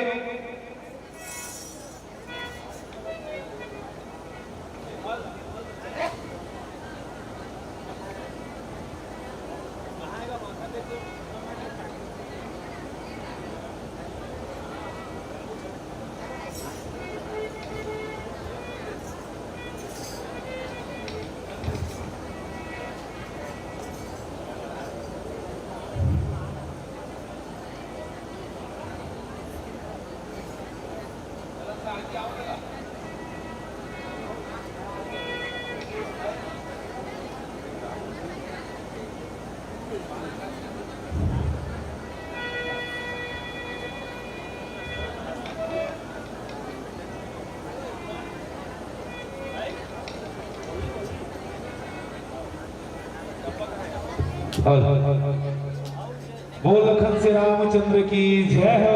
S10: बोल लखन से रामचंद्र की जय हो।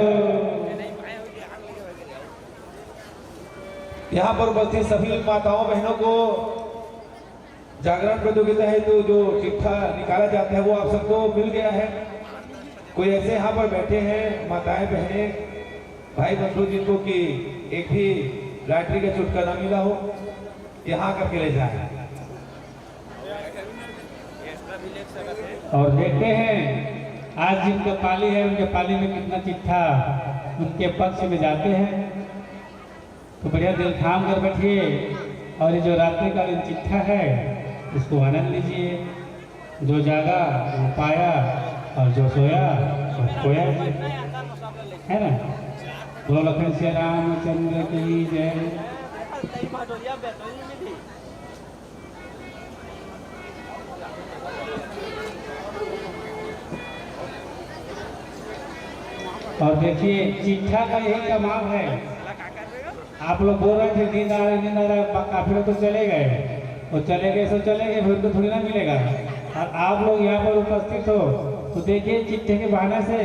S10: यहाँ पर उपस्थित सभी माताओं बहनों को जागरण प्रतियोगिता है तो जो चिट्ठा निकाला जाता है वो आप सबको मिल गया है। कोई ऐसे यहाँ पर बैठे हैं माताएं बहनें भाई बंधु जिनको कि एक भी लॉटरी का चुटका ना मिला हो, यहाँ करके ले जाए।
S1: और देखते हैं आज जिनका पाली है उनके पाली में कितना चिट्ठा उनके पक्ष में जाते हैं। तो बढ़िया दिल थाम कर बैठिए और ये जो रात्रिकालीन चिट्ठा है इसको आनंद लीजिए। जो जागा वो पाया और जो सोया वो खोया, है ना। बोलो लखन श्री रामचंद्र की जय। और देखिए चिट्ठा का यही कमाल है। आप लोग बोल रहे थे नींद आ रहा, काफी लोग तो चले गए और चले गए सो चले गए, फिर तो थोड़ी ना मिलेगा। और आप लोग यहाँ पर उपस्थित हो तो देखिए चिट्ठे के बहाने से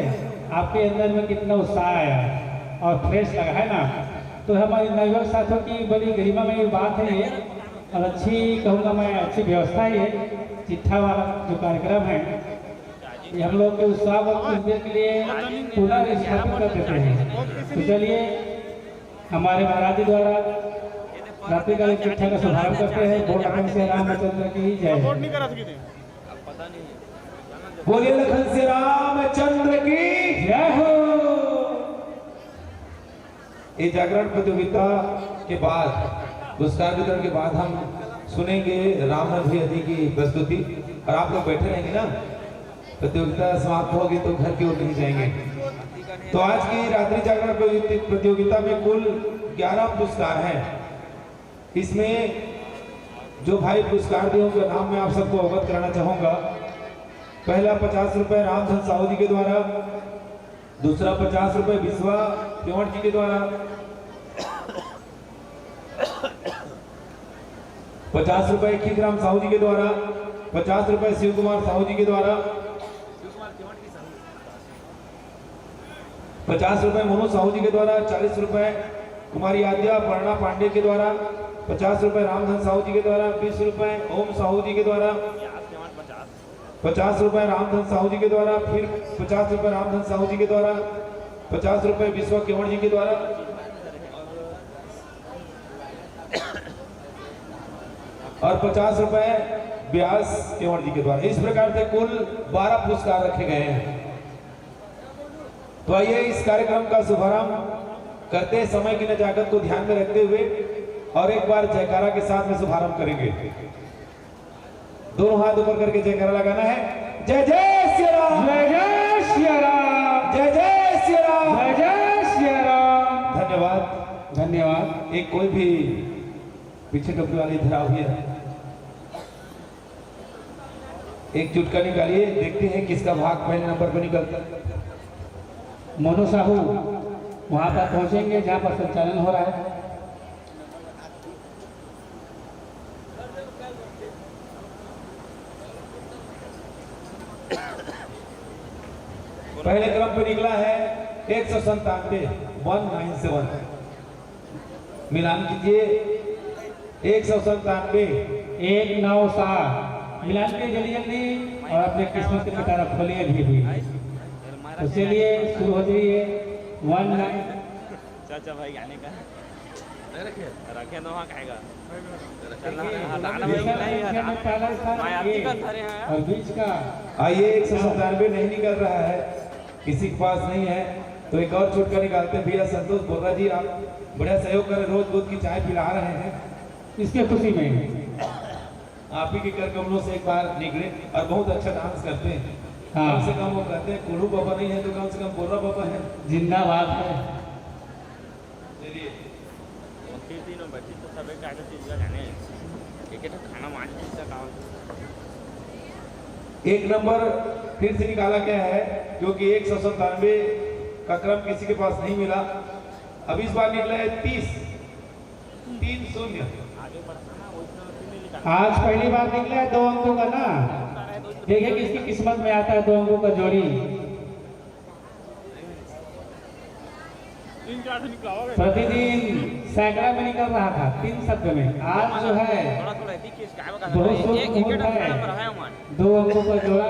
S1: आपके अंदर में कितना उत्साह आया और फ्रेश लगा, है ना। तो हमारे नवयुवक साथियों की बड़ी गरिमा में बात है ये, और अच्छी कहूँगा मैं अच्छी व्यवस्था ही है। चिट्ठा वाला जो कार्यक्रम है ये हम लोग के उत्साह को कुछ देर के लिए पुनः स्थापित कर देते हैं। तो चलिए हमारे महाराज जी द्वारा रात्रिकालीन चिट्ठा का शुभारंभ करते हैं। बोल लखन से रामचंद्र की जय।
S10: बोलिए लखन से रामचंद्र की जय हो। ये जागरण प्रतियोगिता के बाद पुरस्कार वितरण के बाद हम सुनेंगे रामनाथ आदि की प्रस्तुति और आप लोग बैठे रहेंगे ना। प्रतियोगिता समाप्त होगी तो घर की ओर नहीं जाएंगे। तो आज की रात्रि जागरण प्रतियोगिता में कुल 11 पुरस्कार हैं। इसमें जो भाई पुरस्कार दिए उनका नाम मैं आप सबको अवगत कराना चाहूंगा। पहला 50 रुपए रामधन साहू जी के द्वारा, दूसरा 50 रुपए विश्वा केवट जी के द्वारा, 50 रुपए खीकराम साहू जी के द्वारा, 50 रुपए शिव कुमार साहू जी के द्वारा, 50 रुपए मोनू साहू जी के द्वारा, 40 रुपए कुमारी आद्या पर्णा पांडे के द्वारा, 50 रुपए रामधन साहू जी के द्वारा, 20 रुपए ओम साहू जी के द्वारा, 50 रुपए रामधन साहू जी के द्वारा, फिर 50 रुपए रामधन साहू जी के द्वारा, 50 रुपए विश्वा केवट जी के द्वारा, और 50 रुपए व्यास केवट जी के द्वारा। इस प्रकार से कुल 12 पुरस्कार रखे गए हैं। तो आइए इस कार्यक्रम का शुभारंभ करते समय की नजाकत को ध्यान में रखते हुए और एक बार जयकारा के साथ में शुभारंभ करेंगे। दोनों हाथ ऊपर करके जयकारा लगाना है। जय जय श्री राम,
S1: जय जय श्री राम,
S10: जय जय श्री राम,
S1: जय जय श्री राम।
S10: धन्यवाद
S1: धन्यवाद।
S10: एक कोई भी पीछे टोपी वाली धरा हुई है, एक चुटका निकालिए, देखते हैं किसका भाग पहले नंबर पर निकलता है।
S1: मोनू साहू वहां पर पहुंचेंगे जहां पर संचालन हो रहा है।
S10: पहले क्रम पे निकला है 197 197। मिलान कीजिए 197
S1: 197 मिलान के जल्दी जल्दी और अपने किस्मत के पिटारा खोलिए भी। तो चलिए शुरू हो जाइए। 19
S6: चाचा भाई आने का रखे तो वहाँ खाएगा
S1: और बीच का
S10: आइए 197 नहीं निकल रहा है, किसी के पास नहीं है तो एक और चुटका निकालते हैं। भैया संतोष बोर्रा जी आप बड़ा सहयोग कर रोज दूध की चाय पिला रहे हैं,
S1: इसके खुशी में
S10: आप ही के कर कमलों से एक बार निकले और बहुत अच्छा डांस करते हैं।
S1: हाँ।
S10: कम से कम वो कहते हैं कोल्हू बाबा नहीं है तो कम से कम बोर्रा बाबा है।
S1: जिंदाबाद है।
S10: चलिए
S6: तीनों बैठी तो सब एक चीज का जाने एक खाना मान का काम।
S10: एक नंबर फिर से निकाला गया है क्योंकि 197 का क्रम किसी के पास नहीं मिला। अब इस बार निकला है 30
S1: आज पहली बार निकला है 2 अंकों का ना, देखिए किसकी किस्मत में आता है 2 अंकों का जोड़ी। प्रतिदिन सैकड़ा में निकल रहा था 3 शब्द में, आज जो है बहुत शुभ मुहूर्त है। 2 अंकों का जोड़ा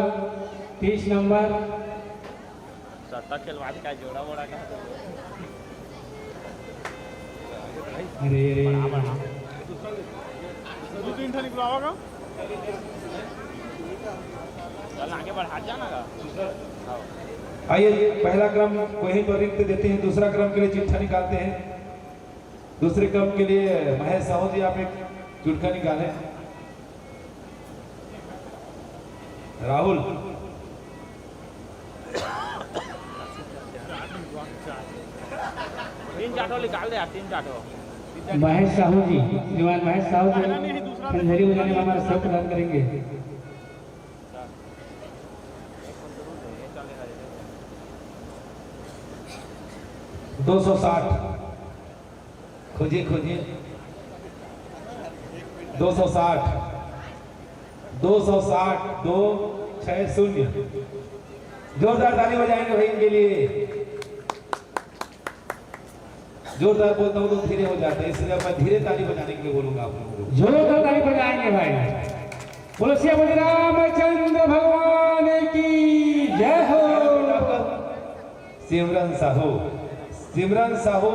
S1: 30 नंबर।
S6: आगे बढ़ा जाना
S10: आइए पहला क्रम वहीं पर रिक्त देते हैं, दूसरा क्रम के लिए चिट्ठा निकालते हैं। दूसरे क्रम के लिए महेश साहू जी आप एक चिट्ठा निकालें। राहुल
S6: तीन चाटो निकाल दे यार, 3 चाटो।
S1: महेश साहू जी, श्रीमान महेश साहू जी खंजरी बजाने में हमारा सब प्रदान करेंगे।
S10: दो 260 खोजिए खोजिए 260 260 260। जोरदार ताली बजाएंगे भाई इनके लिए। जोरदार बोलता हूँ तो धीरे हो जाते हैं, इसलिए मैं धीरे ताली बजाने के लिए बोलूंगा आप लोगों को।
S1: जोरदार ताली बजाएंगे भाई। बोलो श्री रामचंद्र भगवान की जय हो।
S10: सिमरन साहू, सिमरन साहू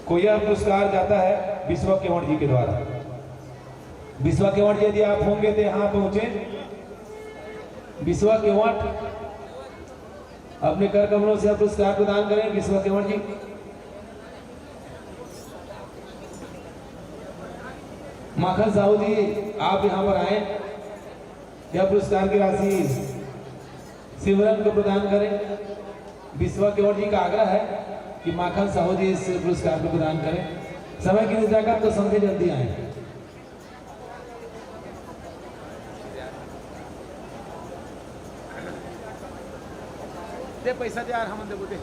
S10: को यह पुरस्कार जाता है विश्वा केवट जी के द्वारा। विश्वा केवट जी यदि आप होंगे तो यहाँ पहुंचे। विश्वा केवट अपने कर कमलों से पुरस्कार प्रदान करें। विश्वा केवट जी माखन साहू जी आप यहाँ पर आए, यह पुरस्कार की राशि सिमरन को प्रदान करें। विश्वा केवट जी का आग्रह है कि माखन साहू जी इस पुरस्कार को प्रदान करें। समय की निजाकत तो समझे जल्दी आए। दे पैसा दे यार, हम दे।